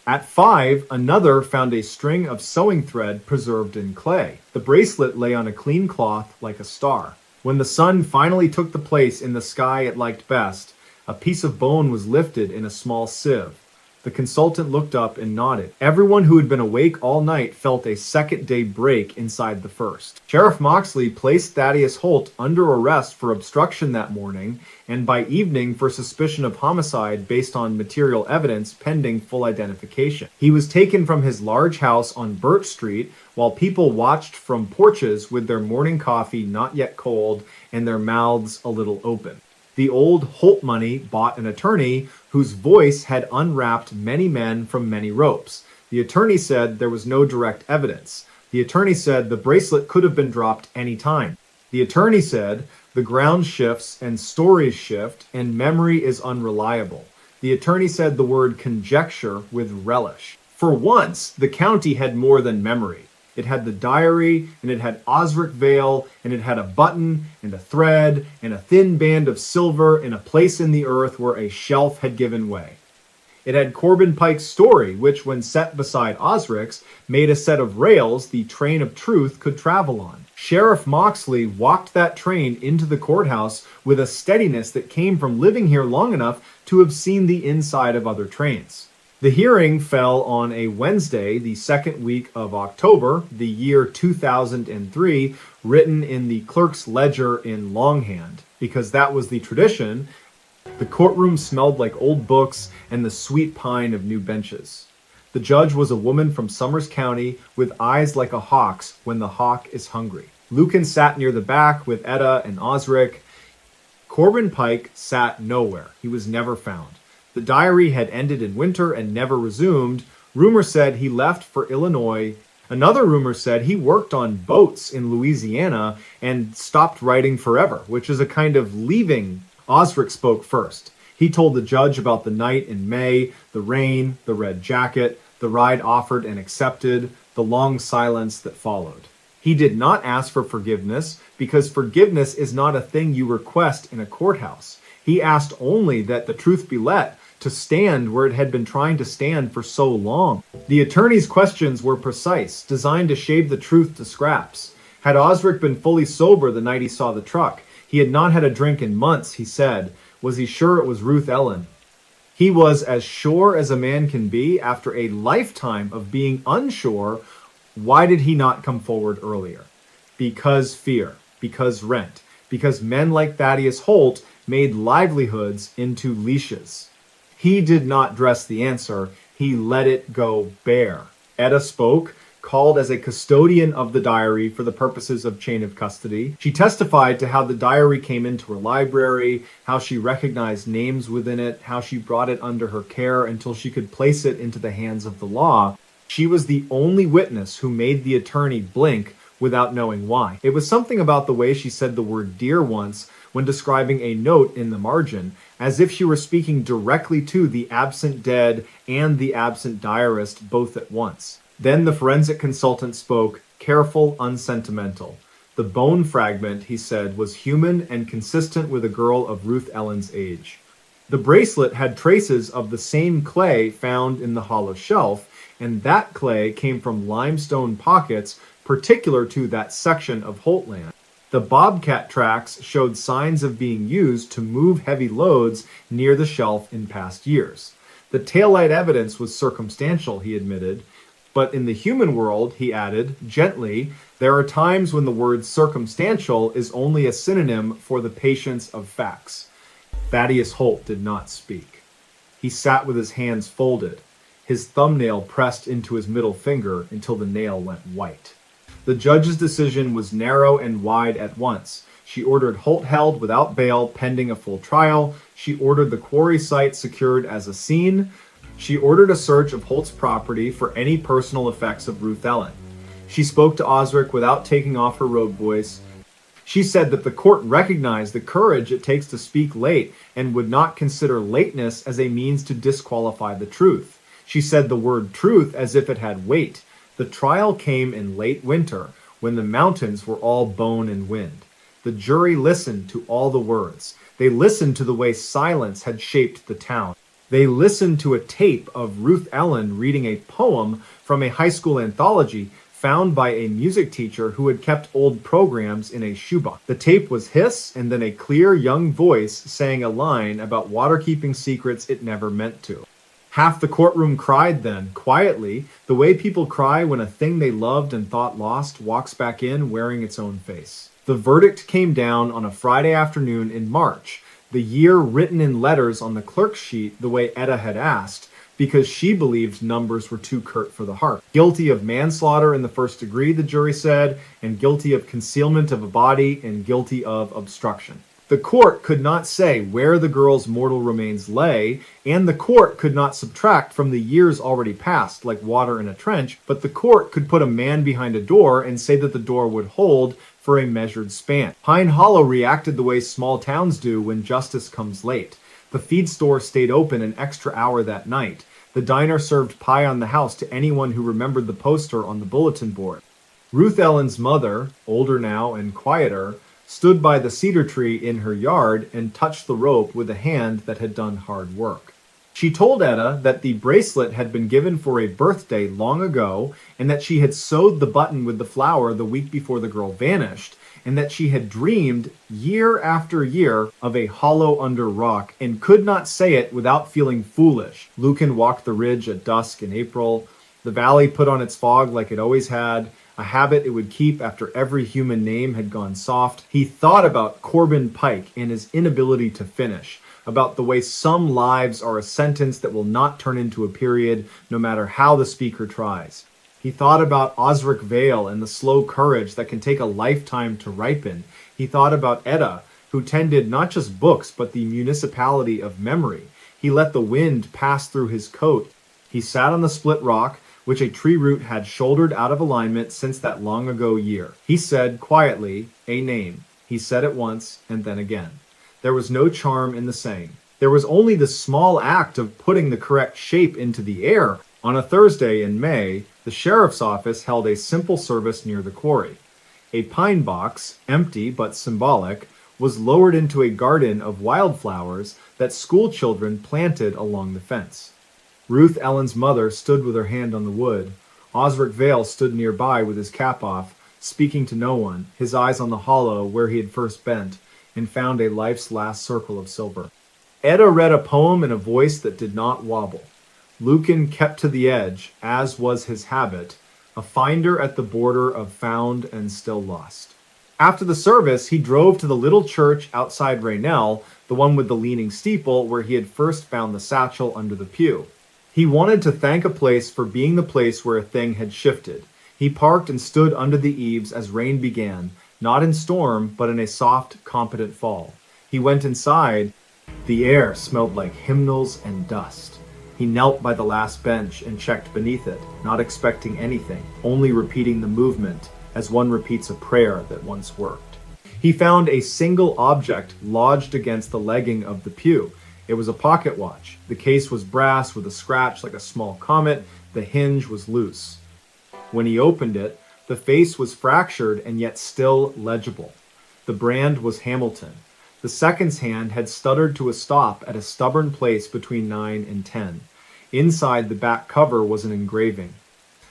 At 5, another found a string of sewing thread preserved in clay. The bracelet lay on a clean cloth like a star. When the sun finally took the place in the sky it liked best, a piece of bone was lifted in a small sieve. The consultant looked up and nodded. Everyone who had been awake all night felt a second-day break inside the first. Sheriff Moxley placed Thaddeus Holt under arrest for obstruction that morning, and by evening for suspicion of homicide based on material evidence pending full identification. He was taken from his large house on Birch Street while people watched from porches with their morning coffee not yet cold and their mouths a little open. The old Holt money bought an attorney whose voice had unwrapped many men from many ropes. The attorney said there was no direct evidence. The attorney said the bracelet could have been dropped any time. The attorney said the ground shifts and stories shift and memory is unreliable. The attorney said the word conjecture with relish. For once, the county had more than memory. It had the diary, and it had Osric Vale, and it had a button, and a thread, and a thin band of silver in a place in the earth where a shelf had given way. It had Corbin Pike's story, which, when set beside Osric's, made a set of rails the train of truth could travel on. Sheriff Moxley walked that train into the courthouse with a steadiness that came from living here long enough to have seen the inside of other trains. The hearing fell on a Wednesday, the second week of October, the year 2003, written in the clerk's ledger in longhand, because that was the tradition. The courtroom smelled like old books and the sweet pine of new benches. The judge was a woman from Summers County with eyes like a hawk's when the hawk is hungry. Lucan sat near the back with Etta and Osric. Corbin Pike sat nowhere. He was never found. The diary had ended in winter and never resumed. Rumor said he left for Illinois. Another rumor said he worked on boats in Louisiana and stopped writing forever, which is a kind of leaving. Osric spoke first. He told the judge about the night in May, the rain, the red jacket, the ride offered and accepted, the long silence that followed. He did not ask for forgiveness because forgiveness is not a thing you request in a courthouse. He asked only that the truth be let to stand where it had been trying to stand for so long. The attorney's questions were precise, designed to shave the truth to scraps. Had Osric been fully sober the night he saw the truck? He had not had a drink in months, he said. Was he sure it was Ruth Ellen? He was as sure as a man can be after a lifetime of being unsure. Why did he not come forward earlier? Because fear, because rent, because men like Thaddeus Holt made livelihoods into leashes. He did not dress the answer, he let it go bare. Etta spoke, called as a custodian of the diary for the purposes of chain of custody. She testified to how the diary came into her library, how she recognized names within it, how she brought it under her care until she could place it into the hands of the law. She was the only witness who made the attorney blink without knowing why. It was something about the way she said the word dear once when describing a note in the margin, as if she were speaking directly to the absent dead and the absent diarist both at once. Then the forensic consultant spoke, careful, unsentimental. The bone fragment, he said, was human and consistent with a girl of Ruth Ellen's age. The bracelet had traces of the same clay found in the hollow shelf, and that clay came from limestone pockets particular to that section of Holtland. The bobcat tracks showed signs of being used to move heavy loads near the shelf in past years. The taillight evidence was circumstantial, he admitted, but in the human world, he added, gently, there are times when the word circumstantial is only a synonym for the patience of facts. Thaddeus Holt did not speak. He sat with his hands folded, his thumbnail pressed into his middle finger until the nail went white. The judge's decision was narrow and wide at once. She ordered Holt held without bail pending a full trial. She ordered the quarry site secured as a scene. She ordered a search of Holt's property for any personal effects of Ruth Ellen. She spoke to Osric without taking off her robe voice. She said that the court recognized the courage it takes to speak late and would not consider lateness as a means to disqualify the truth. She said the word truth as if it had weight. The trial came in late winter, when the mountains were all bone and wind. The jury listened to all the words. They listened to the way silence had shaped the town. They listened to a tape of Ruth Ellen reading a poem from a high school anthology found by a music teacher who had kept old programs in a shoebox. The tape was hiss, and then a clear young voice sang a line about water-keeping secrets it never meant to. Half the courtroom cried then, quietly, the way people cry when a thing they loved and thought lost walks back in wearing its own face. The verdict came down on a Friday afternoon in March, the year written in letters on the clerk's sheet the way Etta had asked, because she believed numbers were too curt for the heart. Guilty of manslaughter in the first degree, the jury said, and guilty of concealment of a body, and guilty of obstruction. The court could not say where the girl's mortal remains lay, and the court could not subtract from the years already passed, like water in a trench, but the court could put a man behind a door and say that the door would hold for a measured span. Pine Hollow reacted the way small towns do when justice comes late. The feed store stayed open an extra hour that night. The diner served pie on the house to anyone who remembered the poster on the bulletin board. Ruth Ellen's mother, older now and quieter, stood by the cedar tree in her yard and touched the rope with a hand that had done hard work. She told Etta that the bracelet had been given for a birthday long ago, and that she had sewed the button with the flower the week before the girl vanished, and that she had dreamed year after year of a hollow under rock and could not say it without feeling foolish. Lucan walked the ridge at dusk in April. The valley put on its fog like it always had, a habit it would keep after every human name had gone soft. He thought about Corbin Pike and his inability to finish, about the way some lives are a sentence that will not turn into a period, no matter how the speaker tries. He thought about Osric Vale and the slow courage that can take a lifetime to ripen. He thought about Etta, who tended not just books, but the municipality of memory. He let the wind pass through his coat. He sat on the split rock, which a tree root had shouldered out of alignment since that long ago year. He said quietly, a name. He said it once and then again. There was no charm in the saying. There was only the small act of putting the correct shape into the air. On a Thursday in May, the sheriff's office held a simple service near the quarry. A pine box, empty but symbolic, was lowered into a garden of wildflowers that school children planted along the fence. Ruth Ellen's mother stood with her hand on the wood. Osric Vale stood nearby with his cap off, speaking to no one, his eyes on the hollow where he had first bent, and found a life's last circle of silver. Etta read a poem in a voice that did not wobble. Lucan kept to the edge, as was his habit, a finder at the border of found and still lost. After the service, he drove to the little church outside Raynell, the one with the leaning steeple where he had first found the satchel under the pew. He wanted to thank a place for being the place where a thing had shifted. He parked and stood under the eaves as rain began, not in storm, but in a soft, competent fall. He went inside. The air smelled like hymnals and dust. He knelt by the last bench and checked beneath it, not expecting anything, only repeating the movement as one repeats a prayer that once worked. He found a single object lodged against the legging of the pew. It was a pocket watch. The case was brass with a scratch like a small comet. The hinge was loose. When he opened it, the face was fractured and yet still legible. The brand was Hamilton. The second's hand had stuttered to a stop at a stubborn place between 9 and 10. Inside the back cover was an engraving.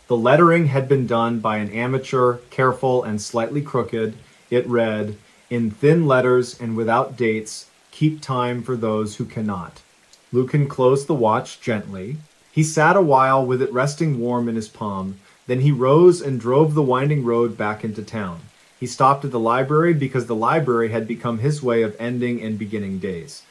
The lettering had been done by an amateur, careful and slightly crooked. It read, "In thin letters and without dates, keep time for those who cannot." Lucan closed the watch gently. He sat a while with it resting warm in his palm. Then he rose and drove the winding road back into town. He stopped at the library because the library had become his way of ending and beginning days.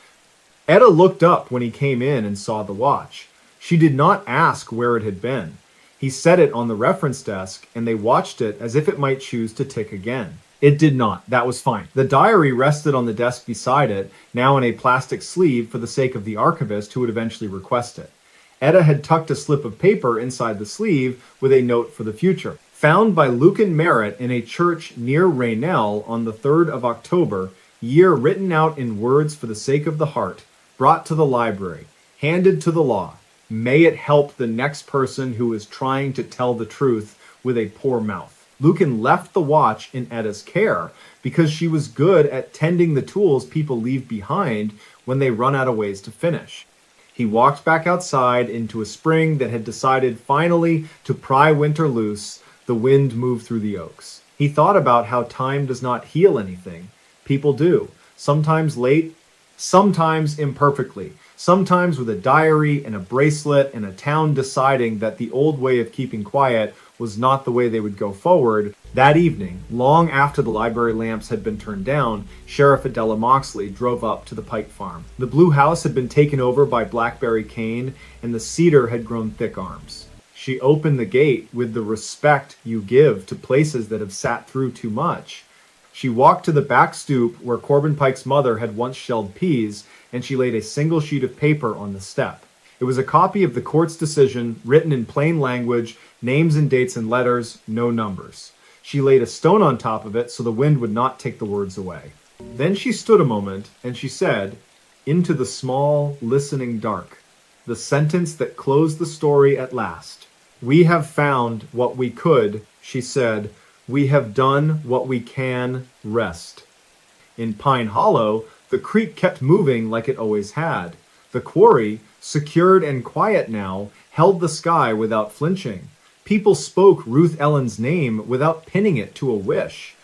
Etta looked up when he came in and saw the watch. She did not ask where it had been. He set it on the reference desk, and they watched it as if it might choose to tick again. It did not. That was fine. The diary rested on the desk beside it, now in a plastic sleeve for the sake of the archivist who would eventually request it. Etta had tucked a slip of paper inside the sleeve with a note for the future. Found by Lucan Merritt in a church near Raynell on the 3rd of October, year written out in words for the sake of the heart, brought to the library, handed to the law. May it help the next person who is trying to tell the truth with a poor mouth. Lucan left the watch in Etta's care because she was good at tending the tools people leave behind when they run out of ways to finish. He walked back outside into a spring that had decided finally to pry winter loose. The wind moved through the oaks. He thought about how time does not heal anything. People do, sometimes late, sometimes imperfectly. Sometimes with a diary and a bracelet and a town deciding that the old way of keeping quiet was not the way they would go forward. That evening, long after the library lamps had been turned down, Sheriff Adela Moxley drove up to the Pike farm. The blue house had been taken over by blackberry cane, and the cedar had grown thick arms. She opened the gate with the respect you give to places that have sat through too much. She walked to the back stoop where Corbin Pike's mother had once shelled peas, and she laid a single sheet of paper on the step. It was a copy of the court's decision, written in plain language, names and dates and letters, no numbers. She laid a stone on top of it so the wind would not take the words away. Then she stood a moment, and she said, "Into the small, listening dark," the sentence that closed the story at last. "We have found what we could," she said. "We have done what we can. Rest." In Pine Hollow, the creek kept moving like it always had. The quarry, secured and quiet now, held the sky without flinching. People spoke Ruth Ellen's name without pinning it to a wish.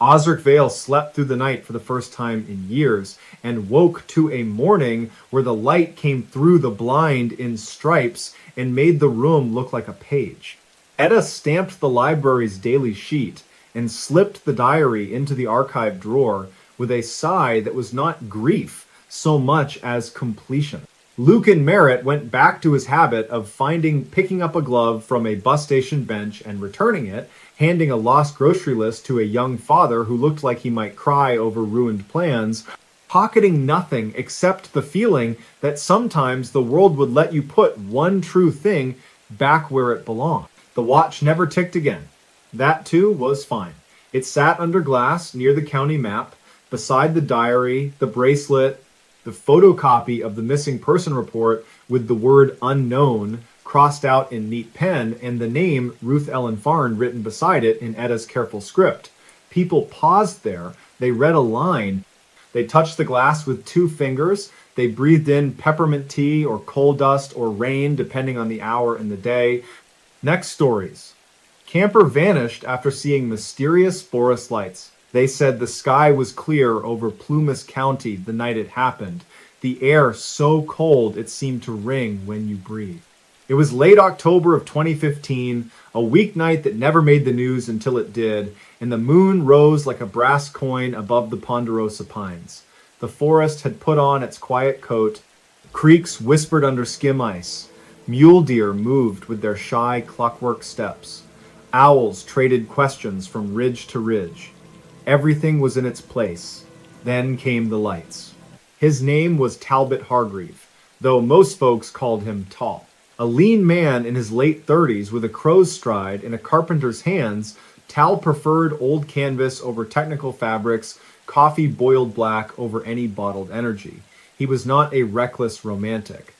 Osric Vale slept through the night for the first time in years, and woke to a morning where the light came through the blind in stripes and made the room look like a page. Etta stamped the library's daily sheet and slipped the diary into the archive drawer with a sigh that was not grief so much as completion. Lucan Merritt went back to his habit of picking up a glove from a bus station bench and returning it, handing a lost grocery list to a young father who looked like he might cry over ruined plans, pocketing nothing except the feeling that sometimes the world would let you put one true thing back where it belonged. The watch never ticked again. That, too, was fine. It sat under glass near the county map, beside the diary, the bracelet, the photocopy of the missing person report with the word unknown crossed out in neat pen and the name Ruth Ellen Farn written beside it in Etta's careful script. People paused there. They read a line. They touched the glass with 2 fingers. They breathed in peppermint tea or coal dust or rain, depending on the hour and the day. Next stories. Camper vanished after seeing mysterious forest lights. They said the sky was clear over Plumas County the night it happened, the air so cold it seemed to ring when you breathed. It was late October of 2015, a weeknight that never made the news until it did, and the moon rose like a brass coin above the ponderosa pines. The forest had put on its quiet coat. Creeks whispered under skim ice. Mule deer moved with their shy clockwork steps. Owls traded questions from ridge to ridge. Everything was in its place. Then came the lights. His name was Talbot Hargreave, though most folks called him Tall. A lean man in his late 30s with a crow's stride and a carpenter's hands, Tal preferred old canvas over technical fabrics, coffee boiled black over any bottled energy. He was not a reckless romantic.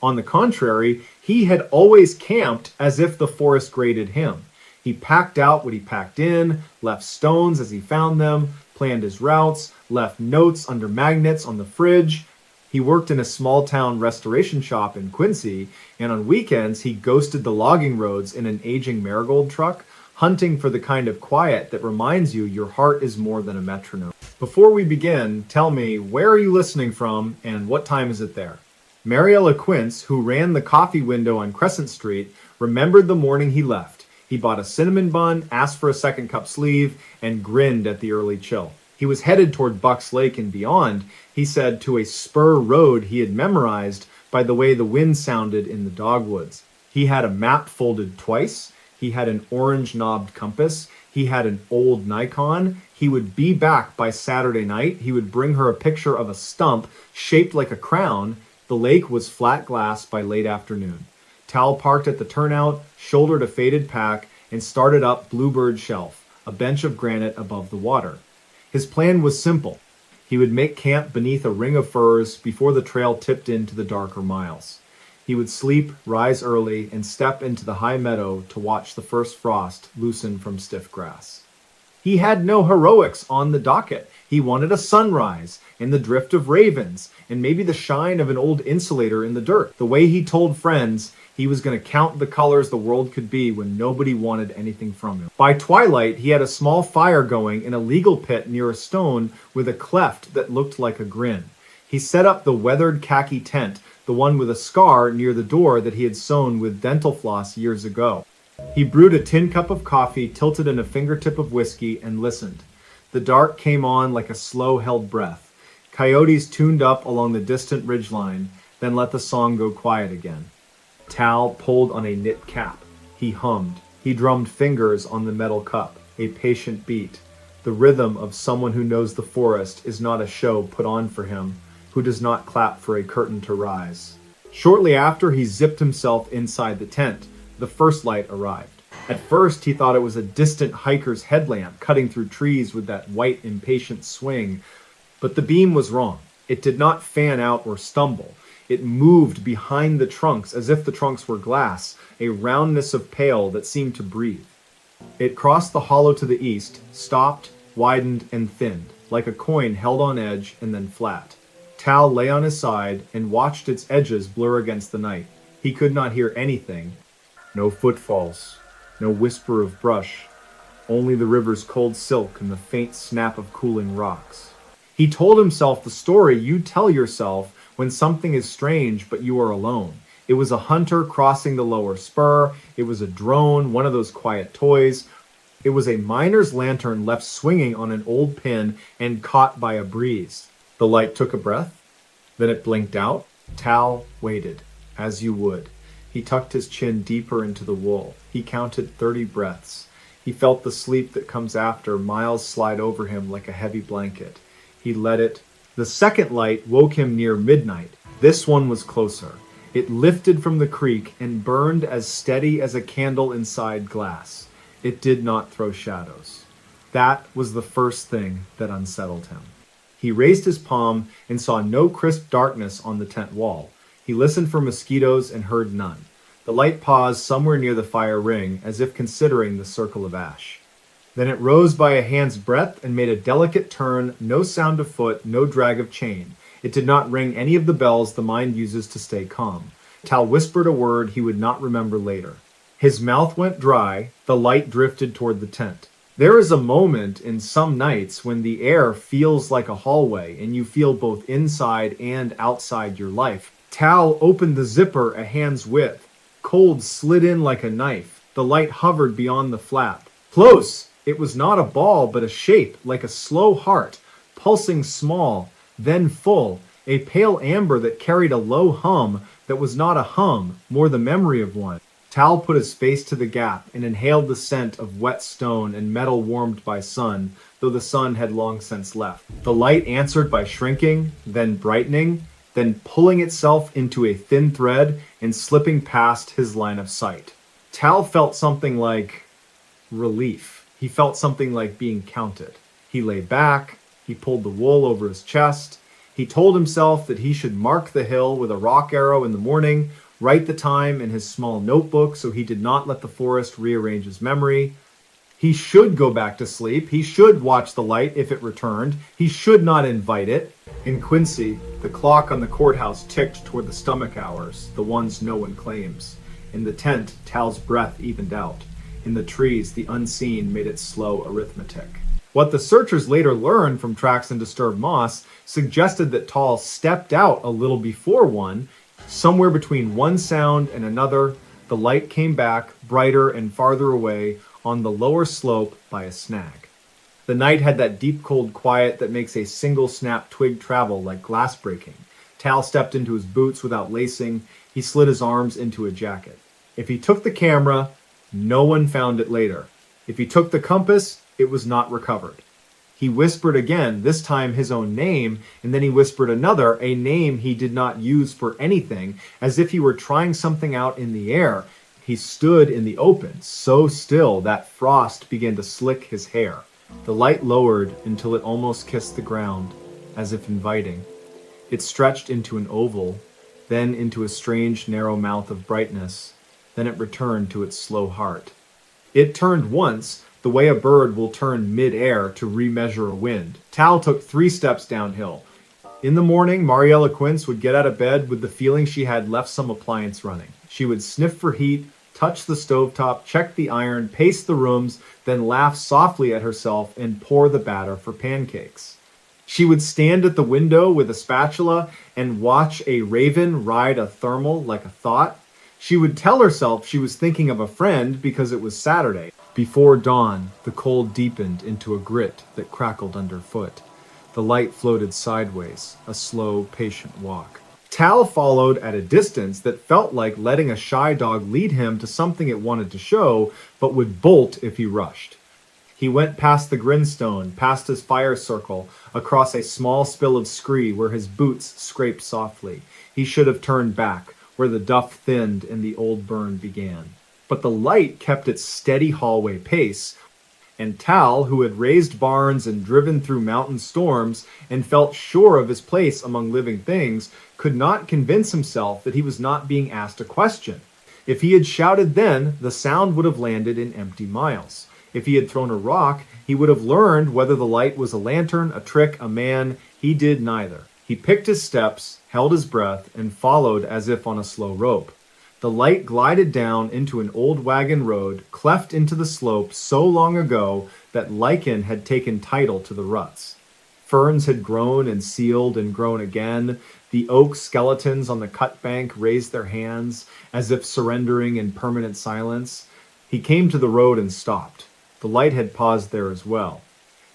On the contrary, he had always camped as if the forest graded him. He packed out what he packed in, left stones as he found them, planned his routes, left notes under magnets on the fridge. He worked in a small-town restoration shop in Quincy, and on weekends he ghosted the logging roads in an aging marigold truck, hunting for the kind of quiet that reminds you your heart is more than a metronome. Before we begin, tell me, where are you listening from and what time is it there? Mariella Quince, who ran the coffee window on Crescent Street, remembered the morning he left. He bought a cinnamon bun, asked for a second cup sleeve, and grinned at the early chill. He was headed toward Bucks Lake and beyond, he said, to a spur road he had memorized by the way the wind sounded in the dogwoods. He had a map folded twice. He had an orange-knobbed compass. He had an old Nikon. He would be back by Saturday night. He would bring her a picture of a stump shaped like a crown. The lake was flat glass by late afternoon. Tal parked at the turnout, shouldered a faded pack, and started up Bluebird Shelf, a bench of granite above the water. His plan was simple. He would make camp beneath a ring of firs before the trail tipped into the darker miles. He would sleep, rise early, and step into the high meadow to watch the first frost loosen from stiff grass. He had no heroics on the docket. He wanted a sunrise, and the drift of ravens, and maybe the shine of an old insulator in the dirt. The way he told friends, he was going to count the colors the world could be when nobody wanted anything from him. By twilight, he had a small fire going in a legal pit near a stone with a cleft that looked like a grin. He set up the weathered khaki tent, the one with a scar near the door that he had sewn with dental floss years ago. He brewed a tin cup of coffee, tilted in a fingertip of whiskey, and listened. The dark came on like a slow-held breath. Coyotes tuned up along the distant ridgeline, then let the song go quiet again. Tal pulled on a knit cap. He hummed. He drummed fingers on the metal cup, a patient beat. The rhythm of someone who knows the forest is not a show put on for him, who does not clap for a curtain to rise. Shortly after, he zipped himself inside the tent. The first light arrived. At first, he thought it was a distant hiker's headlamp cutting through trees with that white, impatient swing, but the beam was wrong. It did not fan out or stumble. It moved behind the trunks as if the trunks were glass, a roundness of pale that seemed to breathe. It crossed the hollow to the east, stopped, widened, and thinned, like a coin held on edge and then flat. Tal lay on his side and watched its edges blur against the night. He could not hear anything. No footfalls, no whisper of brush, only the river's cold silk and the faint snap of cooling rocks. He told himself the story you tell yourself when something is strange but you are alone. It was a hunter crossing the lower spur. It was a drone, one of those quiet toys. It was a miner's lantern left swinging on an old pin and caught by a breeze. The light took a breath. Then it blinked out. Tal waited, as you would. He tucked his chin deeper into the wool. He counted 30 breaths. He felt the sleep that comes after miles slide over him like a heavy blanket. He let it. The second light woke him near midnight. This one was closer. It lifted from the creek and burned as steady as a candle inside glass. It did not throw shadows. That was the first thing that unsettled him. He raised his palm and saw no crisp darkness on the tent wall. He listened for mosquitoes and heard none. The light paused somewhere near the fire ring, as if considering the circle of ash. Then it rose by a hand's breadth and made a delicate turn, no sound of foot, no drag of chain. It did not ring any of the bells the mind uses to stay calm. Tal whispered a word he would not remember later. His mouth went dry, the light drifted toward the tent. There is a moment in some nights when the air feels like a hallway and you feel both inside and outside your life. Tal opened the zipper a hand's width. Cold slid in like a knife. The light hovered beyond the flap. Close! It was not a ball, but a shape, like a slow heart, pulsing small, then full, a pale amber that carried a low hum that was not a hum, more the memory of one. Tal put his face to the gap and inhaled the scent of wet stone and metal warmed by sun, though the sun had long since left. The light answered by shrinking, then brightening, then pulling itself into a thin thread and slipping past his line of sight. Tal felt something like relief. He felt something like being counted. He lay back. He pulled the wool over his chest. He told himself that he should mark the hill with a rock arrow in the morning, write the time in his small notebook so he did not let the forest rearrange his memory. He should go back to sleep. He should watch the light if it returned. He should not invite it. In Quincy, the clock on the courthouse ticked toward the stomach hours, the ones no one claims. In the tent, Tal's breath evened out. In the trees, the unseen made its slow arithmetic. What the searchers later learned from tracks in disturbed moss suggested that Tal stepped out a little before one. Somewhere between one sound and another, the light came back, brighter and farther away, on the lower slope by a snag. The night had that deep cold quiet that makes a single snap twig travel like glass breaking. Tal stepped into his boots without lacing. He slid his arms into a jacket. If he took the camera, no one found it later. If he took the compass, it was not recovered. He whispered again, this time his own name, and then he whispered another, a name he did not use for anything, as if he were trying something out in the air. He stood in the open, so still that frost began to slick his hair. The light lowered until it almost kissed the ground, as if inviting. It stretched into an oval, then into a strange narrow mouth of brightness. Then it returned to its slow heart. It turned once, the way a bird will turn mid-air to remeasure a wind. Tal took 3 steps downhill. In the morning, Mariella Quince would get out of bed with the feeling she had left some appliance running. She would sniff for heat, touch the stovetop, check the iron, pace the rooms, then laugh softly at herself and pour the batter for pancakes. She would stand at the window with a spatula and watch a raven ride a thermal like a thought. She would tell herself she was thinking of a friend because it was Saturday. Before dawn, the cold deepened into a grit that crackled underfoot. The light floated sideways, a slow, patient walk. Tal followed at a distance that felt like letting a shy dog lead him to something it wanted to show, but would bolt if he rushed. He went past the grinstone, past his fire circle, across a small spill of scree where his boots scraped softly. He should have turned back, where the duff thinned and the old burn began. But the light kept its steady hallway pace, and Tal, who had raised barns and driven through mountain storms and felt sure of his place among living things, could not convince himself that he was not being asked a question. If he had shouted then, the sound would have landed in empty miles. If he had thrown a rock, he would have learned whether the light was a lantern, a trick, a man. He did neither. He picked his steps, held his breath, and followed as if on a slow rope. The light glided down into an old wagon road, cleft into the slope so long ago that lichen had taken title to the ruts. Ferns had grown and sealed and grown again. The oak skeletons on the cut bank raised their hands, as if surrendering in permanent silence. He came to the road and stopped. The light had paused there as well.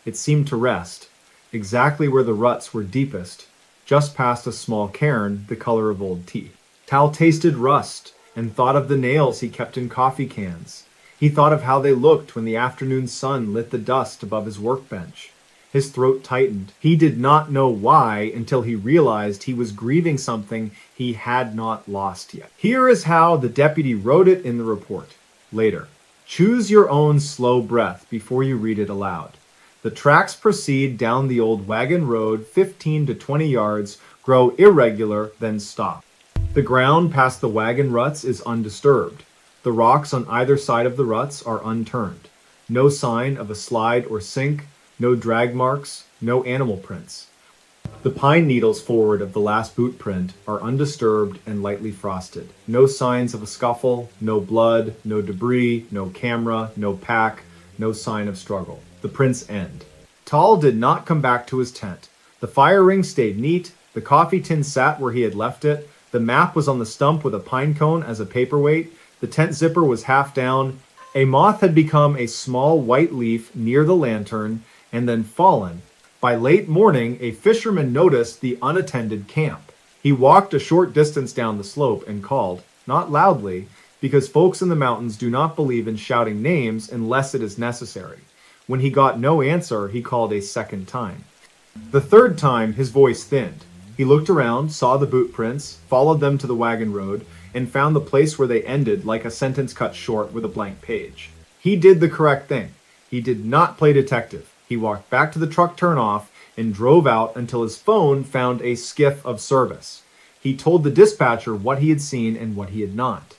It seemed to rest, exactly where the ruts were deepest, just past a small cairn the color of old tea. Tal tasted rust and thought of the nails he kept in coffee cans. He thought of how they looked when the afternoon sun lit the dust above his workbench. His throat tightened. He did not know why until he realized he was grieving something he had not lost yet. Here is how the deputy wrote it in the report. Later. Choose your own slow breath before you read it aloud. The tracks proceed down the old wagon road 15 to 20 yards, grow irregular, then stop. The ground past the wagon ruts is undisturbed. The rocks on either side of the ruts are unturned. No sign of a slide or sink, no drag marks, no animal prints. The pine needles forward of the last boot print are undisturbed and lightly frosted. No signs of a scuffle, no blood, no debris, no camera, no pack, no sign of struggle. The prints end. Tal did not come back to his tent. The fire ring stayed neat, the coffee tin sat where he had left it, the map was on the stump with a pine cone as a paperweight, the tent zipper was half down, a moth had become a small white leaf near the lantern and then fallen. By late morning, a fisherman noticed the unattended camp. He walked a short distance down the slope and called, not loudly, because folks in the mountains do not believe in shouting names unless it is necessary. When he got no answer, he called a second time. The third time, his voice thinned. He looked around, saw the boot prints, followed them to the wagon road, and found the place where they ended like a sentence cut short with a blank page. He did the correct thing. He did not play detective. He walked back to the truck turnoff and drove out until his phone found a skiff of service. He told the dispatcher what he had seen and what he had not.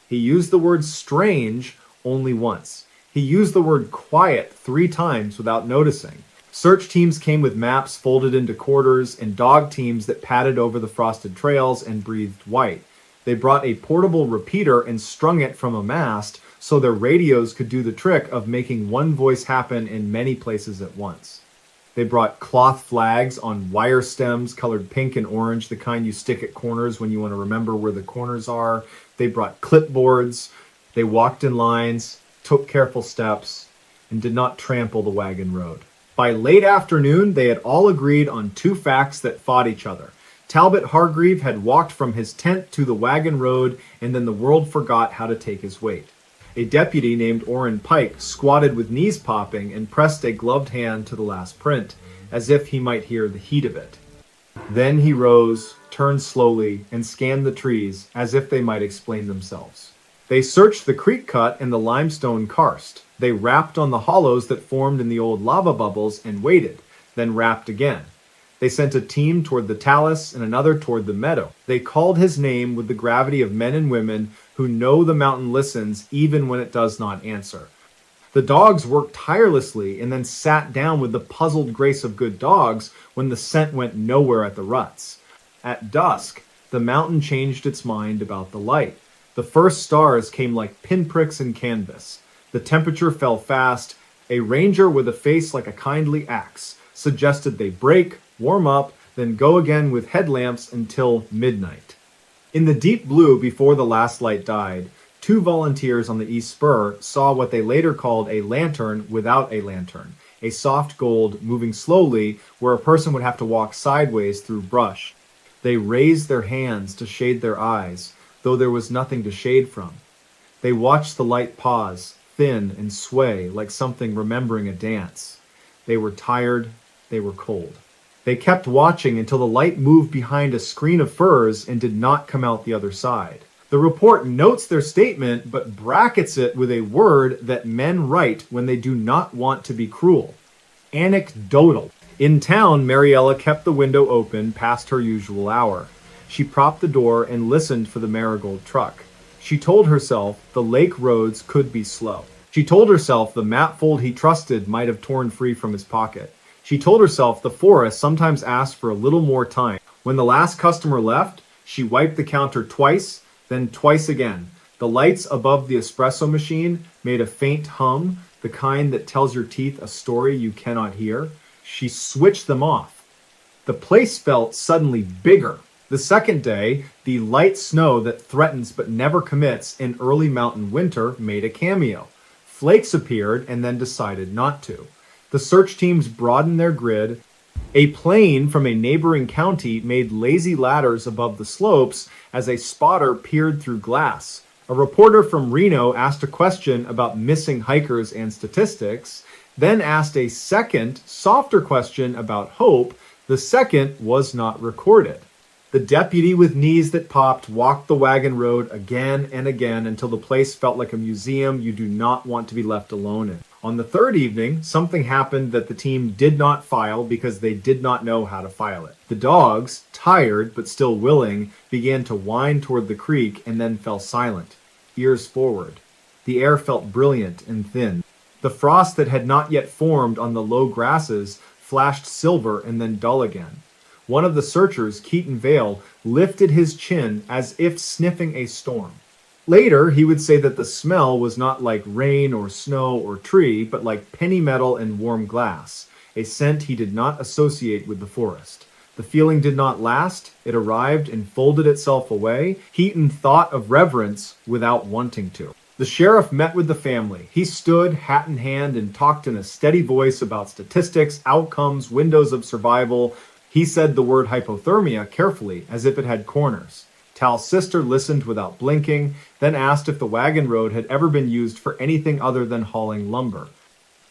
He used the word strange only once. He used the word quiet 3 times without noticing. Search teams came with maps folded into quarters and dog teams that padded over the frosted trails and breathed white. They brought a portable repeater and strung it from a mast so their radios could do the trick of making one voice happen in many places at once. They brought cloth flags on wire stems colored pink and orange, the kind you stick at corners when you want to remember where the corners are. They brought clipboards. They walked in lines, took careful steps, and did not trample the wagon road. By late afternoon, they had all agreed on 2 facts that fought each other. Talbot Hargreave had walked from his tent to the wagon road, and then the world forgot how to take his weight. A deputy named Orrin Pike squatted with knees popping and pressed a gloved hand to the last print, as if he might hear the heat of it. Then he rose, turned slowly, and scanned the trees as if they might explain themselves. They searched the creek cut and the limestone karst. They rapped on the hollows that formed in the old lava bubbles and waited, then rapped again. They sent a team toward the talus and another toward the meadow. They called his name with the gravity of men and women who know the mountain listens even when it does not answer. The dogs worked tirelessly and then sat down with the puzzled grace of good dogs when the scent went nowhere at the ruts. At dusk, the mountain changed its mind about the light. The first stars came like pinpricks in canvas. The temperature fell fast. A ranger with a face like a kindly axe suggested they break, warm up, then go again with headlamps until midnight. In the deep blue before the last light died, 2 volunteers on the East Spur saw what they later called a lantern without a lantern, a soft gold moving slowly where a person would have to walk sideways through brush. They raised their hands to shade their eyes, though there was nothing to shade from. They watched the light pause, thin and sway like something remembering a dance. They were tired, they were cold. They kept watching until the light moved behind a screen of firs and did not come out the other side. The report notes their statement but brackets it with a word that men write when they do not want to be cruel. Anecdotal. In town, Mariella kept the window open past her usual hour. She propped the door and listened for the Marigold truck. She told herself the lake roads could be slow. She told herself the map fold he trusted might have torn free from his pocket. She told herself the forest sometimes asked for a little more time. When the last customer left, she wiped the counter twice, then twice again. The lights above the espresso machine made a faint hum, the kind that tells your teeth a story you cannot hear. She switched them off. The place felt suddenly bigger. The second day, the light snow that threatens but never commits in early mountain winter made a cameo. Flakes appeared and then decided not to. The search teams broadened their grid. A plane from a neighboring county made lazy ladders above the slopes as a spotter peered through glass. A reporter from Reno asked a question about missing hikers and statistics, then asked a second, softer question about hope. The second was not recorded. The deputy with knees that popped walked the wagon road again and again until the place felt like a museum you do not want to be left alone in. On the third evening, something happened that the team did not file because they did not know how to file it. The dogs, tired but still willing, began to whine toward the creek and then fell silent, ears forward. The air felt brilliant and thin. The frost that had not yet formed on the low grasses flashed silver and then dull again. One of the searchers, Keaton Vale, lifted his chin as if sniffing a storm. Later, he would say that the smell was not like rain or snow or tree, but like penny metal and warm glass, a scent he did not associate with the forest. The feeling did not last. It arrived and folded itself away. Keaton thought of reverence without wanting to. The sheriff met with the family. He stood, hat in hand, and talked in a steady voice about statistics, outcomes, windows of survival. He said the word hypothermia carefully, as if it had corners. Tal's sister listened without blinking, then asked if the wagon road had ever been used for anything other than hauling lumber.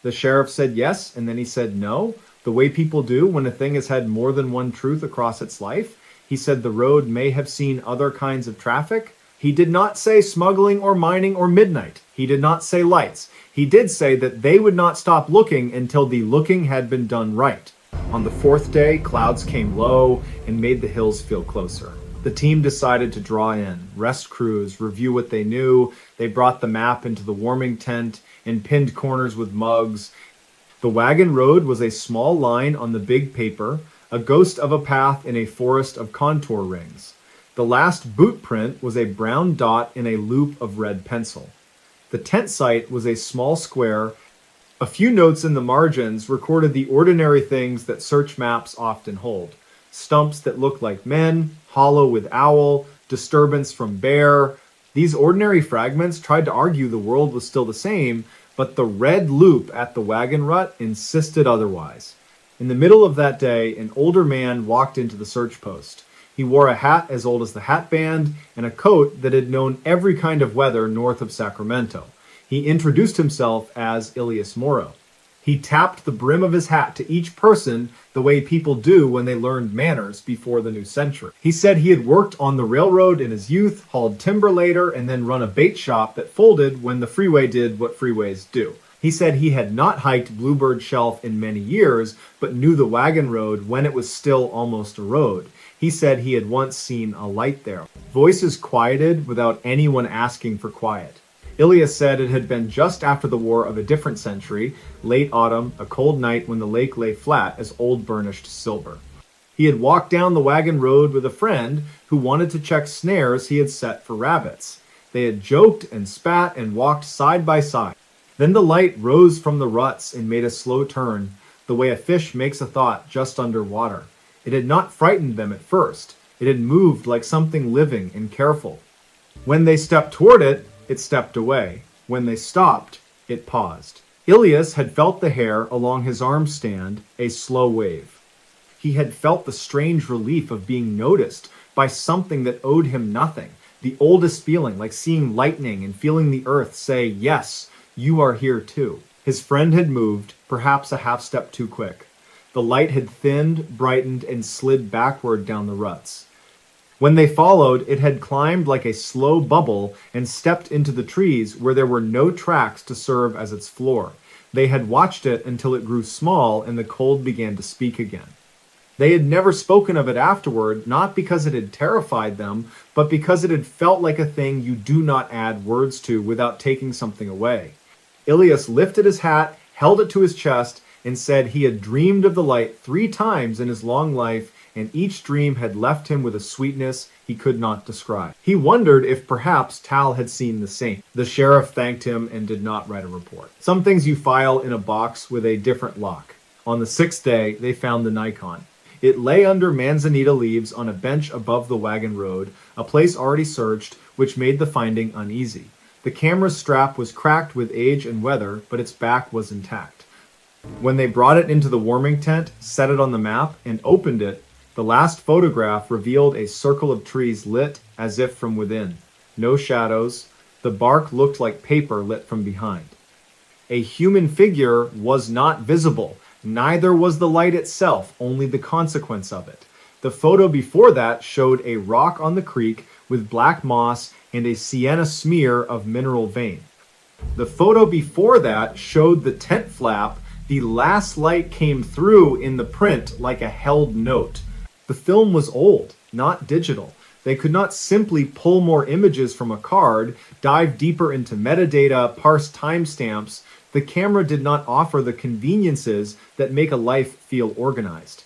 The sheriff said yes, and then he said no, the way people do when a thing has had more than one truth across its life. He said the road may have seen other kinds of traffic. He did not say smuggling or mining or midnight. He did not say lights. He did say that they would not stop looking until the looking had been done right. On the fourth day, clouds came low and made the hills feel closer. The team decided to draw in, rest crews, review what they knew. They brought the map into the warming tent and pinned corners with mugs. The wagon road was a small line on the big paper, a ghost of a path in a forest of contour rings. The last boot print was a brown dot in a loop of red pencil. The tent site was a small square. A few notes in the margins recorded the ordinary things that search maps often hold. Stumps that looked like men, hollow with owl, disturbance from bear. These ordinary fragments tried to argue the world was still the same, but the red loop at the wagon rut insisted otherwise. In the middle of that day, an older man walked into the search post. He wore a hat as old as the hat band and a coat that had known every kind of weather north of Sacramento. He introduced himself as Ilias Moro. He tapped the brim of his hat to each person the way people do when they learned manners before the new century. He said he had worked on the railroad in his youth, hauled timber later, and then run a bait shop that folded when the freeway did what freeways do. He said he had not hiked Bluebird Shelf in many years, but knew the wagon road when it was still almost a road. He said he had once seen a light there. Voices quieted without anyone asking for quiet. Ilias said it had been just after the war of a different century, late autumn, a cold night when the lake lay flat as old burnished silver. He had walked down the wagon road with a friend who wanted to check snares he had set for rabbits. They had joked and spat and walked side by side. Then the light rose from the ruts and made a slow turn, the way a fish makes a thought just under water. It had not frightened them at first. It had moved like something living and careful. When they stepped toward it, it stepped away. When they stopped, it paused. Ilias had felt the hair along his arm stand a slow wave. He had felt the strange relief of being noticed by something that owed him nothing, the oldest feeling, like seeing lightning and feeling the earth say, "Yes, you are here too." His friend had moved, perhaps a half step too quick. The light had thinned, brightened, and slid backward down the ruts. When they followed, it had climbed like a slow bubble and stepped into the trees where there were no tracks to serve as its floor. They had watched it until it grew small and the cold began to speak again. They had never spoken of it afterward, not because it had terrified them, but because it had felt like a thing you do not add words to without taking something away. Ilias lifted his hat, held it to his chest, and said he had dreamed of the light 3 times in his long life, and each dream had left him with a sweetness he could not describe. He wondered if perhaps Tal had seen the same. The sheriff thanked him and did not write a report. Some things you file in a box with a different lock. On the 6th day, they found the Nikon. It lay under manzanita leaves on a bench above the wagon road, a place already searched, which made the finding uneasy. The camera's strap was cracked with age and weather, but its back was intact. When they brought it into the warming tent, set it on the map, and opened it, the last photograph revealed a circle of trees lit as if from within. No shadows. The bark looked like paper lit from behind. A human figure was not visible. Neither was the light itself, only the consequence of it. The photo before that showed a rock on the creek with black moss and a sienna smear of mineral vein. The photo before that showed the tent flap. The last light came through in the print like a held note. The film was old, not digital. They could not simply pull more images from a card, dive deeper into metadata, parse timestamps. The camera did not offer the conveniences that make a life feel organized.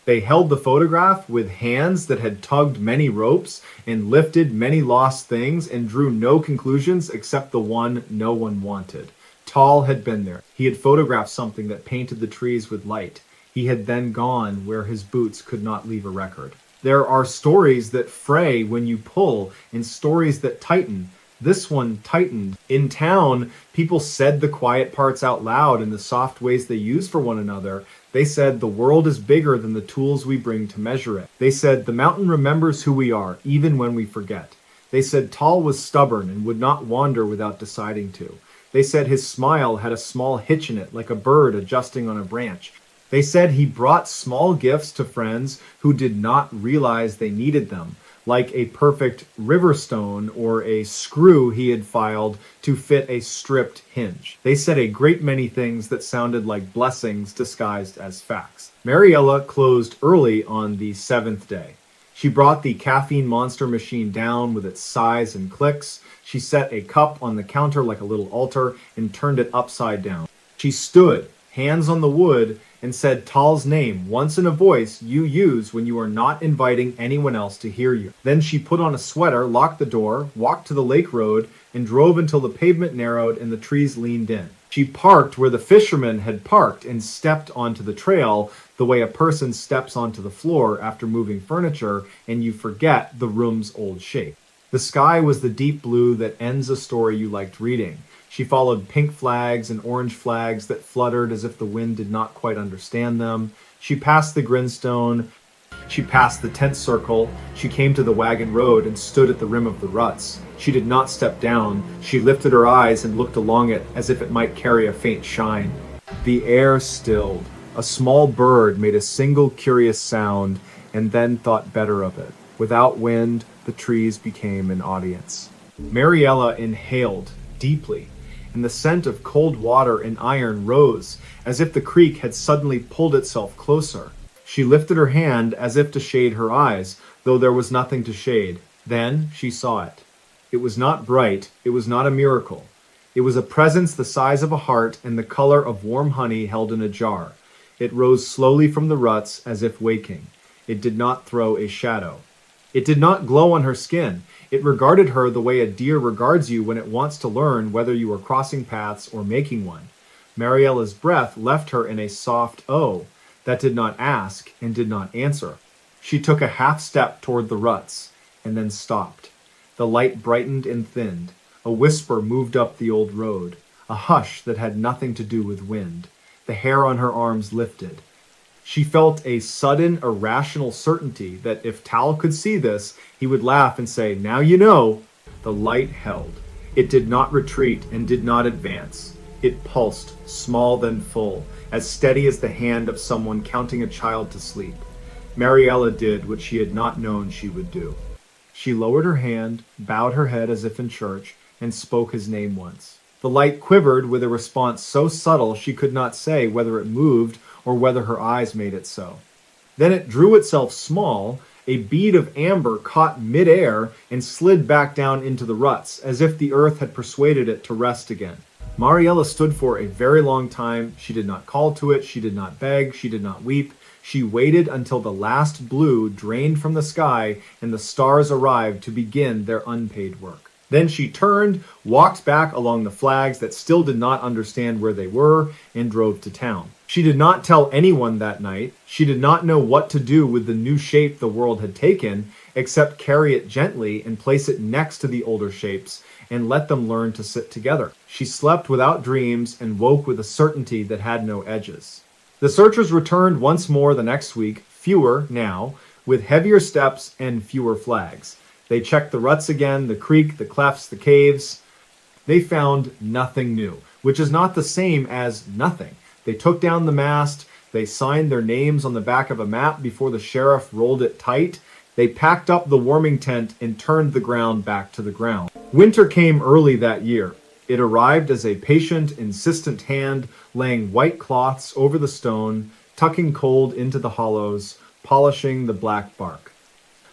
They held the photograph with hands that had tugged many ropes and lifted many lost things and drew no conclusions except the one no one wanted. Tal had been there. He had photographed something that painted the trees with light. He had then gone where his boots could not leave a record. There are stories that fray when you pull and stories that tighten. This one tightened. In town, people said the quiet parts out loud in the soft ways they use for one another. They said the world is bigger than the tools we bring to measure it. They said the mountain remembers who we are, even when we forget. They said Tal was stubborn and would not wander without deciding to. They said his smile had a small hitch in it, like a bird adjusting on a branch. They said he brought small gifts to friends who did not realize they needed them, like a perfect river stone or a screw he had filed to fit a stripped hinge. They said a great many things that sounded like blessings disguised as facts. Mariella closed early on the 7th day. She brought the caffeine monster machine down with its sighs and clicks. She set a cup on the counter like a little altar and turned it upside down. She stood, hands on the wood, and said Tal's name once in a voice you use when you are not inviting anyone else to hear you. Then she put on a sweater, locked the door, walked to the lake road, and drove until the pavement narrowed and the trees leaned in. She parked where the fishermen had parked and stepped onto the trail the way a person steps onto the floor after moving furniture and you forget the room's old shape. The sky was the deep blue that ends a story you liked reading. She followed pink flags and orange flags that fluttered as if the wind did not quite understand them. She passed the grindstone. She passed the tent circle. She came to the wagon road and stood at the rim of the ruts. She did not step down. She lifted her eyes and looked along it as if it might carry a faint shine. The air stilled. A small bird made a single curious sound and then thought better of it. Without wind, the trees became an audience. Mariella inhaled deeply, and the scent of cold water and iron rose as if the creek had suddenly pulled itself closer. She lifted her hand as if to shade her eyes, though there was nothing to shade. Then she saw it. It was not bright, it was not a miracle. It was a presence the size of a heart and the color of warm honey held in a jar. It rose slowly from the ruts as if waking. It did not throw a shadow. It did not glow on her skin. It regarded her the way a deer regards you when it wants to learn whether you are crossing paths or making one. Mariella's breath left her in a soft "oh" that did not ask and did not answer. She took a half step toward the ruts and then stopped. The light brightened and thinned. A whisper moved up the old road, a hush that had nothing to do with wind. The hair on her arms lifted. She felt a sudden, irrational certainty that if Tal could see this, he would laugh and say, "Now you know." The light held. It did not retreat and did not advance. It pulsed, small then full, as steady as the hand of someone counting a child to sleep. Mariella did what she had not known she would do. She lowered her hand, bowed her head as if in church, and spoke his name once. The light quivered with a response so subtle she could not say whether it moved or whether her eyes made it so. Then it drew itself small, a bead of amber caught mid-air and slid back down into the ruts, as if the earth had persuaded it to rest again. Mariella stood for a very long time. She did not call to it, she did not beg, she did not weep. She waited until the last blue drained from the sky and the stars arrived to begin their unpaid work. Then she turned, walked back along the flags that still did not understand where they were, and drove to town. She did not tell anyone that night. She did not know what to do with the new shape the world had taken, except carry it gently and place it next to the older shapes and let them learn to sit together. She slept without dreams and woke with a certainty that had no edges. The searchers returned once more the next week, fewer now, with heavier steps and fewer flags. They checked the ruts again, the creek, the clefts, the caves. They found nothing new, which is not the same as nothing. They took down the mast. They signed their names on the back of a map before the sheriff rolled it tight. They packed up the warming tent and turned the ground back to the ground. Winter came early that year. It arrived as a patient, insistent hand, laying white cloths over the stone, tucking cold into the hollows, polishing the black bark.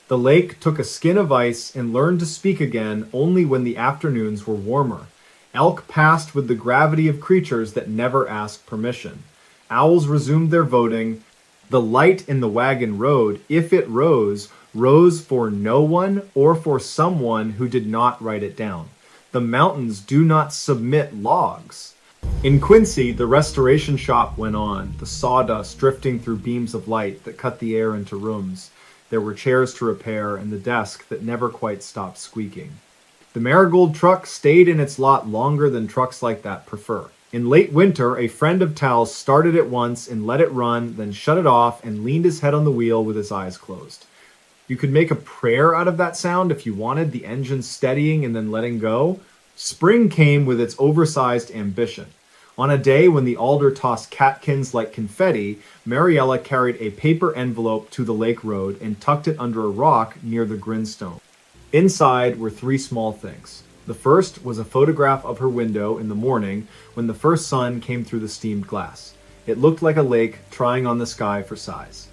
The lake took a skin of ice and learned to speak again only when the afternoons were warmer. Elk passed with the gravity of creatures that never ask permission. Owls resumed their voting. The light in the wagon road, if it rose, rose for no one or for someone who did not write it down. The mountains do not submit logs. In Quincy, the restoration shop went on, the sawdust drifting through beams of light that cut the air into rooms. There were chairs to repair and the desk that never quite stopped squeaking. The Marigold truck stayed in its lot longer than trucks like that prefer. In late winter, a friend of Tal's started it once and let it run, then shut it off and leaned his head on the wheel with his eyes closed. You could make a prayer out of that sound if you wanted, the engine steadying and then letting go. Spring came with its oversized ambition. On a day when the alder tossed catkins like confetti, Mariella carried a paper envelope to the lake road and tucked it under a rock near the grindstone. Inside were three small things. The first was a photograph of her window in the morning when the first sun came through the steamed glass. It looked like a lake trying on the sky for size.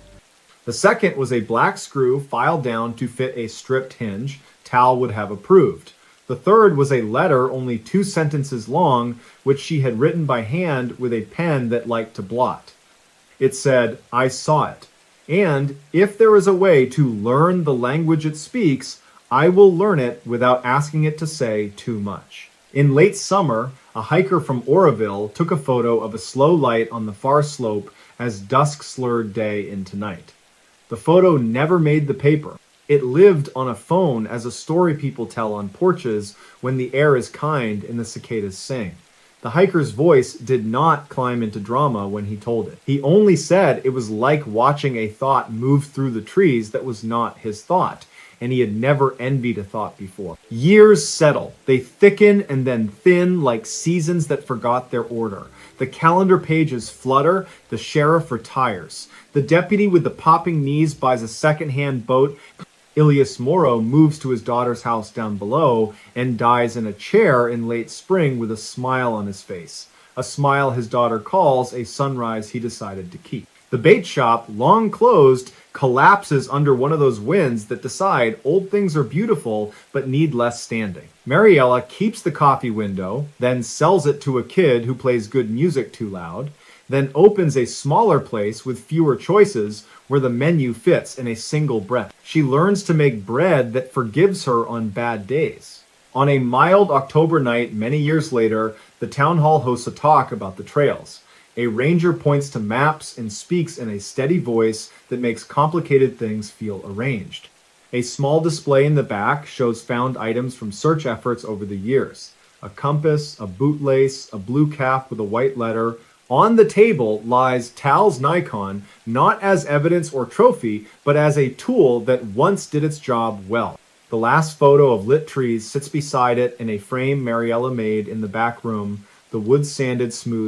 The second was a black screw filed down to fit a stripped hinge Tal would have approved. The third was a letter only 2 sentences long, which she had written by hand with a pen that liked to blot. It said, "I saw it. And if there is a way to learn the language it speaks, I will learn it without asking it to say too much." In late summer, a hiker from Oroville took a photo of a slow light on the far slope as dusk slurred day into night. The photo never made the paper. It lived on a phone as a story people tell on porches when the air is kind and the cicadas sing. The hiker's voice did not climb into drama when he told it. He only said it was like watching a thought move through the trees that was not his thought, and he had never envied a thought before. Years settle. They thicken and then thin like seasons that forgot their order. The calendar pages flutter. The sheriff retires. The deputy with the popping knees buys a second-hand boat. Ilias Moro moves to his daughter's house down below and dies in a chair in late spring with a smile on his face. A smile his daughter calls a sunrise he decided to keep. The bait shop, long closed, collapses under one of those winds that decide old things are beautiful but need less standing. Mariella keeps the coffee window, then sells it to a kid who plays good music too loud, then opens a smaller place with fewer choices where the menu fits in a single breath. She learns to make bread that forgives her on bad days. On a mild October night many years later, the town hall hosts a talk about the trails. A ranger points to maps and speaks in a steady voice that makes complicated things feel arranged. A small display in the back shows found items from search efforts over the years. A compass, a bootlace, a blue cap with a white letter. On the table lies Tal's Nikon, not as evidence or trophy, but as a tool that once did its job well. The last photo of lit trees sits beside it in a frame Mariella made in the back room, the wood sanded smooth.